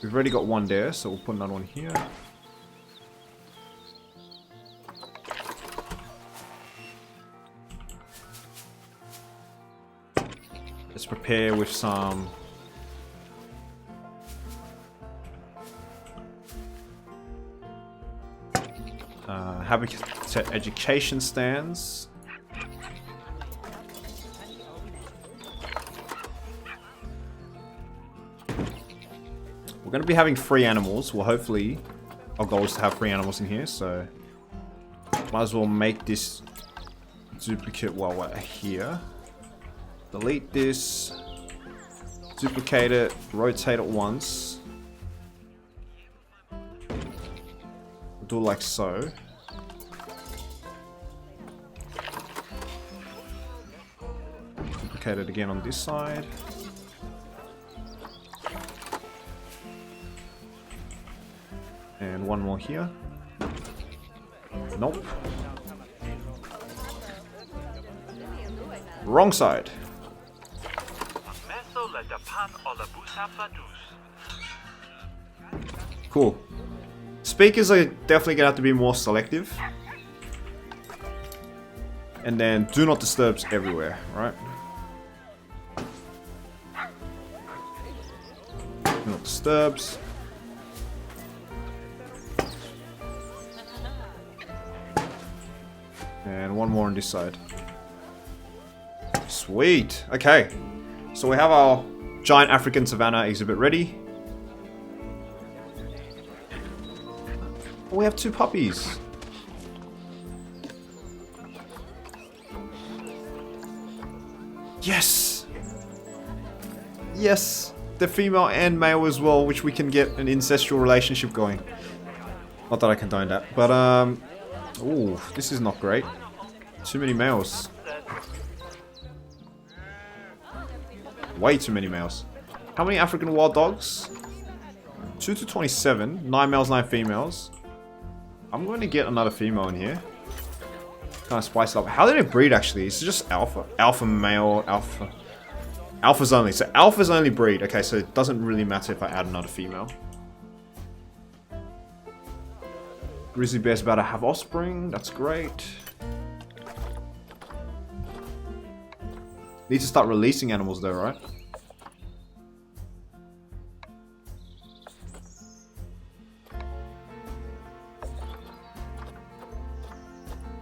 We've already got one there, so we'll put another one here. Let's prepare with some habitat education stands. We're going to be having free animals. Well, hopefully our goal is to have free animals in here, so might as well make this duplicate while we're here. Delete this, duplicate it, rotate it once. We'll do it like so. Duplicate it again on this side. And one more here. Nope. Wrong side. Cool. Speakers are definitely gonna have to be more selective. And then do not disturbs everywhere, right? Do not disturbs. And one more on this side. Sweet. Okay. So we have our giant African savanna exhibit ready. Oh, we have 2 puppies. Yes. Yes. The female and male as well, which we can get an incestual relationship going. Not that I condone that, but ooh, this is not great. Too many males. Way too many males. How many African wild dogs? 2 to 27. 9 males, 9 females. I'm going to get another female in here. Kind of spice it up. How did it breed actually? It's just alpha. Alpha male, alpha. Alphas only. So alphas only breed. Okay, so it doesn't really matter if I add another female. Grizzly bear's about to have offspring. That's great. Need to start releasing animals though, right?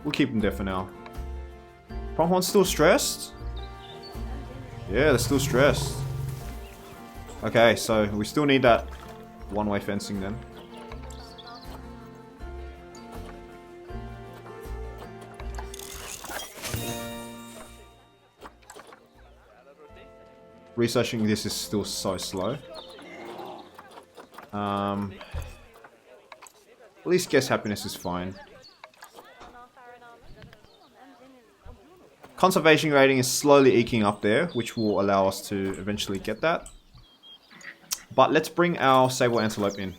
We'll keep them there for now. Pronghorn's still stressed? Yeah, they're still stressed. Okay, so we still need that one-way fencing then. Researching this is still so slow. At least guest happiness is fine. Conservation rating is slowly eking up there, which will allow us to eventually get that. But let's bring our sable antelope in.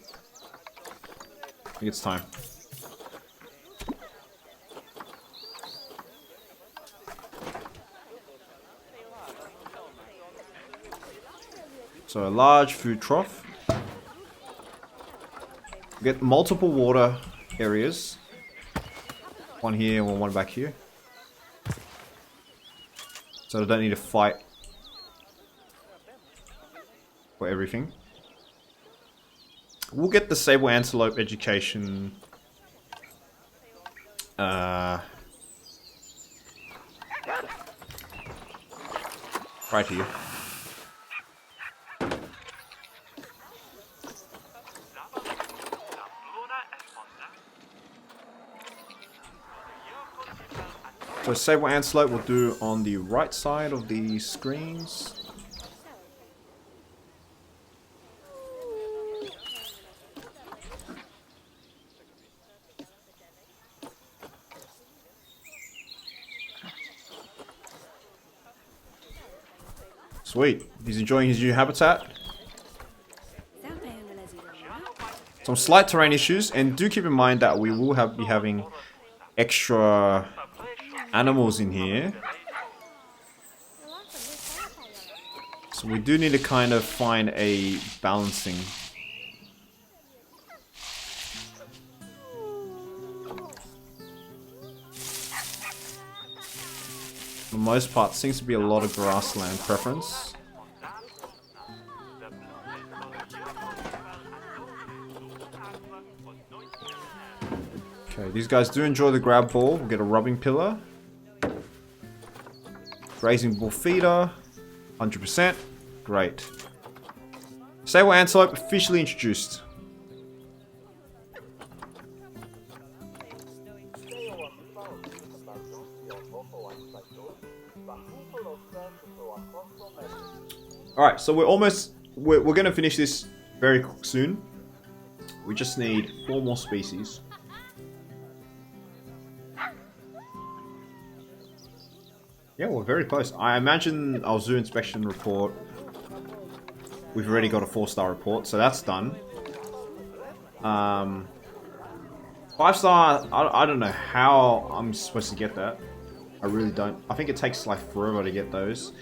I think it's time. So a large food trough. Get multiple water areas. One here, one back here. So I don't need to fight for everything. We'll get the sable antelope education right here. So sable antelope we'll do on the right side of the screens. Sweet. He's enjoying his new habitat. Some slight terrain issues, and do keep in mind that we will be having extra animals in here. So we do need to kind of find a balancing. For the most part, seems to be a lot of grassland preference. Okay, these guys do enjoy the grab ball. We'll get a rubbing pillar. Grazing bull feeder. 100%. Great. Sable antelope officially introduced. Alright, so we're going to finish this very soon. We just need 4 more species. Yeah, we're very close. I imagine our zoo inspection report, we've already got a 4-star report, so that's done. 5-star, I don't know how I'm supposed to get that. I really don't. I think it takes like forever to get those.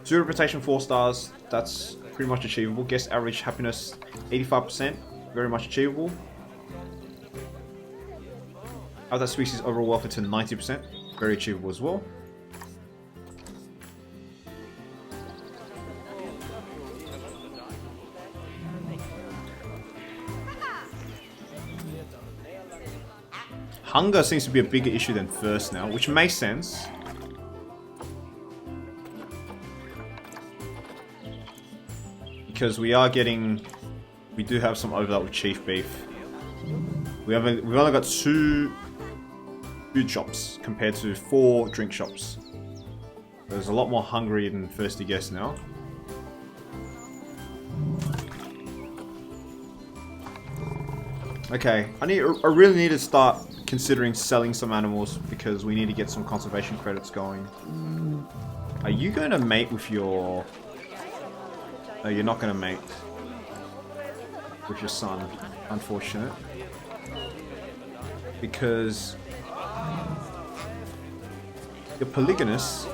Zoo reputation 4 stars, that's pretty much achievable. Guest average happiness 85%, very much achievable. Other species overall welfare to 90%, very achievable as well. Hunger seems to be a bigger issue than thirst now, which makes sense. Because we do have some overlap with chief beef. We've only got 2 food shops compared to 4 drink shops. There's a lot more hungry than thirsty guests now. Okay, I really need to start considering selling some animals because we need to get some conservation credits going. Are you going to mate with your... No, you're not going to mate with your son, unfortunate. Because you're polygynous.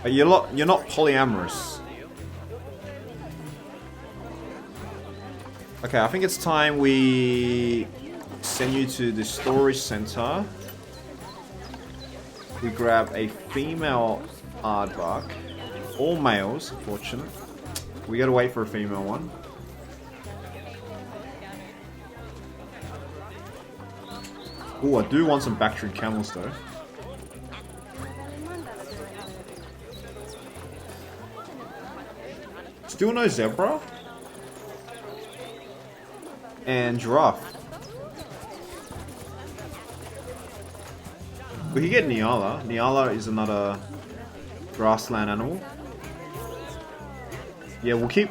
You're not polyamorous. Okay, I think it's time we send you to the storage center. We grab a female aardvark. All males, unfortunate. We gotta wait for a female one. Oh, I do want some Bactrian camels though. Still no zebra? And giraffe. We can get Nyala. Nyala is another grassland animal. Yeah, we'll keep...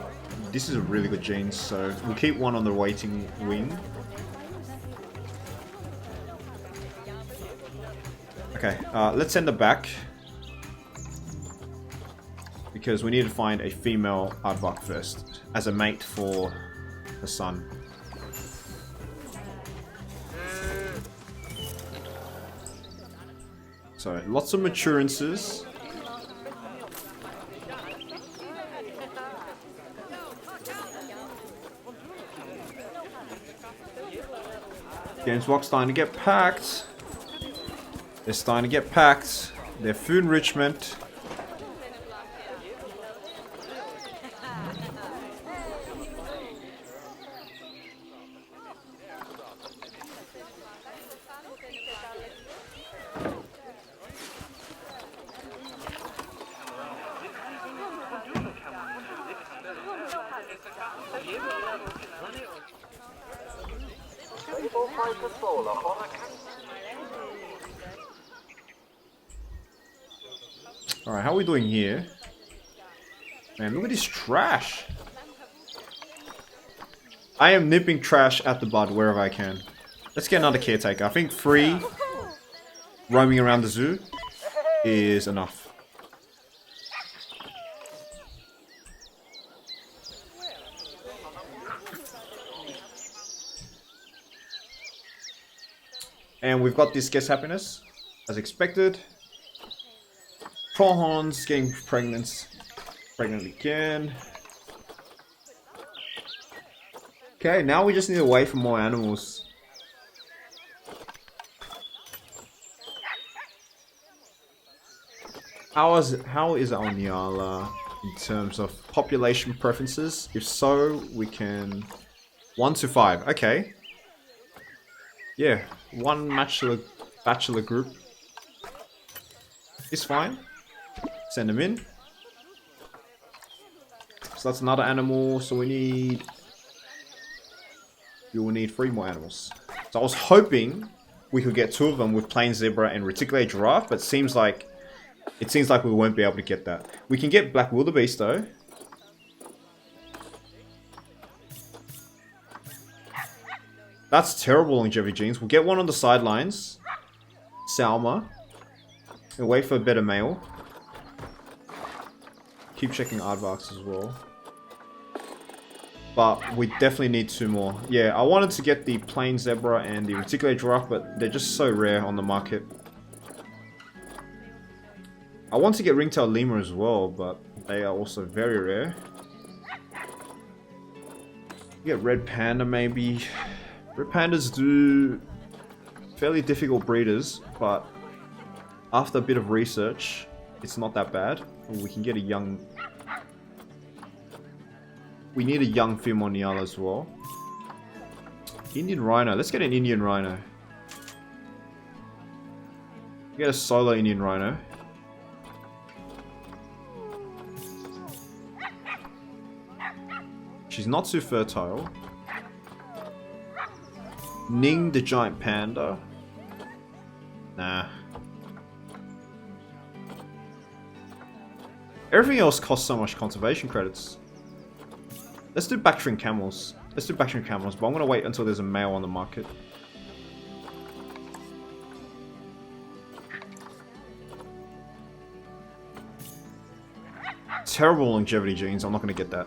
This is a really good gene, so we'll keep one on the waiting wing. Okay, let's send her back. Because we need to find a female aardvark first, as a mate for the son. So, lots of maturances. Games Box starting to get packed. They're starting to get packed. Their food enrichment. Alright, how are we doing here? Man, look at this trash. I am nipping trash at the bud wherever I can. Let's get another caretaker. I think 3 roaming around the zoo is enough. And we've got this guest happiness, as expected. Pronghorns getting pregnant again. Okay, now we just need to wait for more animals. How is our Nyala in terms of population preferences? If so, we can 1 to 5. Okay. Yeah, one bachelor group is fine. Send them in. So that's another animal. So you will need 3 more animals. So I was hoping we could get 2 of them with plain zebra and reticulated giraffe, but it seems like we won't be able to get that. We can get black wildebeest though. That's terrible longevity genes. We'll get one on the sidelines. Salma. We'll wait for a better male. Keep checking aardvarks as well. But we definitely need 2 more. Yeah, I wanted to get the plain zebra and the reticulated giraffe, but they're just so rare on the market. I want to get ringtail lemur as well, but they are also very rare. Get red panda maybe. Red pandas do fairly difficult breeders, but after a bit of research, it's not that bad. We can get a young... We need a young female Nyala as well. Indian rhino. Let's get an Indian rhino. Get a solo Indian rhino. She's not too fertile. Ning the giant panda. Nah. Everything else costs so much conservation credits. Let's do Bactrian camels. But I'm gonna wait until there's a male on the market. Terrible longevity genes, I'm not gonna get that.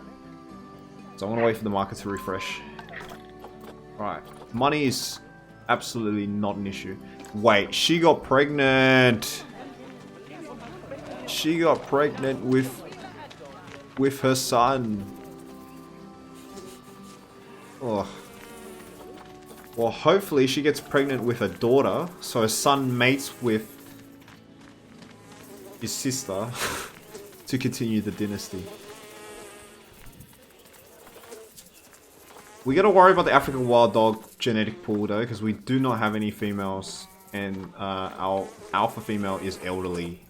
So I'm gonna wait for the market to refresh. Right. Money is absolutely not an issue. Wait, she got pregnant. She got pregnant with her son. Oh. Well, hopefully she gets pregnant with her daughter, so her son mates with his sister to continue the dynasty. We gotta worry about the African wild dog genetic pool though, because we do not have any females, and our alpha female is elderly,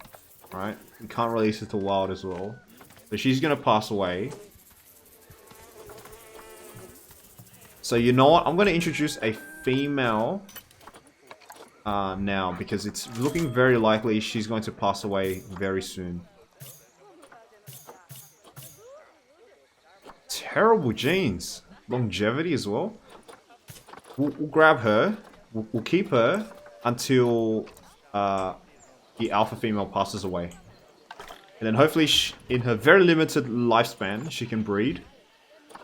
right? We can't release it to wild as well, but she's gonna pass away. So you know what? I'm gonna introduce a female now, because it's looking very likely she's going to pass away very soon. Terrible genes. Longevity as well. We'll grab her. We'll keep her until the alpha female passes away. And then hopefully in her very limited lifespan, she can breed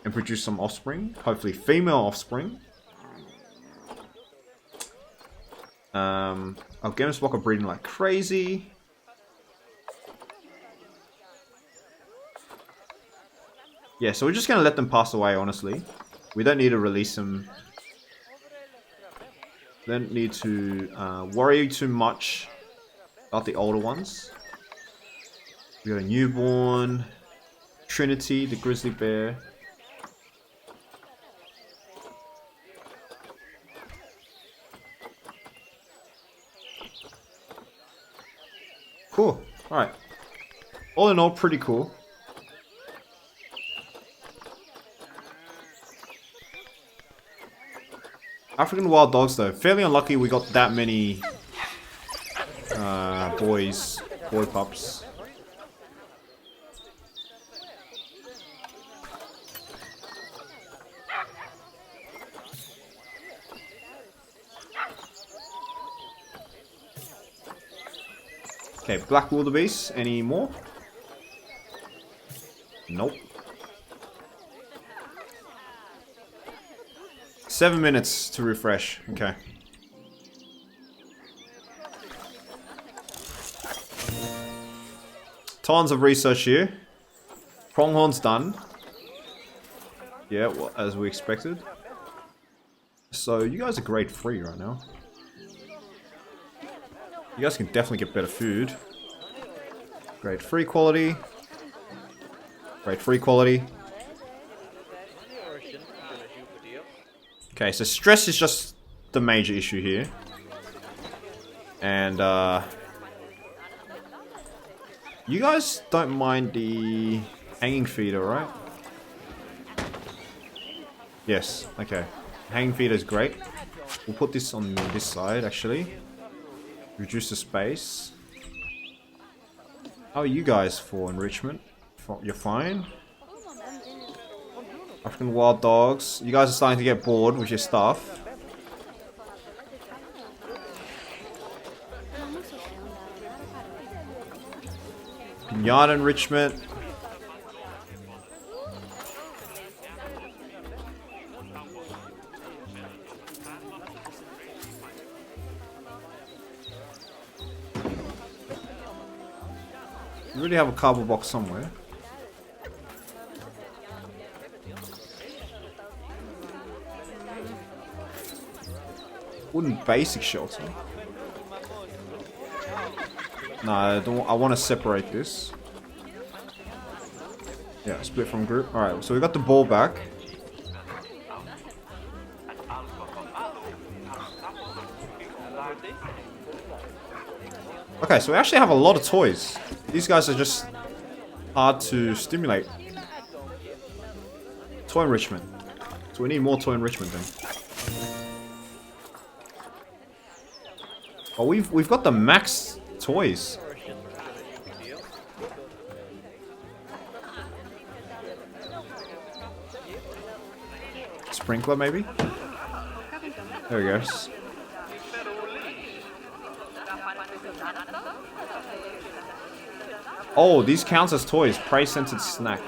and produce some offspring. Hopefully female offspring. Our Games Block are breeding like crazy. Yeah, so we're just going to let them pass away, honestly. We don't need to release them. Don't need to worry too much about the older ones. We got a newborn. Trinity, the grizzly bear. Cool. Alright. All in all, pretty cool. African wild dogs though, fairly unlucky we got that many boy pups. Okay, black wildebeest, any more? Nope. 7 minutes to refresh. Okay. tons of research here. Pronghorn's done. Yeah, well, as we expected. So you guys are grade 3 right now. You guys can definitely get better food. Grade 3 quality. Grade 3 quality. Okay, so stress is just the major issue here. And you guys don't mind the hanging feeder, right? Yes, okay. Hanging feeder is great. We'll put this on this side, actually. Reduce the space. How are you guys for enrichment? You're fine? African wild dogs. You guys are starting to get bored with your stuff. Pinata enrichment. You really have a cardboard box somewhere. Wooden basic shelter. No, I want to separate this. Yeah, split from group. Alright, so we got the ball back. Okay, so we actually have a lot of toys. These guys are just hard to stimulate. Toy enrichment. So we need more toy enrichment then. Oh, we've got the max toys. Sprinkler maybe? There he goes. Oh, these counts as toys. Prey-scented snack.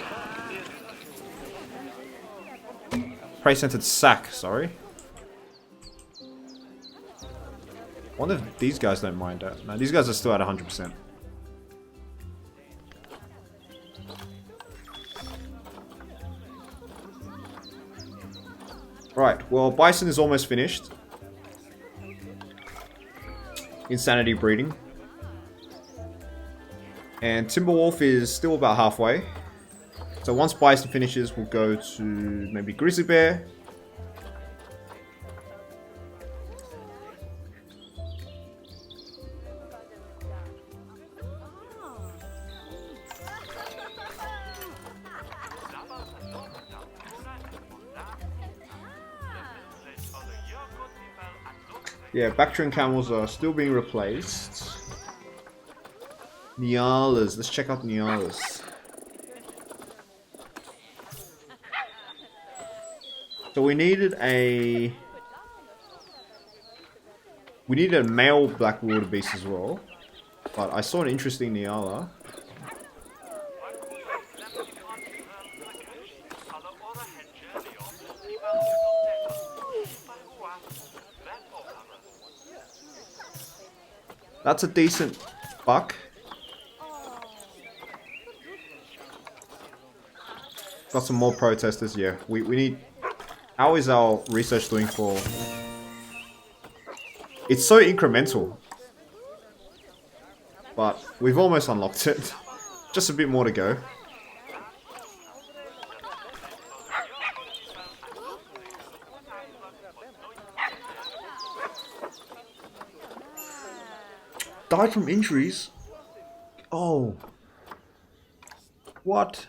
Prey-scented sack, sorry. I wonder if these guys don't mind that. No, these guys are still at 100%. Right, well, Bison is almost finished. Insanity breeding. And Timberwolf is still about halfway. So once Bison finishes, we'll go to maybe Grizzly Bear. Yeah, Bactrian camels are still being replaced. Nyalas, let's check out Nyalas. So we needed a male black wildebeest as well, but I saw an interesting Nyala. That's a decent buck. Got some more protesters, yeah. We need... How is our research doing for... It's so incremental. But we've almost unlocked it. Just a bit more to go. Died from injuries? Oh. What?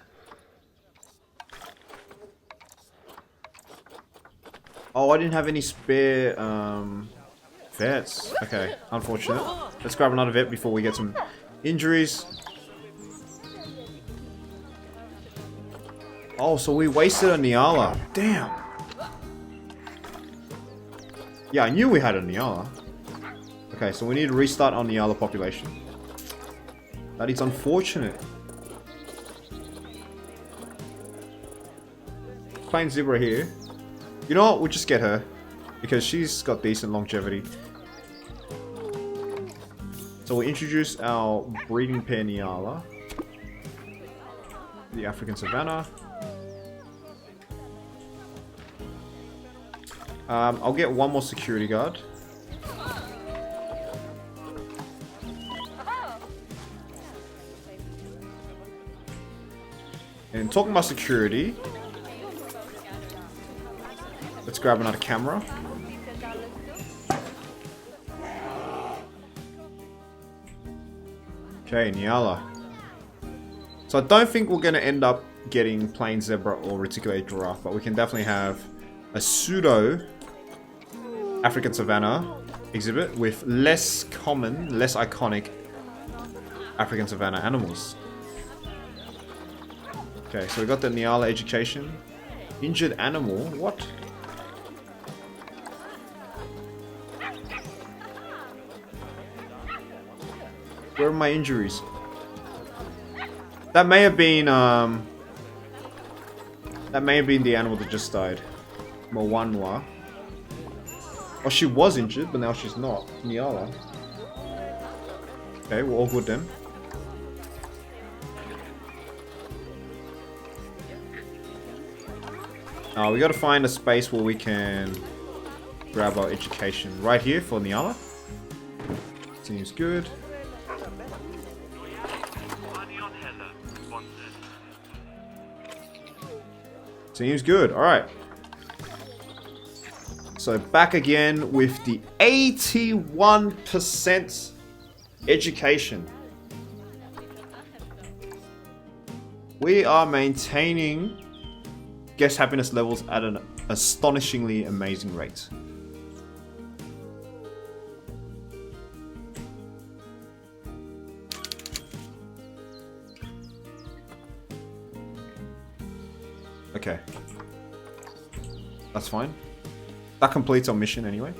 Oh, I didn't have any spare, vets. Okay, unfortunate. Let's grab another vet before we get some injuries. Oh, so we wasted a Nyala. Damn. Yeah, I knew we had a Nyala. Okay, so we need to restart on Nyala population. That is unfortunate. Plain zebra here. You know what? We'll just get her. Because she's got decent longevity. So we'll introduce our breeding pair Nyala. the African savannah. I'll get one more security guard. And talking about security, let's grab another camera. Okay, Nyala. So I don't think we're going to end up getting plain zebra or reticulated giraffe, but we can definitely have a pseudo African savannah exhibit with less common, less iconic African savannah animals. Okay, so we got the Nyala education. Injured animal? What? Where are my injuries? That may have been the animal that just died. Mowanwa. Oh, she was injured, but now she's not. Nyala. Okay, we're all good then. We gotta find a space where we can grab our education. Right here for Nyala. Seems good. Seems good. Alright. So back again with the 81% education. We are maintaining guest happiness levels at an astonishingly amazing rate. Okay. That's fine. That completes our mission anyway.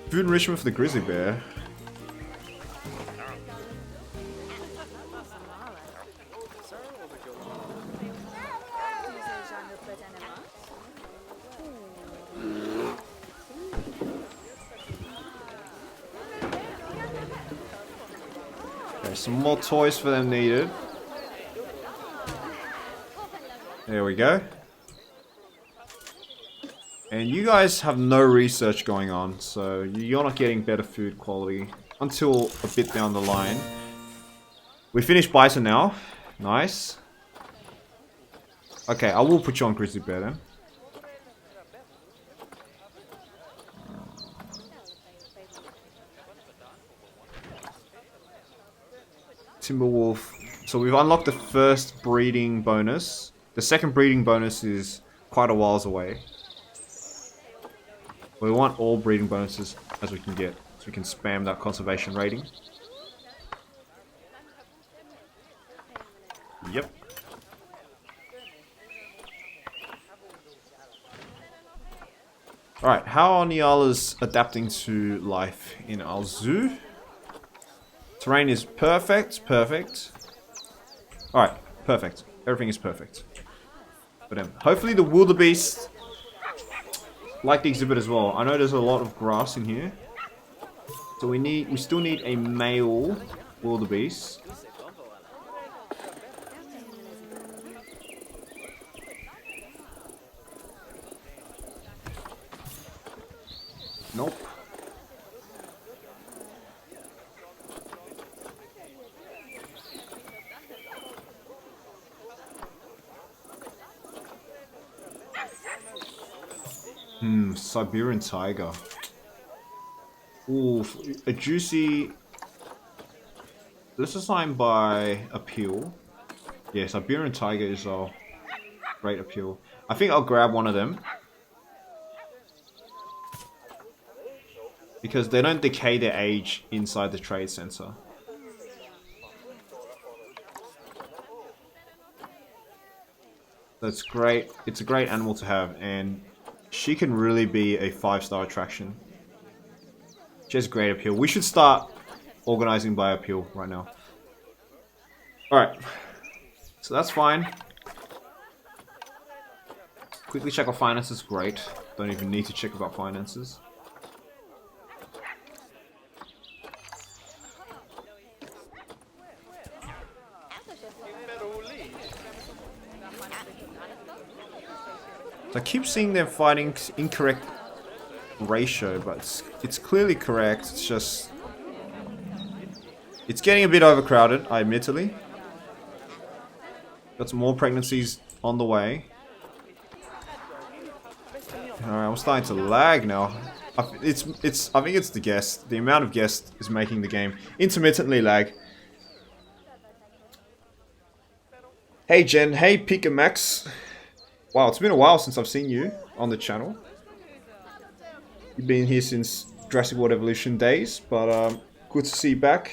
Food enrichment for the grizzly bear. Okay, some more toys for them needed. There we go. And you guys have no research going on, so you're not getting better food quality until a bit down the line. We finished bison now. Nice. Okay, I will put you on grizzly bear then. Timberwolf. So we've unlocked the first breeding bonus. The second breeding bonus is quite a whiles away. We want all breeding bonuses as we can get, so we can spam that conservation rating. Yep. Alright, how are Nyalas adapting to life in our zoo? Terrain is perfect, perfect. Alright, perfect. Everything is perfect. For them. Hopefully the wildebeest like the exhibit as well. I know there's a lot of grass in here. So we still need a male wildebeest. Nope. Siberian tiger. Ooh, a juicy. Let's assign by appeal. Yeah, Siberian tiger is our great appeal. I think I'll grab one of them. Because they don't decay their age inside the trade center. That's great. It's a great animal to have, and she can really be a 5-star attraction. She has great appeal. We should start organizing by appeal right now. Alright. So that's fine. Quickly check our finances. Great. Don't even need to check about finances. So I keep seeing them fighting incorrect ratio, but it's clearly correct. It's just... It's getting a bit overcrowded, admittedly. Got some more pregnancies on the way. Alright, I'm starting to lag now. I think it's the guest. The amount of guests is making the game intermittently lag. Hey Jen, hey Pika Max. Wow, it's been a while since I've seen you on the channel. You've been here since Jurassic World Evolution days, but good to see you back.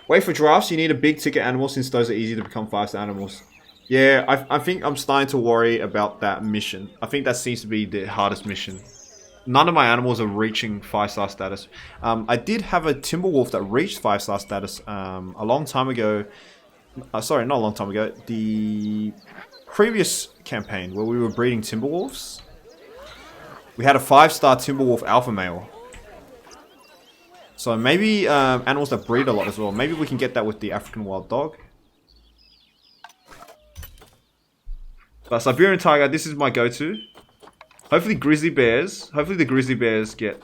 Wait for giraffes, you need a big ticket animal since those are easy to become 5-star animals. Yeah, I think I'm starting to worry about that mission. I think that seems to be the hardest mission. None of my animals are reaching 5-star status. I did have a Timberwolf that reached 5-star status a long time ago. Sorry, not a long time ago. The previous campaign where we were breeding Timberwolves. We had a 5-star Timberwolf alpha male. So maybe animals that breed a lot as well. Maybe we can get that with the African wild dog. But Siberian tiger, this is my go-to. Hopefully grizzly bears. Hopefully the grizzly bears get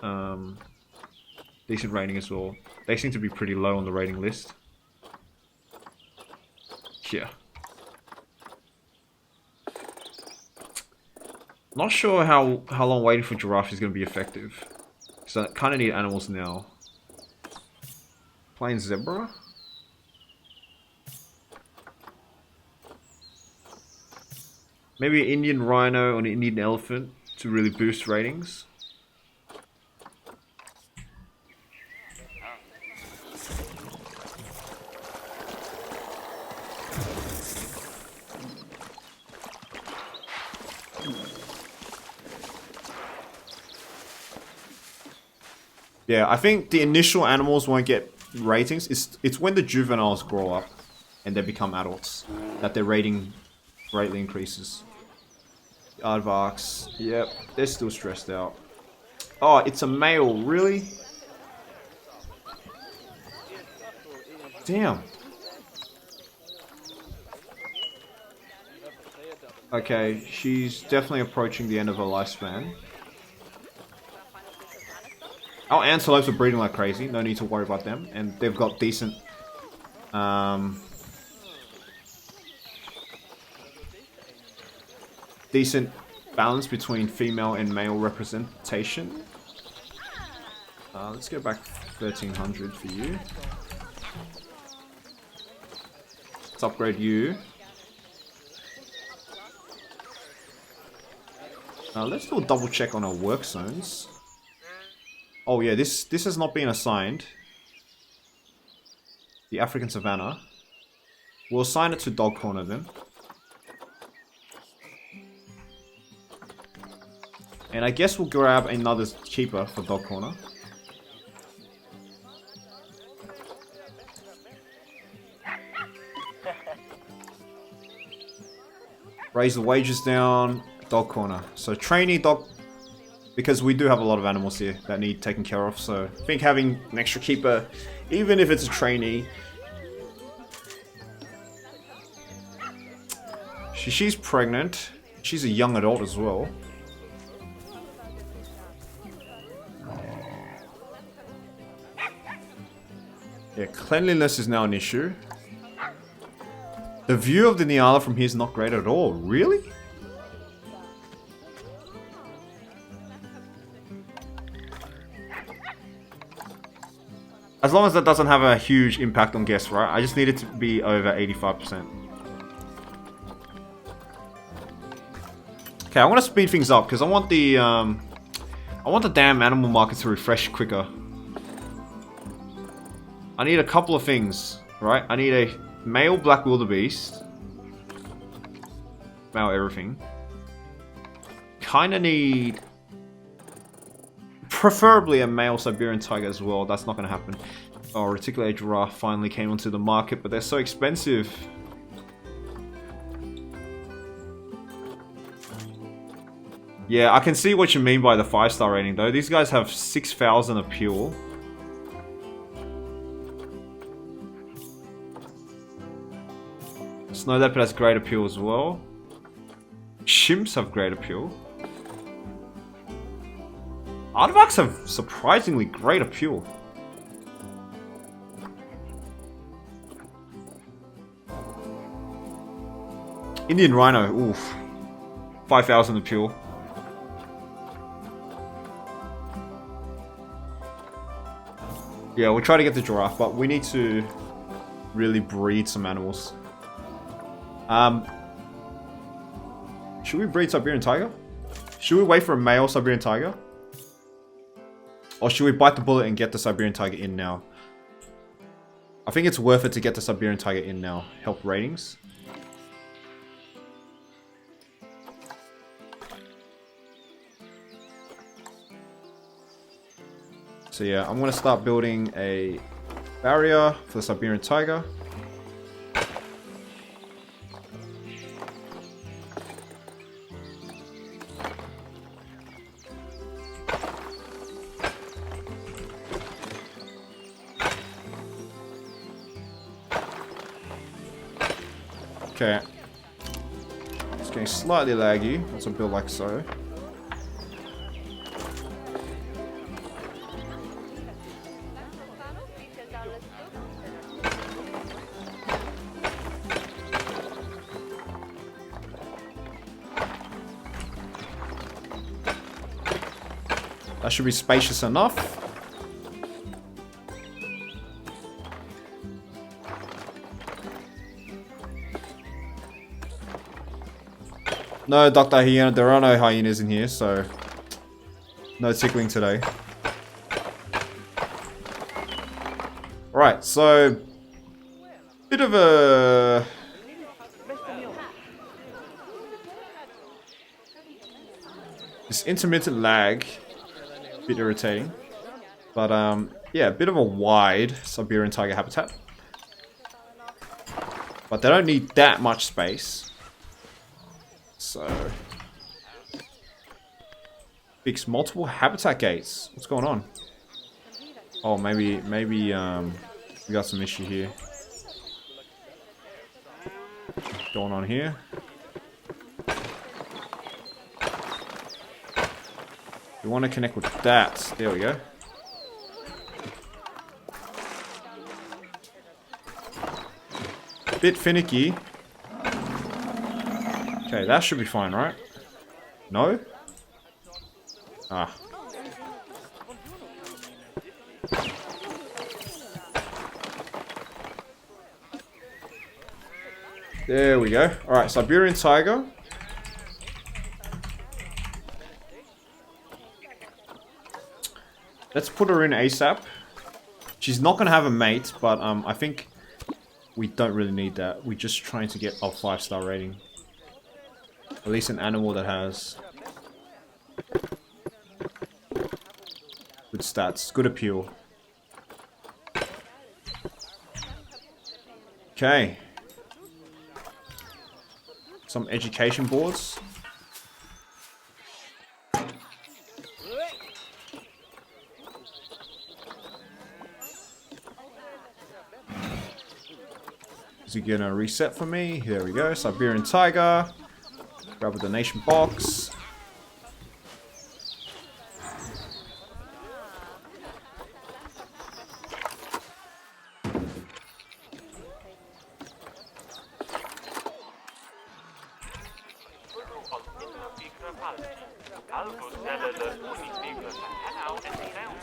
decent rating as well. They seem to be pretty low on the rating list. Yeah. Not sure how long waiting for giraffe is going to be effective. So I kind of need animals now. Plain zebra? Maybe an Indian rhino or an Indian elephant to really boost ratings. Yeah, I think the initial animals won't get ratings. It's when the juveniles grow up and they become adults that their rating greatly increases. Aardvarks, yep, they're still stressed out. Oh, it's a male, really? Damn. Okay, she's definitely approaching the end of her lifespan. Our antelopes are breeding like crazy, no need to worry about them. And they've got decent... decent balance between female and male representation. Let's go back 1300 for you. Let's upgrade you. Let's do a double check on our work zones. Oh yeah, this has not been assigned. The African Savannah. We'll assign it to Dog Corner then. And I guess we'll grab another keeper for Dog Corner. Raise the wages down, Dog Corner. So trainee dog, because we do have a lot of animals here that need taken care of. So I think having an extra keeper, even if it's a trainee. She's pregnant. She's a young adult as well. Yeah, cleanliness is now an issue. The view of the Nyala from here is not great at all. Really? As long as that doesn't have a huge impact on guests, right? I just need it to be over 85%. Okay, I want to speed things up because I want the damn animal market to refresh quicker. I need a couple of things, right? I need a male black wildebeest. Male everything. Kinda need... preferably a male Siberian tiger as well. That's not gonna happen. Oh, reticulated giraffe finally came onto the market, but they're so expensive. Yeah, I can see what you mean by the 5-star rating though. These guys have 6,000 appeal. Snow leopard has great appeal as well. Chimps have great appeal. Artifacts have surprisingly great appeal. Indian rhino, oof. 5,000 appeal. Yeah, we'll try to get the giraffe, but we need to really breed some animals. Should we breed Siberian tiger? Should we wait for a male Siberian tiger? Or should we bite the bullet and get the Siberian tiger in now? I think it's worth it to get the Siberian tiger in now. Help ratings. So yeah, I'm going to start building a barrier for the Siberian tiger. Okay. It's getting slightly laggy once I build like so. That should be spacious enough. No, Dr. Hyena, there are no hyenas in here, so no tickling today. Right, so bit of a this intermittent lag, bit irritating, but yeah, a bit of a wide Siberian tiger habitat, but they don't need that much space. So, fix multiple habitat gates. What's going on? Oh, maybe we got some issue here. Going on here. We want to connect with that. There we go. Bit finicky. Okay, that should be fine, right? No? Ah. There we go. Alright, Siberian tiger. Let's put her in ASAP. She's not going to have a mate, but I think we don't really need that. We're just trying to get a 5-star rating. At least an animal that has good stats, good appeal. Okay. Some education boards. Is he gonna reset for me? There we go. Siberian tiger. Grab a donation box.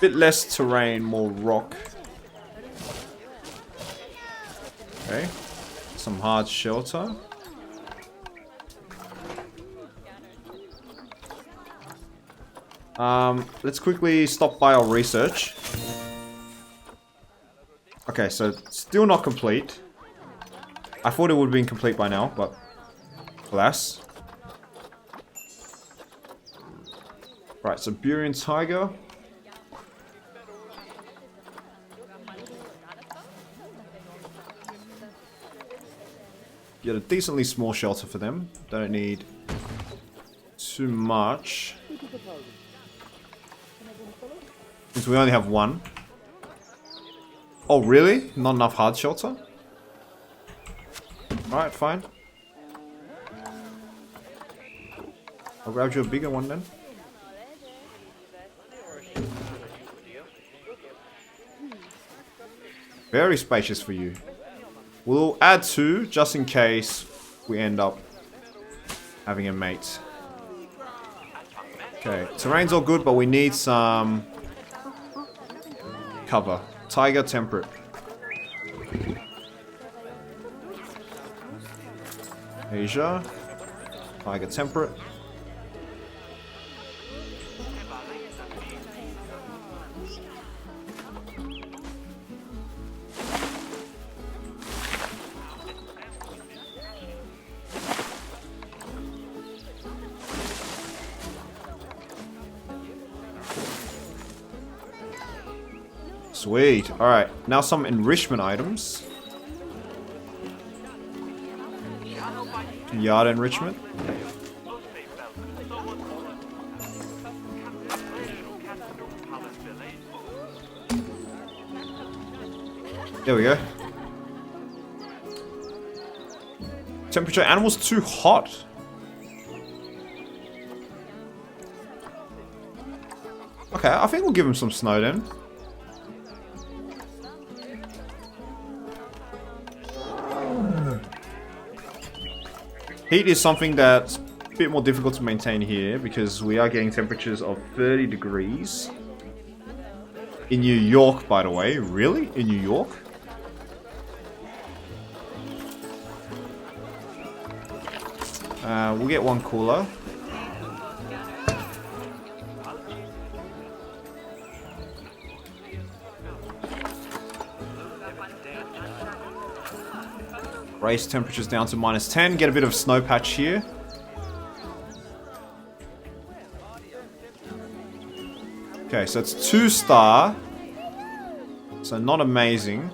Bit less terrain, more rock. Okay. Some hard shelter. Let's quickly stop by our research. Okay, so still not complete. I thought it would have been complete by now, but alas. Right, Siberian tiger. Get a decently small shelter for them. Don't need too much. Since we only have one. Oh, really? Not enough hard shelter? Alright, fine. I'll grab you a bigger one then. Very spacious for you. We'll add 2 just in case we end up having a mate. Okay, terrain's all good, but we need some cover. Tiger temperate. Asia. Tiger temperate. Sweet. Alright, now some enrichment items. Yard enrichment. There we go. Temperature. Animals too hot. Okay, I think we'll give him some snow then. Heat is something that's a bit more difficult to maintain here because we are getting temperatures of 30 degrees. In New York, by the way. Really? In New York? We'll get one cooler. Raise temperatures down to -10. Get a bit of snow patch here. Okay, so it's 2-star. So not amazing.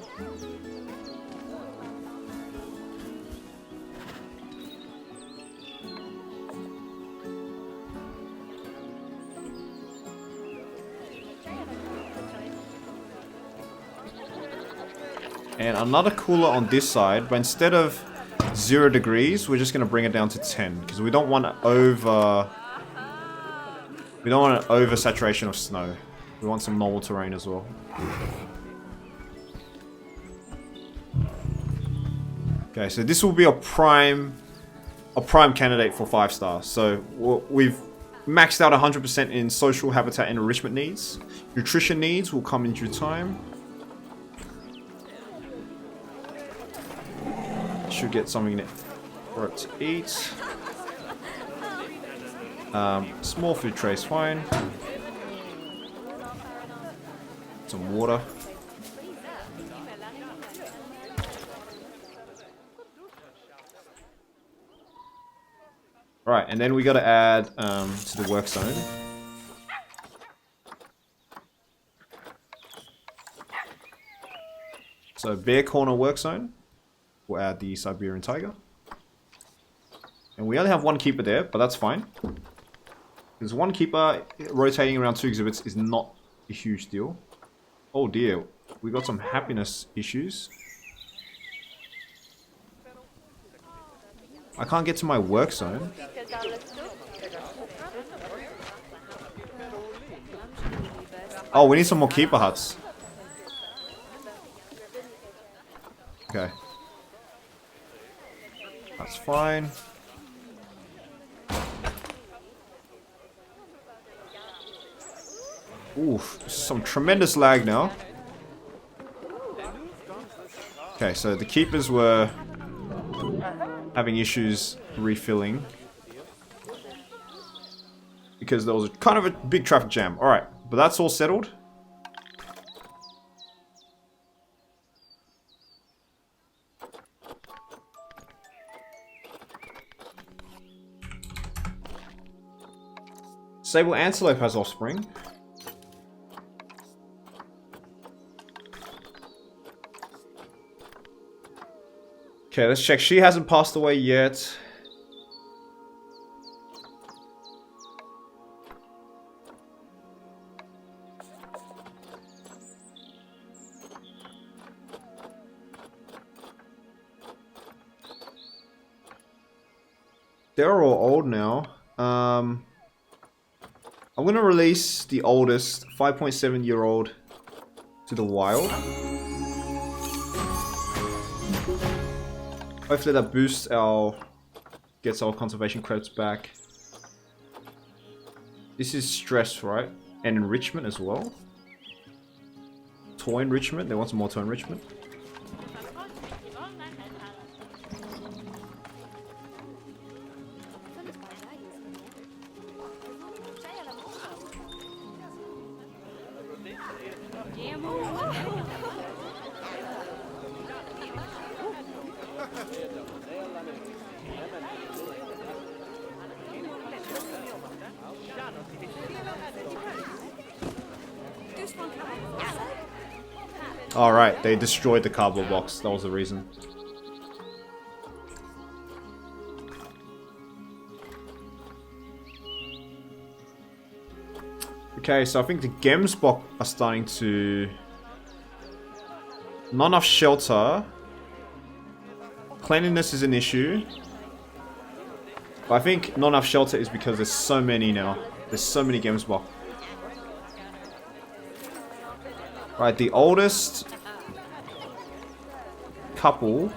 And another cooler on this side, but instead of 0 degrees, we're just going to bring it down to 10 because we don't want an oversaturation of snow. We want some normal terrain as well. Okay, so this will be a prime candidate for 5 stars. So we've maxed out 100% in social habitat and enrichment needs. Nutrition needs will come in due time. Should get something in it for it to eat. Small food tray is fine. Some water. Alright, and then we gotta add to the work zone. So bear corner work zone. We'll add the Siberian tiger. And we only have 1 keeper there, but that's fine. Because 1 keeper rotating around 2 exhibits is not a huge deal. Oh dear, we got some happiness issues. I can't get to my work zone. Oh, we need some more keeper huts. Okay. That's fine. Oof, some tremendous lag now. Okay, so the keepers were having issues refilling because there was kind of a big traffic jam. Alright, but that's all settled. Sable antelope has offspring. Okay, let's check. She hasn't passed away yet. They're all old now. I'm gonna release the oldest 5.7-year-old to the wild. Hopefully that boosts gets our conservation credits back. This is stress, right? And enrichment as well. Toy enrichment. They want some more toy enrichment. Alright, they destroyed the cardboard box. That was the reason. Okay, so I think the Gemsbok are starting to... Not enough shelter. Cleanliness is an issue. But I think not enough shelter is because there's so many now. There's so many Gemsbok. Right, the oldest couple.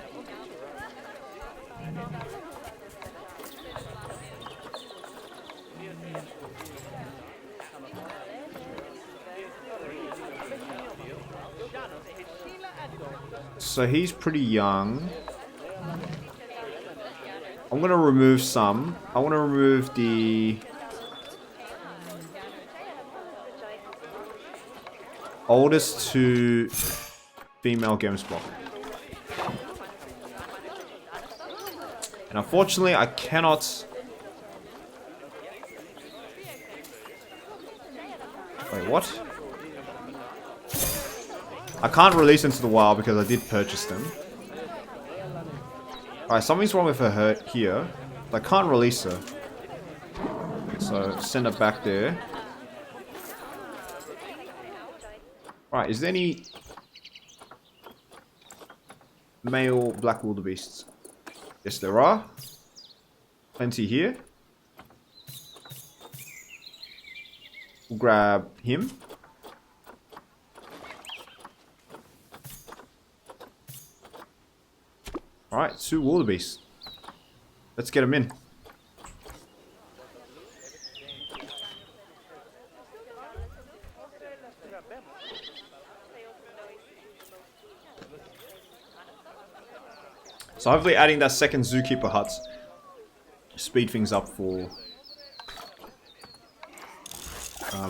So he's pretty young. I'm gonna remove some. I want to remove the oldest two female Gemsbok. And unfortunately, I cannot... Wait, what? I can't release them to the wild because I did purchase them. Alright, something's wrong with her here. I can't release her. So, send her back there. Right, is there any male black wildebeests? Yes, there are. Plenty here. We'll grab him. Alright, 2 wildebeests. Let's get them in. So hopefully adding that second zookeeper hut speed things up for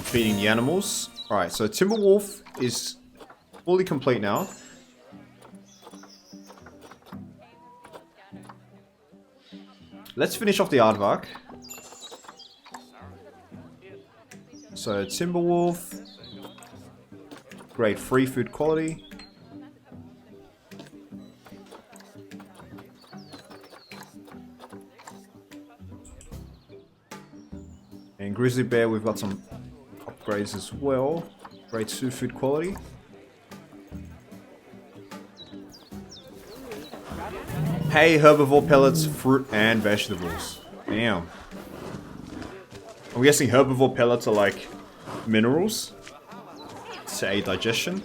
feeding the animals. Alright, so Timberwolf is fully complete now. Let's finish off the aardvark. So Timberwolf, grade 3 food quality. And Grizzly Bear, we've got some upgrades as well. Grade 2 food quality. Hay, herbivore pellets, fruit, and vegetables. Damn. I'm guessing herbivore pellets are like minerals to aid digestion.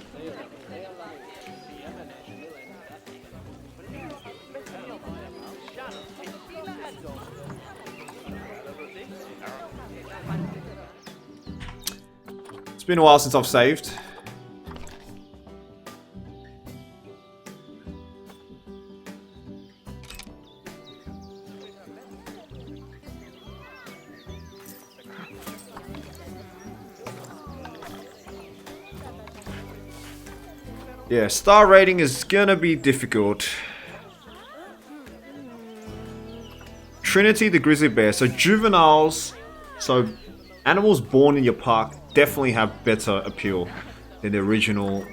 It's been a while since I've saved. Yeah, star rating is gonna be difficult. Trinity the grizzly bear. So juveniles, so animals born in your park definitely have better appeal than the original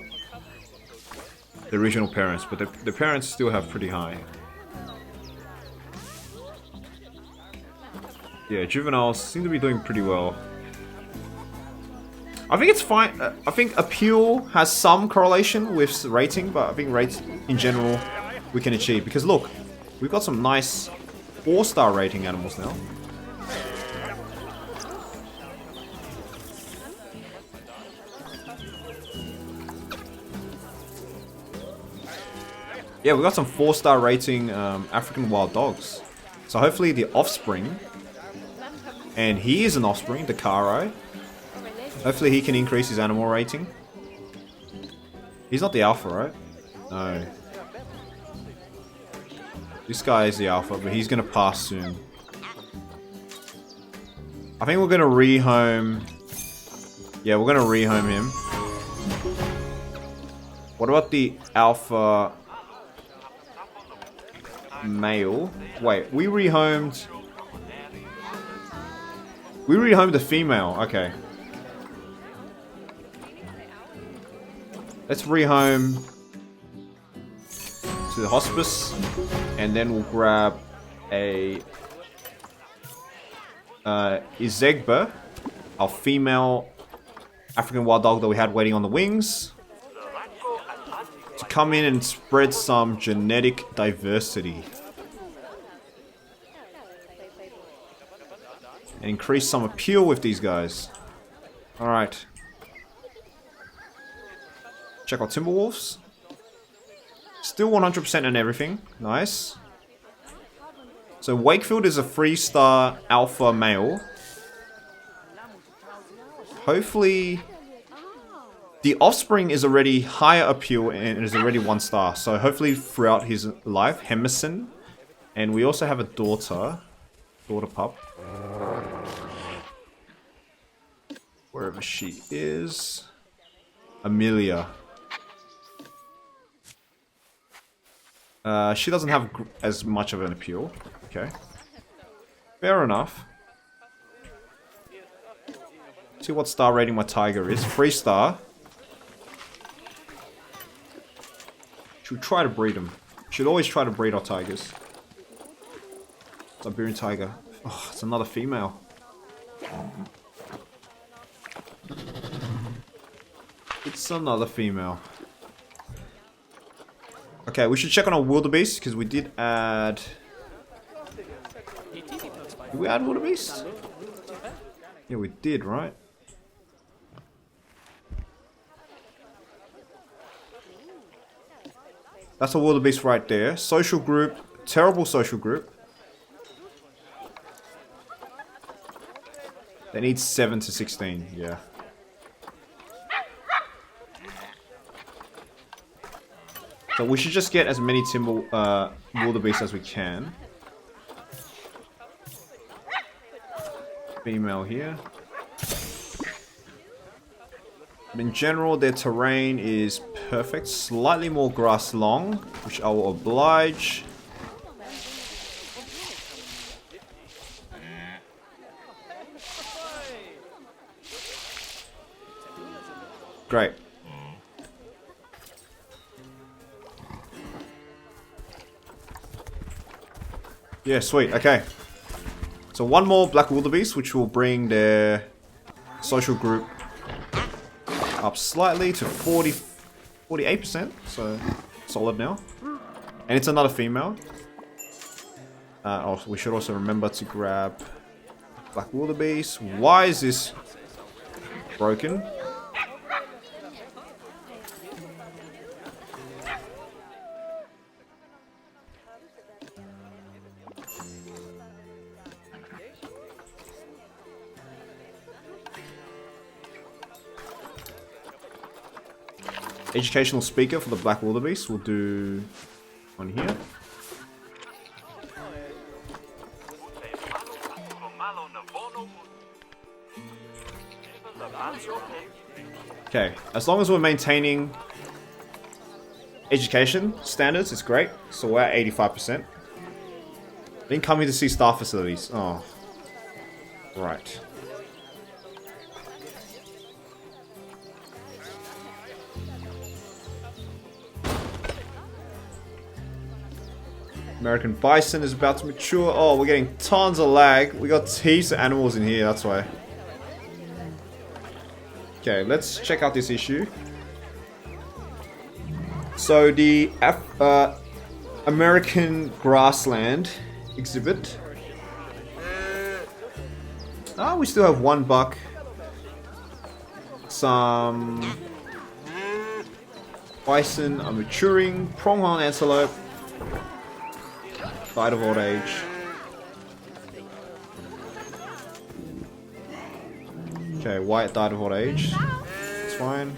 parents, but the parents still have pretty high. Yeah, juveniles seem to be doing pretty well. I think it's fine. I think appeal has some correlation with rating, but I think rates in general we can achieve. Because look, we've got some nice 4-star rating animals now. Yeah, we got some 4-star rating African wild dogs. So hopefully the offspring, and he is an offspring, the Karo. Hopefully he can increase his animal rating. He's not the alpha, right? No. This guy is the alpha, but he's gonna pass soon. I think we're gonna rehome. Yeah, we're gonna rehome him. What about the alpha male? Wait, we rehomed the female. Okay. Let's rehome to the hospice, and then we'll grab a Izegba, our female African wild dog that we had waiting on the wings, to come in and spread some genetic diversity and increase some appeal with these guys. Alright. Check out Timberwolves. Still 100% and everything. Nice. So Wakefield is a 3-star alpha male. Hopefully the offspring is already higher appeal and is already 1-star. So hopefully throughout his life, Hemison. And we also have a daughter pup. Wherever she is. Amelia. She doesn't have as much of an appeal. Okay. Fair enough. See what star rating my tiger is. 3-star. Should try to breed them. Should always try to breed our tigers. Siberian tiger. Oh, it's another female. It's another female. Okay, we should check on our wildebeest because we did add. Did we add wildebeest? Yeah, we did, right? That's a wildebeest right there. Social group, terrible social group. They need 7 to 16, yeah. So we should just get as many wildebeest as we can. Female here. But in general, their terrain is perfect. Slightly more grass long, which I will oblige. Great. Yeah, sweet. Okay. So one more black wildebeest, which will bring their social group up slightly to 48%. So solid now. And it's another female. Oh, we should also remember to grab black wildebeest. Why is this broken? Educational speaker for the black wildebeest. We'll do one here. Okay, as long as we're maintaining education standards, it's great. So we're at 85%. Didn't come here to see staff facilities. Oh, right. American bison is about to mature. Oh, we're getting tons of lag. We got heaps of animals in here, that's why. Okay, let's check out this issue. So the American grassland exhibit. Ah, we still have 1 buck. Some bison are maturing. Pronghorn antelope died of old age. Okay, white died of old age. That's fine.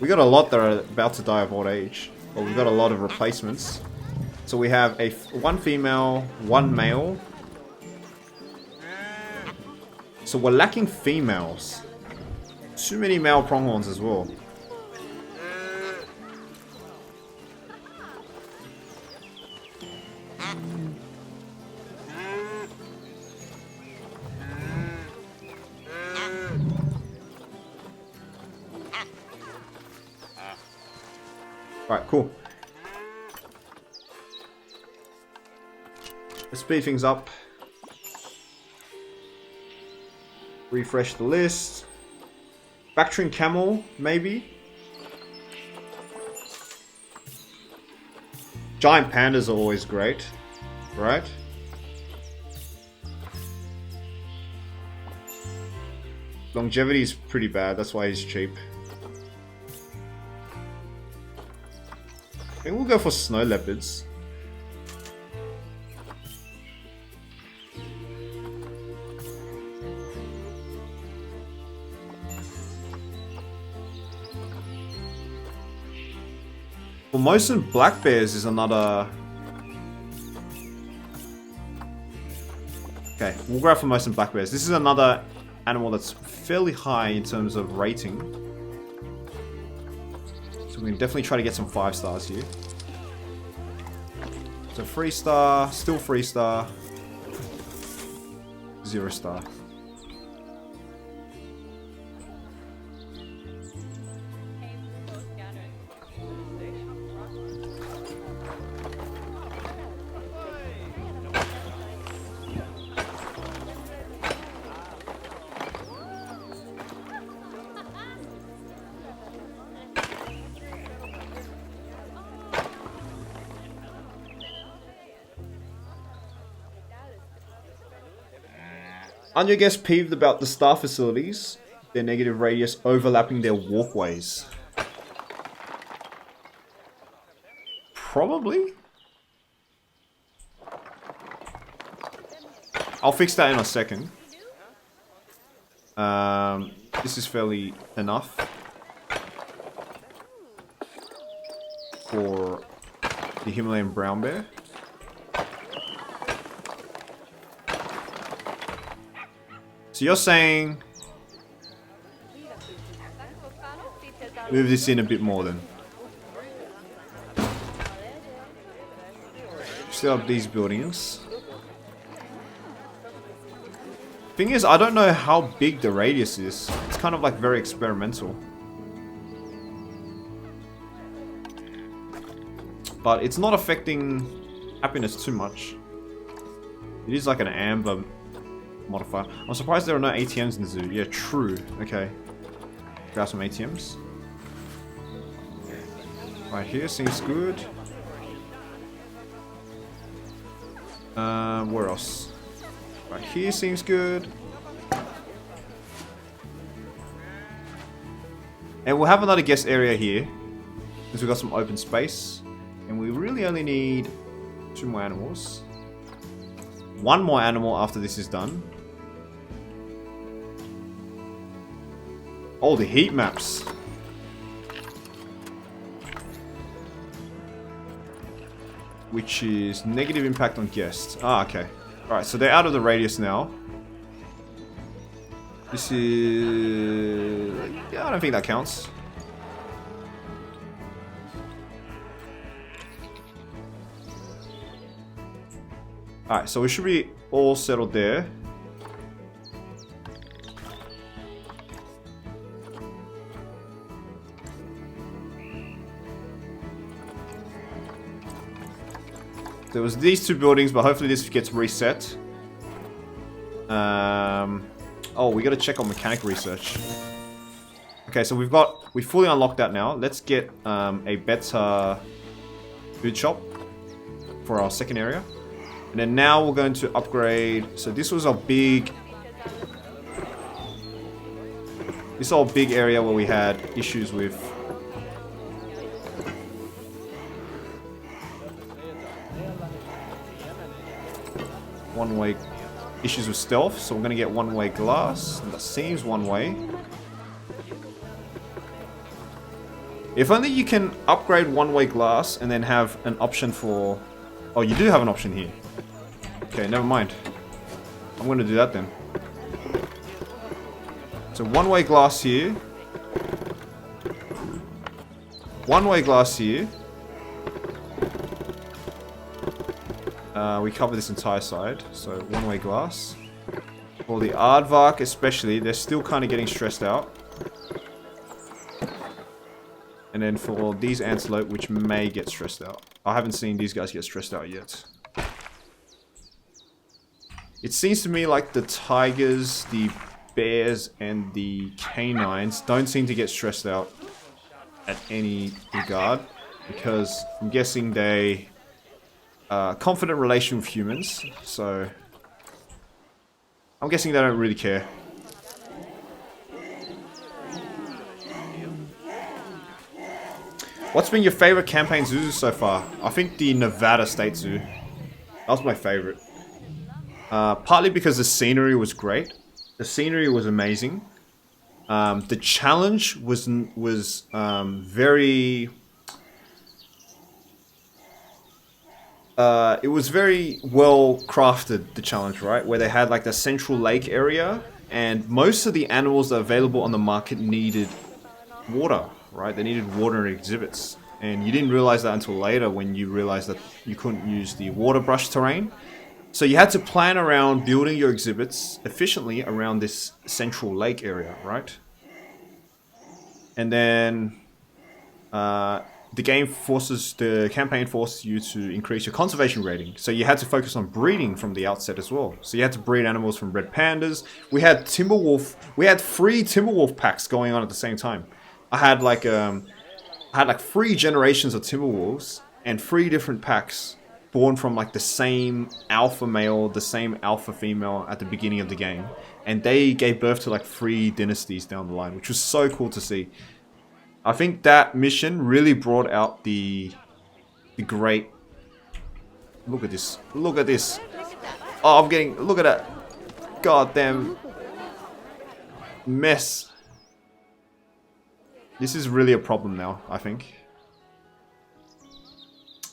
We got a lot that are about to die of old age. Well, we've got a lot of replacements. So we have a 1 female, 1 male. So we're lacking females. Too many male pronghorns as well. Alright, cool. Let's speed things up. Refresh the list. Bactrian camel, maybe. Giant pandas are always great, right? Longevity is pretty bad, that's why he's cheap. I think we'll go for snow leopards. Formosan black bears is another... Okay, we'll grab Formosan black bears. This is another animal that's fairly high in terms of rating. So we can definitely try to get some 5 stars here. So 3 star, still 3 star, 0 star. Aren't you guys peeved about the star facilities? Their negative radius overlapping their walkways. Probably. I'll fix that in a second. This is fairly enough for the Himalayan brown bear. So you're saying move this in a bit more then. Still have these buildings. Thing is, I don't know how big the radius is. It's kind of like very experimental. But it's not affecting happiness too much. It is like an amber modifier. I'm surprised there are no ATMs in the zoo. Yeah, true. Okay. Grab some ATMs. Right here seems good. Where else? Right here seems good. And we'll have another guest area here, because we've got some open space. And we really only need 2 more animals. 1 more animal after this is done. Oh, the heat maps. Which is negative impact on guests. Ah, okay. Alright, so they're out of the radius now. This is... yeah, I don't think that counts. Alright, so we should be all settled there. There was these 2 buildings, but hopefully this gets reset. Oh, we gotta check on mechanic research. Okay, so we fully unlocked that now. Let's get a better food shop. for our second area. And then now we're going to upgrade. So this was our big... This is our big area where we had issues with... one-way issues with stealth. So we're going to get one-way glass. That seems one-way. If only you can upgrade one-way glass and then have an option for... Oh, you do have an option here. Okay, never mind. I'm going to do that then. So one-way glass here. One-way glass here. We cover this entire side. So one-way glass. For the aardvark especially, they're still kind of getting stressed out. And then for these antelope, which may get stressed out. I haven't seen these guys get stressed out yet. It seems to me like the tigers, the bears, and the canines don't seem to get stressed out at any regard. Because I'm guessing they are confident relation with humans. So I'm guessing they don't really care. What's been your favorite campaign zoo so far? I think the Nevada State Zoo. That was my favorite. Partly because the scenery was great. The scenery was amazing. The challenge was very... it was very well crafted, the challenge, right? Where they had like the central lake area. And most of the animals that are available on the market needed water. Right, they needed water in exhibits, and you didn't realize that until later when you realized that you couldn't use the water brush terrain. So you had to plan around building your exhibits efficiently around this central lake area, right? And then the campaign forces you to increase your conservation rating. So you had to focus on breeding from the outset as well. So you had to breed animals from red pandas. We had timberwolf. We had 3 timberwolf packs going on at the same time. I had like 3 generations of timberwolves and 3 different packs born from like the same alpha male, the same alpha female at the beginning of the game, and they gave birth to like 3 dynasties down the line, which was so cool to see. I think that mission really brought out the great. Look at this! Look at this! Oh, I'm getting. Look at that! Goddamn mess. This is really a problem now, I think.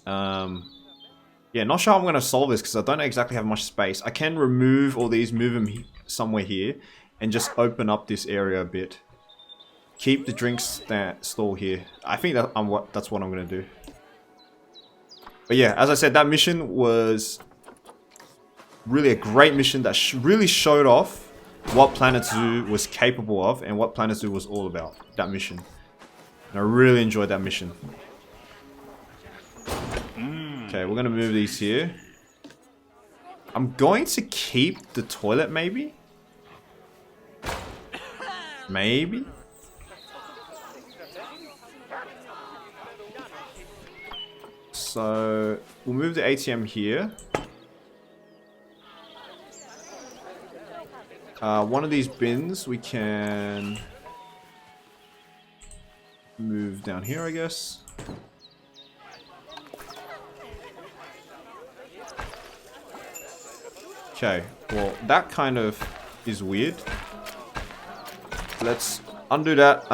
Yeah, not sure how I'm going to solve this because I don't exactly have much space. I can remove all these, move them somewhere here, and just open up this area a bit. Keep the drinks stall here. I think that's what I'm going to do. But yeah, as I said, that mission was really a great mission that really showed off what Planet Zoo was capable of and what Planet Zoo was all about, that mission. And I really enjoyed that mission. Okay, we're going to move these here. I'm going to keep the toilet, maybe? Maybe? So, we'll move the ATM here. One of these bins we can move down here, I guess. Okay, well, that kind of is weird. Let's undo that.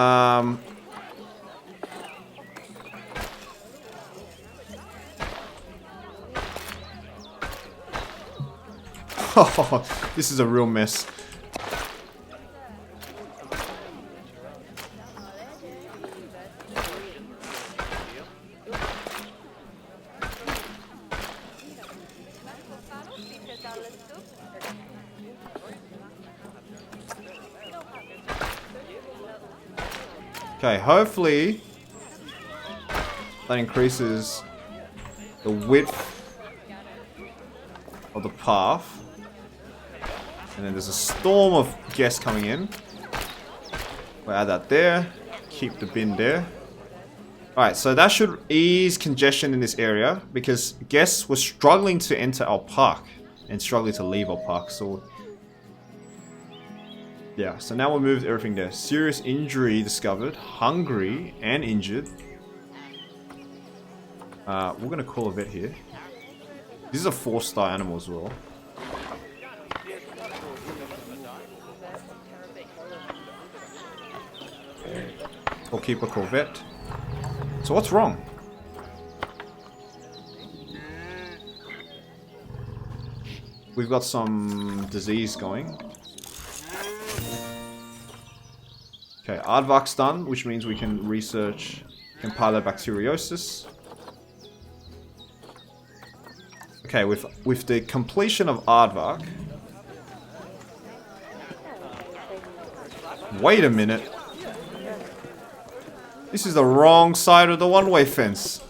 Oh, this is a real mess. Okay, hopefully that increases the width of the path. And then there's a storm of guests coming in. We'll add that there. Keep the bin there. Alright, so that should ease congestion in this area because guests were struggling to enter our park and struggling to leave our park. So yeah, so now we moved everything there. Serious injury discovered, hungry and injured. We're gonna call a vet here. This is a 4-star animal as well. Or keep a Corvette. So what's wrong? We've got some disease going. Okay, aardvark's done, which means we can research Campylobacteriosis. Okay, with the completion of aardvark. Wait a minute. This is the wrong side of the one-way fence.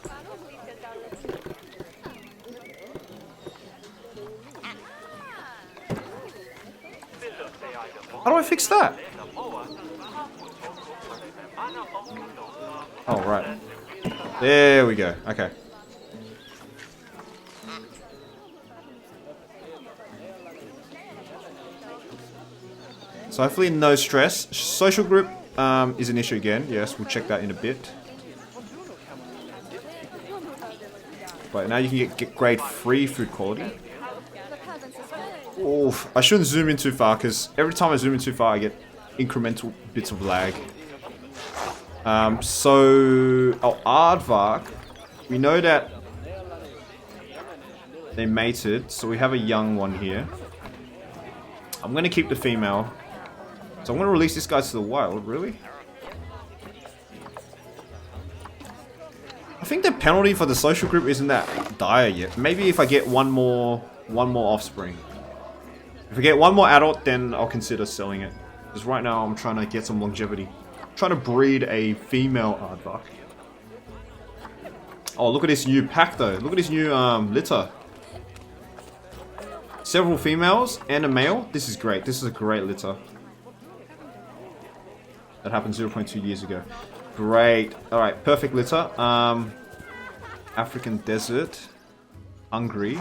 How do I fix that? Oh, right. There we go. Okay. So hopefully no stress. Social group is an issue again. Yes, we'll check that in a bit. Right, now you can get grade 3 food quality. Oof, I shouldn't zoom in too far because every time I zoom in too far I get incremental bits of lag. So our aardvark, we know that they mated, so we have a young one here. I'm going to keep the female. So I'm going to release this guy to the wild, really? I think the penalty for the social group isn't that dire yet. Maybe if I get one more offspring. If I get one more adult, then I'll consider selling it. Because right now I'm trying to get some longevity. I'm trying to breed a female aardvark. Oh, look at this new pack though. Look at this new litter. Several females and a male. This is great. This is a great litter. That happened 0.2 years ago. Great. Alright, perfect litter. African desert. Hungry.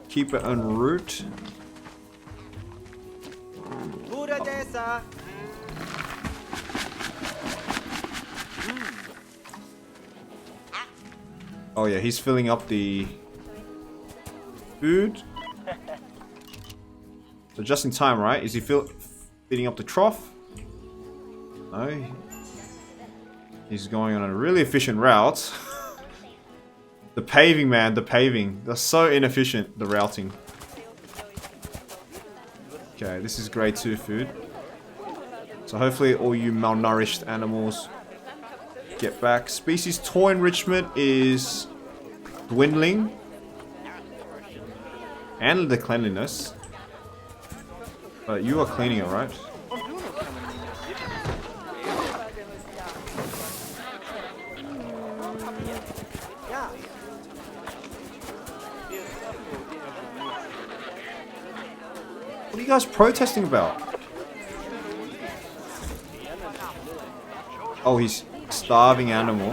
Keep it en route. Oh yeah, he's filling up the food. So just in time, right? Is he filling up the trough? No. He's going on a really efficient route. The paving, man, the paving. They're so inefficient, the routing. Okay, this is grade 2 food. So hopefully all you malnourished animals get back. Species toy enrichment is dwindling. And the cleanliness. But you are cleaning it, right? What are you guys protesting about? Oh, he's starving animal.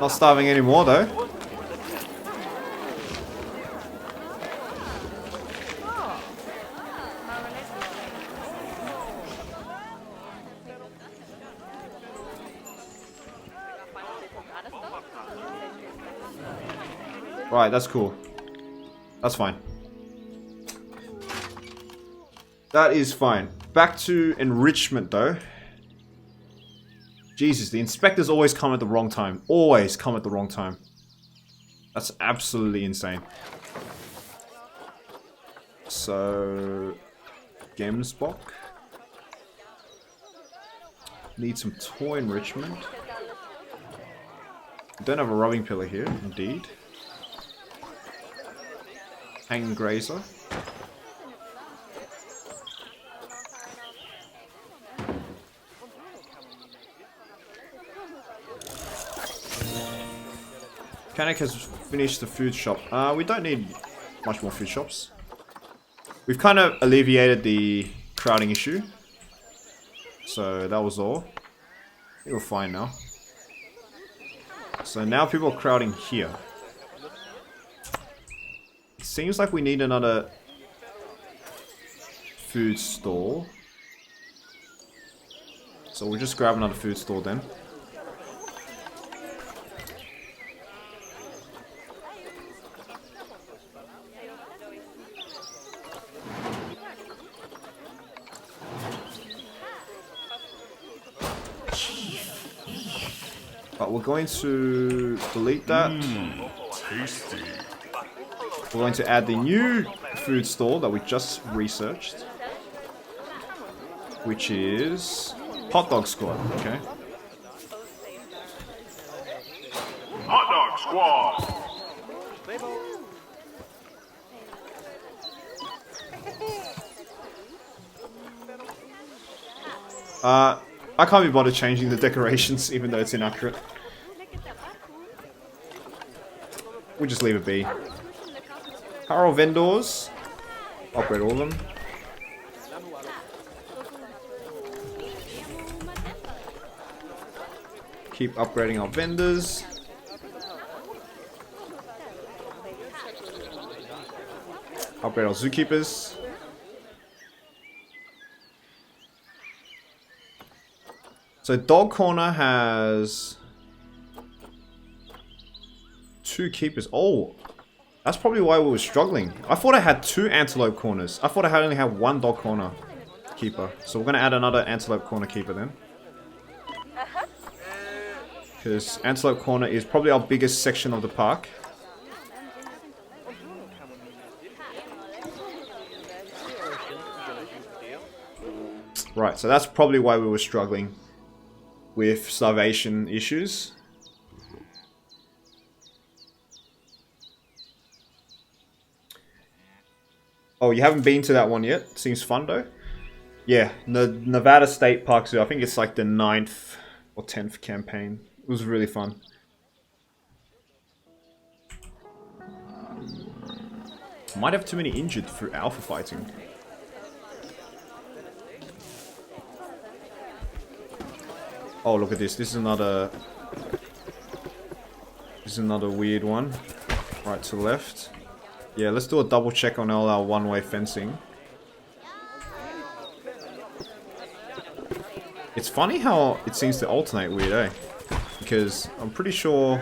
Not starving anymore though. Right, that's cool. That's fine. That is fine. Back to enrichment though. Jesus, the inspectors always come at the wrong time. Always come at the wrong time. That's absolutely insane. So... Gemsbok. Need some toy enrichment. Don't have a rubbing pillar here, indeed. Hanging grazer. Mechanic has finished the food shop. We don't need much more food shops. we've kind of alleviated the crowding issue. So that was all. I think we're fine now. So now people are crowding here. It seems like we need another food stall. So we'll just grab another food stall then. But we're going to delete that. Tasty. We're going to add the new food stall that we just researched, which is Hot Dog Squad. Okay. Hot Dog Squad. I can't be bothered changing the decorations, even though it's inaccurate. We'll just leave it be. Apparel vendors. Upgrade all of them. Keep upgrading our vendors. Upgrade our zookeepers. So Dog Corner has 2 keepers. Oh, that's probably why we were struggling. I thought I had 2 Antelope Corners. I thought I only had 1 Dog Corner keeper. So we're going to add another Antelope Corner keeper then. Because Antelope Corner is probably our biggest section of the park. Right, so that's probably why we were struggling with starvation issues. Oh, you haven't been to that one yet? Seems fun though. Yeah, the Nevada State Park Zoo. I think it's like the 9th or 10th campaign. It was really fun. Might have too many injured through alpha fighting. Oh, look at this. This is another weird one. Right to left. Yeah, let's do a double check on all our one-way fencing. It's funny how it seems to alternate weird, eh? Because I'm pretty sure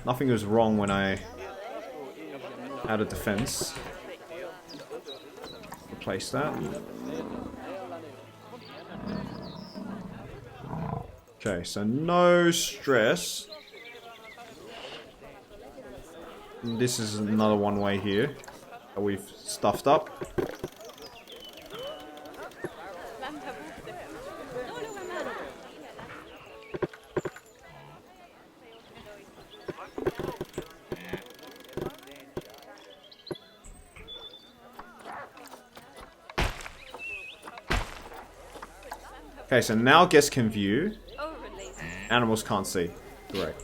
nothing was wrong when I added the fence. Replace that. Okay, so no stress. And this is another one-way here that we've stuffed up. Okay, so now guests can view. Animals can't see. Great.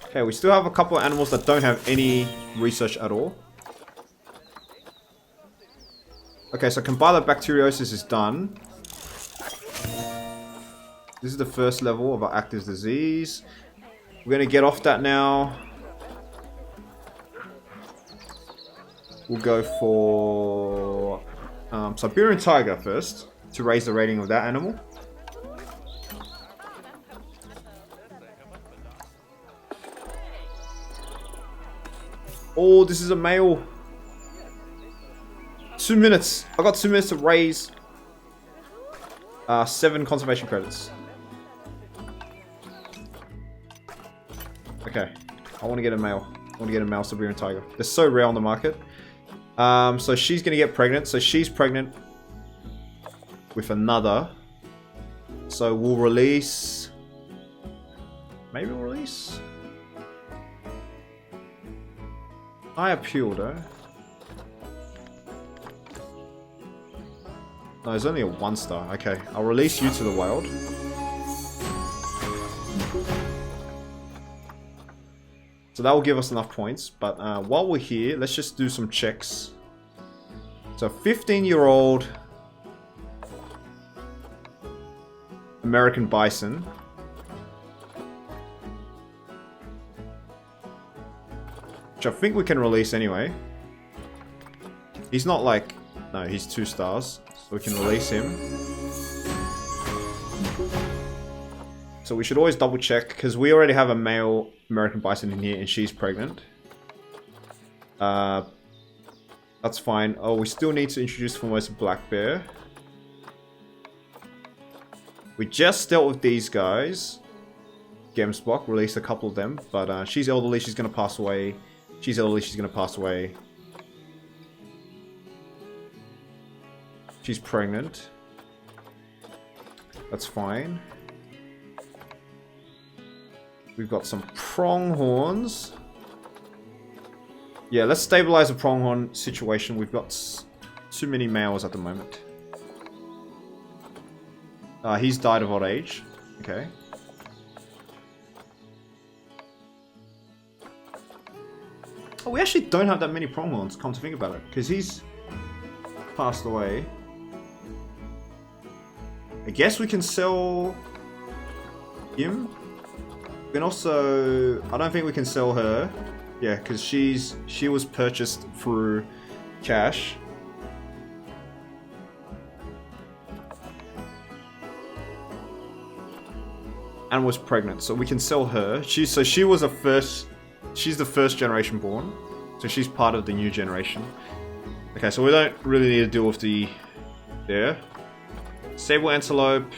Okay, we still have a couple of animals that don't have any research at all. Okay, so Campylobacteriosis is done. This is the first level of our active disease. We're going to get off that now. We'll go for Siberian Tiger first, to raise the rating of that animal. Oh, this is a male. 2 minutes. I got 2 minutes to raise 7 conservation credits. Okay, I want to get a male. I want to get a male Siberian Tiger. They're so rare on the market. So she's going to get pregnant. So she's pregnant with another. So we'll release... Maybe we'll release... I appeal though. No, it's only a 1-star. Okay, I'll release you to the wild. So that will give us enough points. But while we're here, let's just do some checks. So 15-year-old American bison. Which I think we can release anyway. He's not like... No, he's 2 stars. So we can release him. So we should always double check, because we already have a male American bison in here and she's pregnant. That's fine. Oh, we still need to introduce Formosa black bear. We just dealt with these guys. Gemsbok released a couple of them, but she's elderly, she's going to pass away. She's elderly, she's going to pass away. She's pregnant. That's fine. We've got some pronghorns. Yeah, let's stabilize the pronghorn situation. We've got too many males at the moment. He's died of old age. Okay. Oh, we actually don't have that many pronghorns, come to think about it. Because he's passed away. I guess we can sell him. We can also... I don't think we can sell her. Yeah, because she was purchased through cash. And was pregnant, so we can sell her. She's the first generation born, so she's part of the new generation. Okay, so we don't really need to deal with the there. Sable antelope,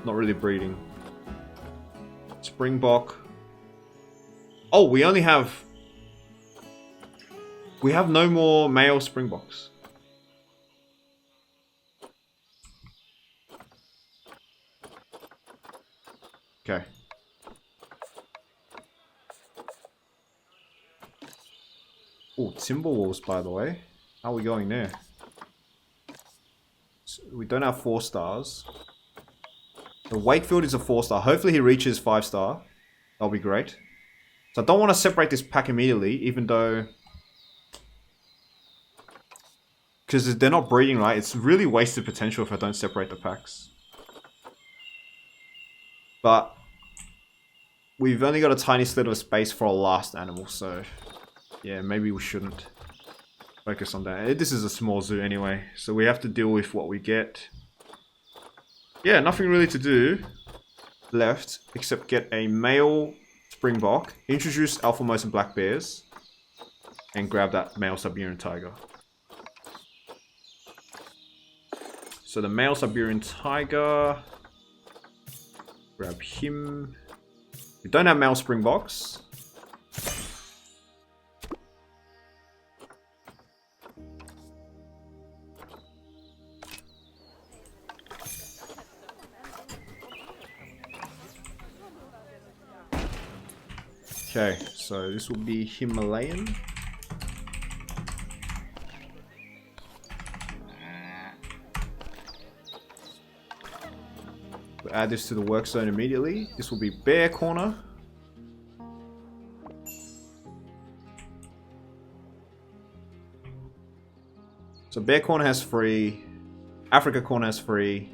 not really breeding. Springbok. Oh, we have no more male springboks. Okay. Oh, Timberwolves, by the way. How are we going there? So we don't have 4 stars. The Wakefield is a 4-star. Hopefully he reaches 5-star. That'll be great. So I don't want to separate this pack immediately, even though... Because they're not breeding right. It's really wasted potential if I don't separate the packs. But... we've only got a tiny slit of space for our last animal, so... yeah, maybe we shouldn't focus on that. This is a small zoo anyway, so we have to deal with what we get. Yeah, nothing really to do left except get a male springbok, introduce alpha moose and black bears, and grab that male Siberian tiger. So the male Siberian tiger, grab him. We don't have male springboks. Okay, so this will be Himalayan. We'll add this to the work zone immediately. This will be bear corner. So bear corner has 3, Africa corner has 3,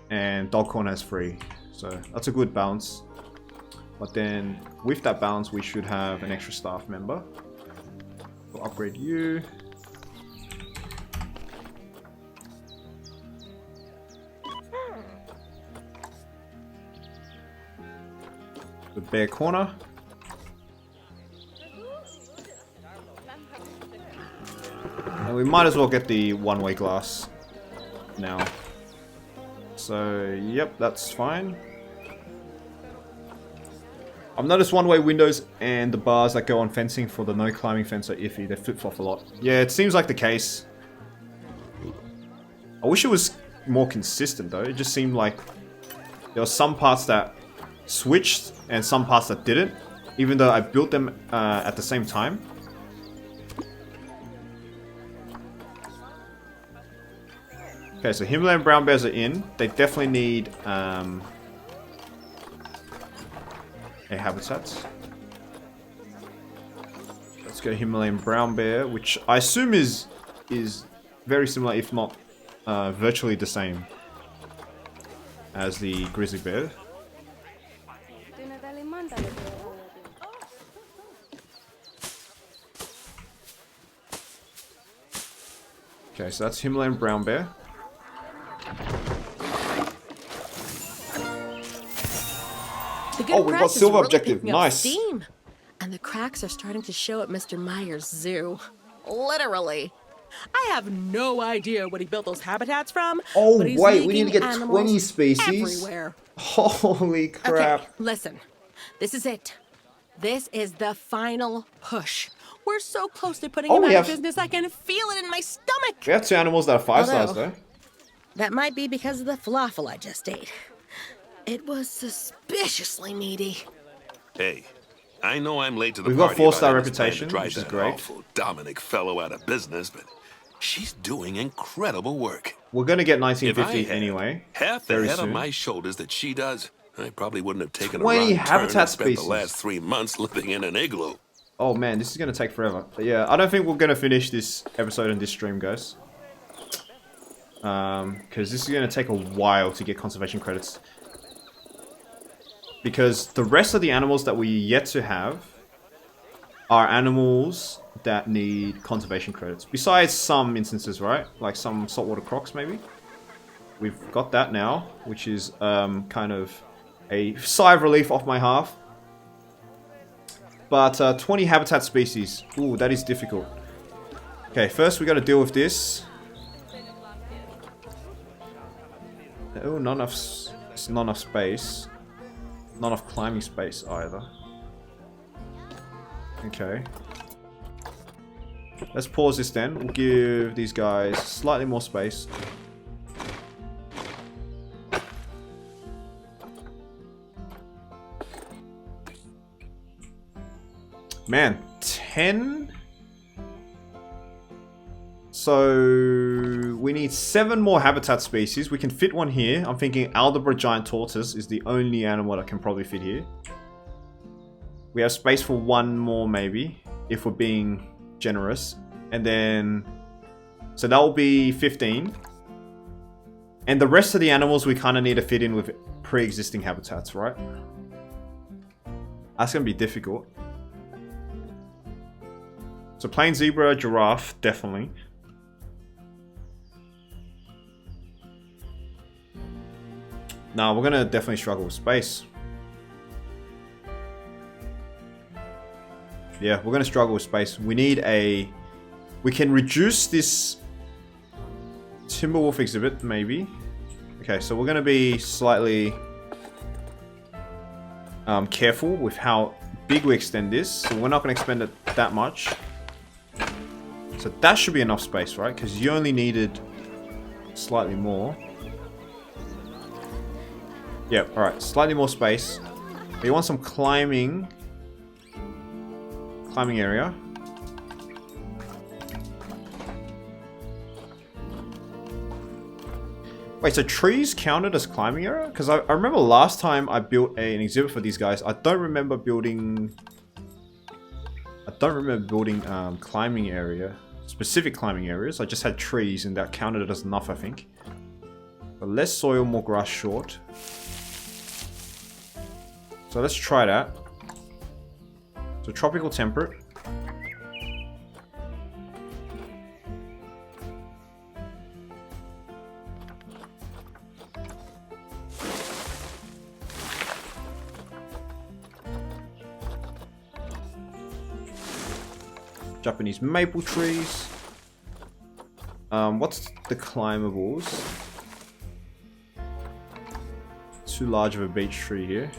and dog corner has 3. So that's a good balance. But then with that balance, we should have an extra staff member. We'll upgrade you. The bear corner. And we might as well get the one-way glass now. So, yep, that's fine. I've noticed one-way windows and the bars that go on fencing for the no climbing fence are iffy. They flip-flop a lot. Yeah, it seems like the case. I wish it was more consistent though. It just seemed like there were some parts that switched and some parts that didn't, even though I built them at the same time. Okay, so Himalayan brown bears are in. They definitely need a habitat. go Himalayan brown bear, which I assume is very similar, if not virtually the same as the grizzly bear. Okay, so that's Himalayan brown bear. Oh, we've got silver really objective. picking up Nice. steam. And the cracks are starting to show at Mr. Myers' zoo. Literally. I have no idea what he built those habitats from. Oh, but he's wait, we need to making get 20 animals species. everywhere. Holy crap. Okay, listen. This is it. This is the final push. We're so close to putting him out of business, I can feel it in my stomach. We have 2 animals that are 5 stars, though. That might be because of the falafel I just ate. It was suspiciously meaty. Hey, I know I'm late to the We've party. got 4-star about Emma's plan to reputation, drive which is that great. Awful Dominic fellow out of business, but she's doing incredible work. We're going to get If I 1950 had anyway. half the very head on soon. my shoulders that she does, I probably wouldn't have taken a 20 wrong turn habitat and spent species. the last 3 months living in an igloo. Oh man, this is going to take forever. But yeah, I don't think we're going to finish this episode in this stream, guys. Because this is going to take a while to get conservation credits. Because the rest of the animals that we yet to have are animals that need conservation credits. Besides some instances, right? Like some saltwater crocs, maybe. We've got that now, which is kind of a sigh of relief off my half. But 20 habitat species. Ooh, that is difficult. Okay, first we got to deal with this. Oh, not enough space. Not enough climbing space either. Okay. Let's pause this then. We'll give these guys slightly more space. Man, 10? So we need 7 more habitat species. We can fit one here. I'm thinking Aldabra giant tortoise is the only animal that can probably fit here. We have space for 1 more maybe, if we're being generous. And then, so that will be 15. And the rest of the animals we kind of need to fit in with pre-existing habitats, right? That's going to be difficult. So plain zebra, giraffe, definitely. Now we're gonna definitely struggle with space. Yeah, we're gonna struggle with space. We need a... We can reduce this Timberwolf exhibit, maybe. Okay, so we're gonna be slightly careful with how big we extend this. So we're not gonna expend it that much. So that should be enough space, right? Because you only needed slightly more. Yeah, alright, slightly more space. But you want some climbing area. Wait, so trees counted as climbing area? Because I remember last time I built an exhibit for these guys, I don't remember building climbing area. Specific climbing areas. I just had trees and that counted as enough, I think. But less soil, more grass, short. So let's try that. So tropical temperate. Japanese maple trees. What's the climbables? Too large of a beech tree here.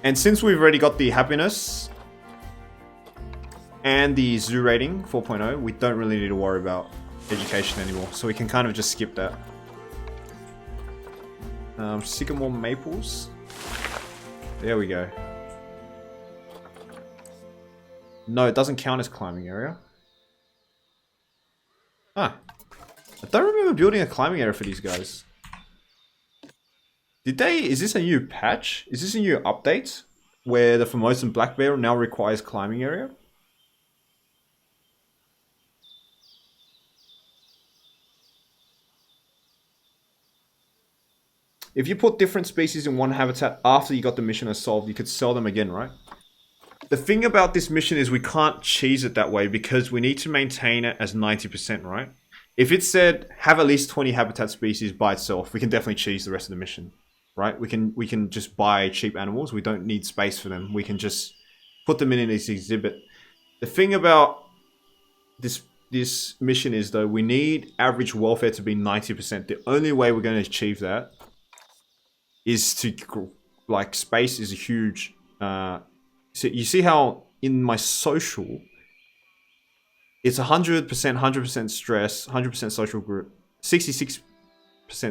And since we've already got the happiness and the zoo rating 4.0, we don't really need to worry about education anymore. So we can kind of just skip that. Sycamore maples. There we go. No, it doesn't count as climbing area. Ah. I don't remember building a climbing area for these guys. Is this a new patch? Is this a new update? Where the Formosan black bear now requires climbing area? If you put different species in one habitat after you got the mission solved, you could sell them again, right? The thing about this mission is we can't cheese it that way because we need to maintain it as 90%, right? If it said have at least 20 habitat species by itself, we can definitely cheese the rest of the mission, right? We can just buy cheap animals. We don't need space for them. We can just put them in this exhibit. The thing about this mission is though, we need average welfare to be 90%. The only way we're going to achieve that is to, like, space is a huge, so you see how in my social, it's 100% stress, 100% social group, 66%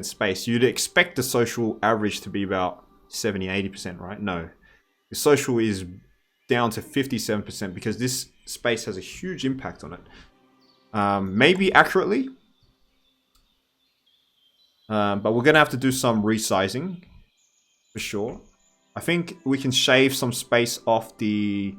space. You'd expect the social average to be about 70-80%, right? No. The social is down to 57% because this space has a huge impact on it. Maybe accurately, but we're going to have to do some resizing for sure. I think we can shave some space off the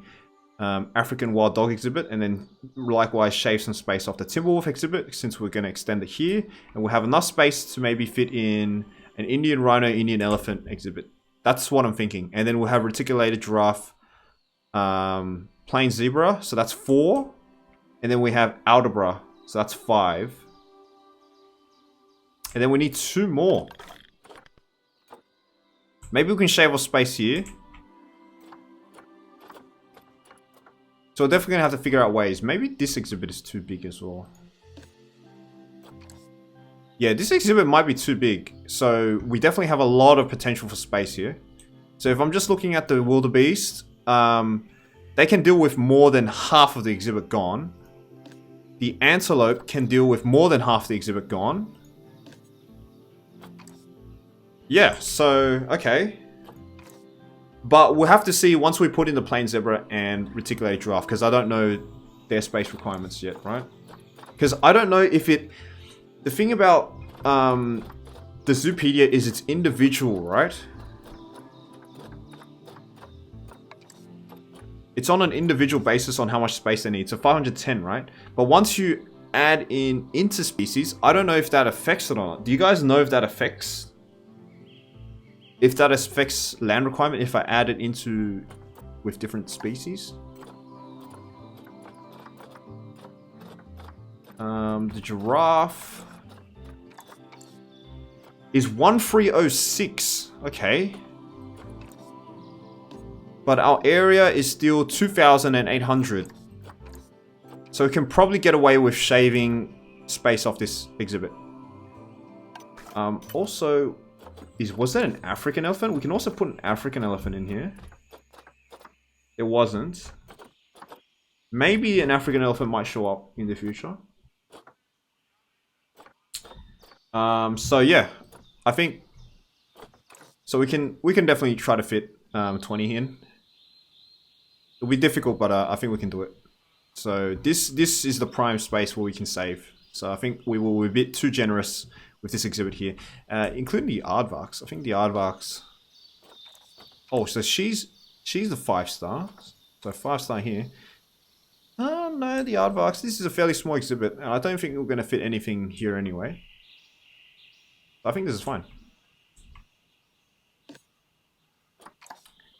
African wild dog exhibit and then likewise shave some space off the Timberwolf exhibit since we're going to extend it here, and we'll have enough space to maybe fit in an Indian rhino, Indian elephant exhibit. That's what I'm thinking. And then we'll have reticulated giraffe, plain zebra, so that's 4, and then we have Aldabra, so that's 5, and then we need 2 more. Maybe we can shave off space here. So we're definitely going to have to figure out ways. Maybe this exhibit is too big as well. Yeah, this exhibit might be too big. So we definitely have a lot of potential for space here. So if I'm just looking at the wildebeest, they can deal with more than half of the exhibit gone. The antelope can deal with more than half the exhibit gone. Yeah, so, okay. But we'll have to see once we put in the plain zebra and reticulated giraffe, because I don't know their space requirements yet, right? Because I don't know if it... The thing about the Zoopedia is it's individual, right? It's on an individual basis on how much space they need. So 510, right? But once you add in interspecies, I don't know if that affects it or not. Do you guys know if that affects... If that affects land requirement, if I add it into with different species? The giraffe is 1306. Okay. But our area is still 2,800. So we can probably get away with shaving space off this exhibit. Also... Was that an African elephant? We can also put an African elephant in here. It wasn't. Maybe an African elephant might show up in the future. So yeah, I think so. We can definitely try to fit 20 in. It'll be difficult, but I think we can do it. So this is the prime space where we can save. So I think we will be a bit too generous with this exhibit here, including the aardvarks. I think the aardvarks... Oh, so she's the 5-star. So 5-star here. Oh, no, the aardvarks. This is a fairly small exhibit, and I don't think we're going to fit anything here anyway. I think this is fine.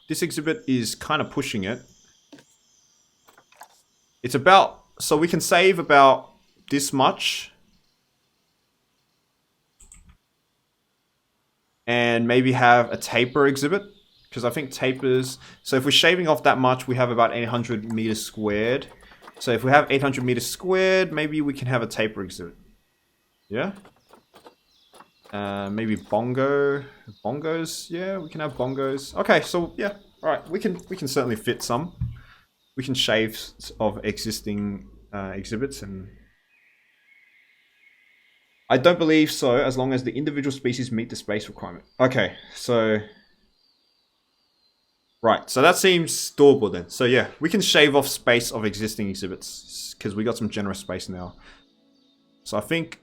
This exhibit is kind of pushing it. It's about... So we can save about this much... And maybe have a taper exhibit, because I think tapers... So if we're shaving off that much, we have about 800 meters squared. So if we have 800 meters squared, maybe we can have a taper exhibit. Yeah? Maybe bongos. Yeah, we can have bongos. Okay, so yeah, all right. We can certainly fit some. We can shave of existing exhibits and... I don't believe so, as long as the individual species meet the space requirement. Okay, so... Right, so that seems doable then. So yeah, we can shave off space of existing exhibits, because we got some generous space now. So I think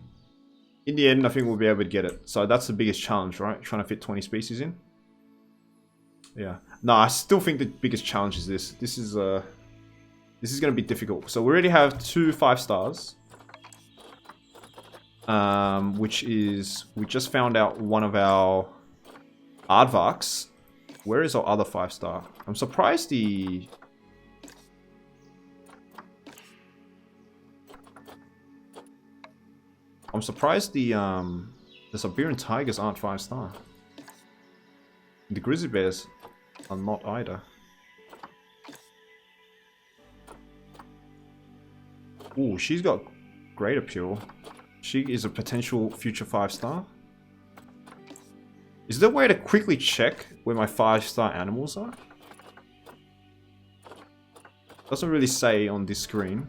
in the end, I think we'll be able to get it. So that's the biggest challenge, right? Trying to fit 20 species in. Yeah. No, I still think the biggest challenge is this. This is going to be difficult. So we already have 2 5 stars. Which is... We just found out one of our aardvarks. Where is our other 5 star? I'm surprised the... the Siberian tigers aren't 5 star. The grizzly bears are not either. Ooh, she's got great appeal. She is a potential future 5 star. Is there a way to quickly check where my 5 star animals are? Doesn't really say on this screen.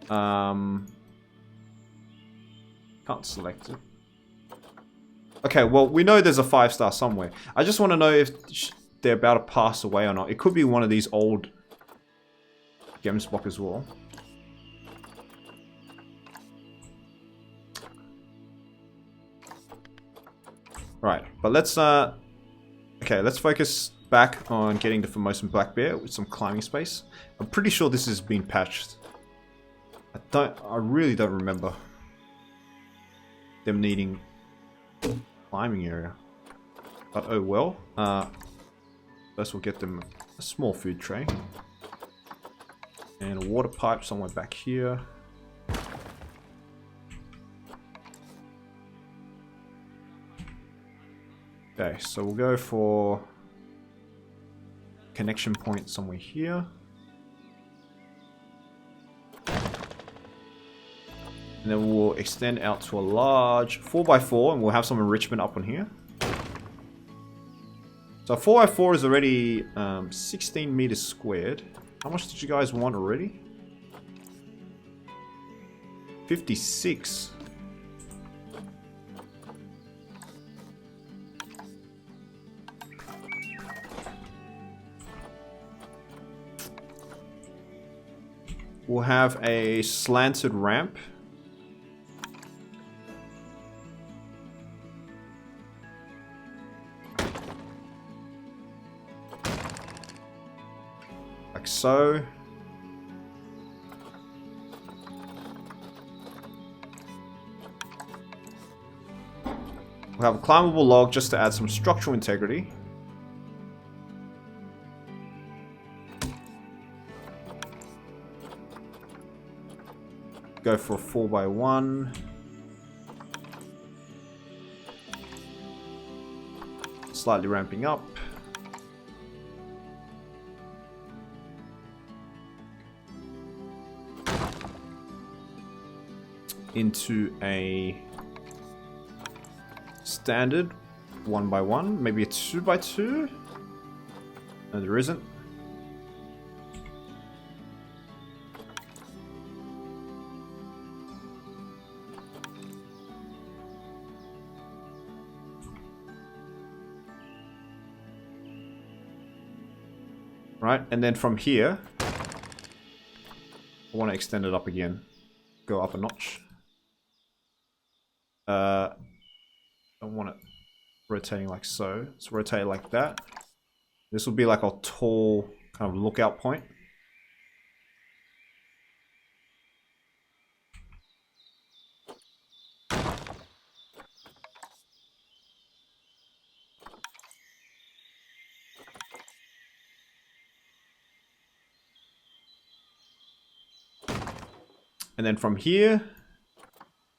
Can't select it. Okay, well, we know there's a 5 star somewhere. I just want to know if they're about to pass away or not. It could be one of these old Gemsbok as well. Right, but let's okay, let's focus back on getting the Formosan black bear with some climbing space. I'm pretty sure this has been patched. I really don't remember them needing climbing area. But oh well. First we'll get them a small food tray. And a water pipe somewhere back here. Okay, so we'll go for connection point somewhere here. And then we'll extend out to a large 4x4 and we'll have some enrichment up on here. So 4x4 is already 16 meters squared. How much did you guys want already? 56. We'll have a slanted ramp. Like so. We'll have a climbable log just to add some structural integrity. Go for a 4x1. Slightly ramping up. Into a standard 1x1, maybe a 2x2. No, there isn't. Right, and then from here, I want to extend it up again. Go up a notch. I don't want it rotating like so. Let's rotate it like that. This will be like a tall kind of lookout point. And then from here,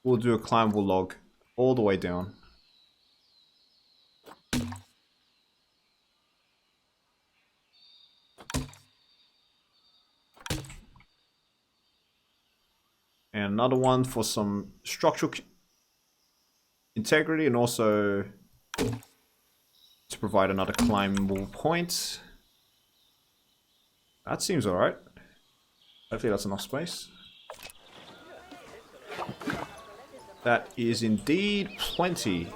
we'll do a climbable log all the way down. And another one for some structural integrity and also to provide another climbable point. That seems alright. Hopefully that's enough space. That is indeed plenty.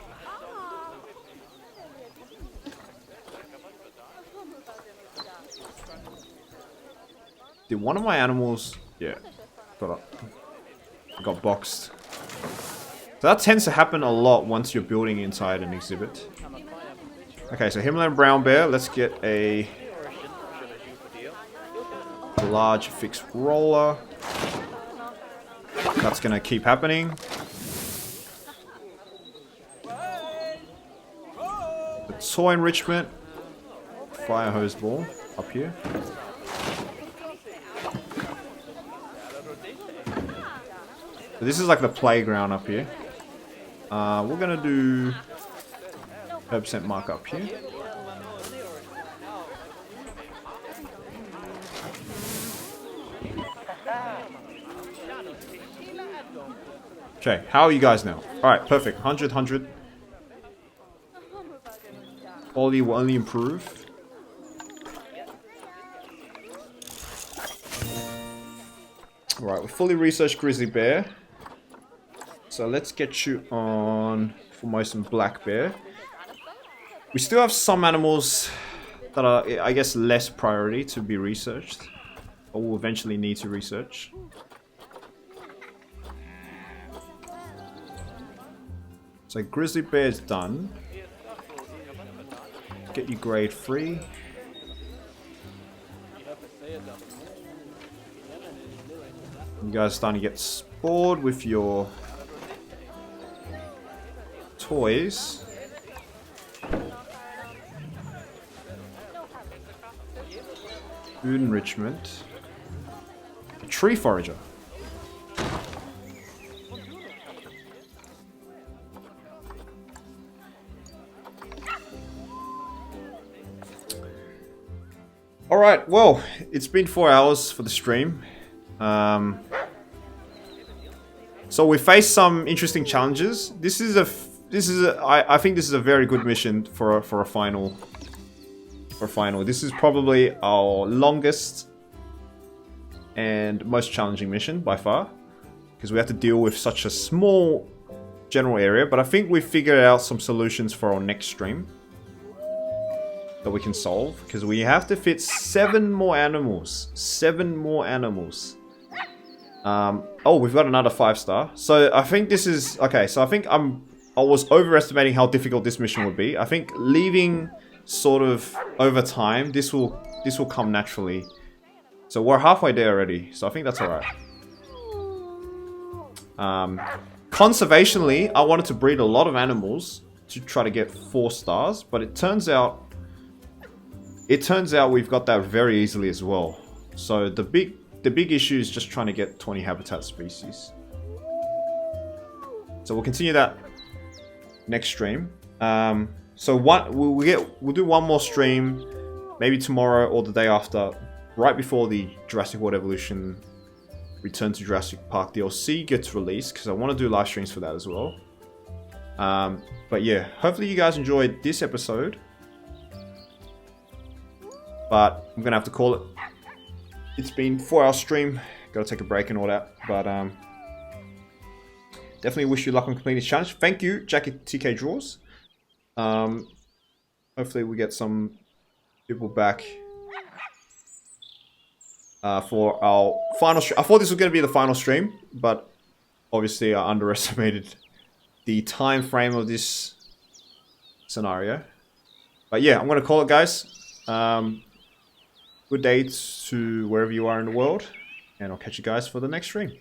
Did one of my animals... Yeah, got boxed. So that tends to happen a lot once you're building inside an exhibit. Okay, so Himalayan brown bear. Let's get a large fixed roller. That's gonna keep happening. The toy enrichment. Fire hose ball up here. So this is like the playground up here. We're gonna do 100% mark up here. Okay, how are you guys now? Alright, perfect. 100, 100. Quality will only improve. Alright, we fully researched grizzly bear. So let's get you on Formosan black bear. We still have some animals that are, I guess, less priority to be researched. Or we'll eventually need to research. So grizzly bear is done. Get you grade 3. You guys are starting to get bored with your toys. Food enrichment. A tree forager. Alright, well, it's been 4 hours for the stream. So we faced some interesting challenges. I think this is a very good mission for a final. This is probably our longest and most challenging mission by far, because we have to deal with such a small general area. But I think we figured out some solutions for our next stream that we can solve, because we have to fit 7 more animals. 7 more animals. Oh, we've got another 5-star. So I think this is okay. So I think I was overestimating how difficult this mission would be. I think leaving sort of over time, this will come naturally. So we're halfway there already. So I think that's alright. Conservationally, I wanted to breed a lot of animals to try to get 4 stars, but it turns out we've got that very easily as well. So the big issue is just trying to get 20 habitat species. So we'll continue that next stream. So we'll do one more stream, maybe tomorrow or the day after, right before the Jurassic World Evolution Return to Jurassic Park DLC gets released, because I want to do live streams for that as well. But yeah, hopefully you guys enjoyed this episode. But I'm gonna have to call it. It's been 4-hour stream. Gotta take a break and all that. But definitely wish you luck on completing this challenge. Thank you, Jackie TK Draws. Hopefully we get some people back for our final stream. I thought this was going to be the final stream, but obviously I underestimated the time frame of this scenario. But yeah, I'm going to call it, guys. Good day to wherever you are in the world, and I'll catch you guys for the next stream.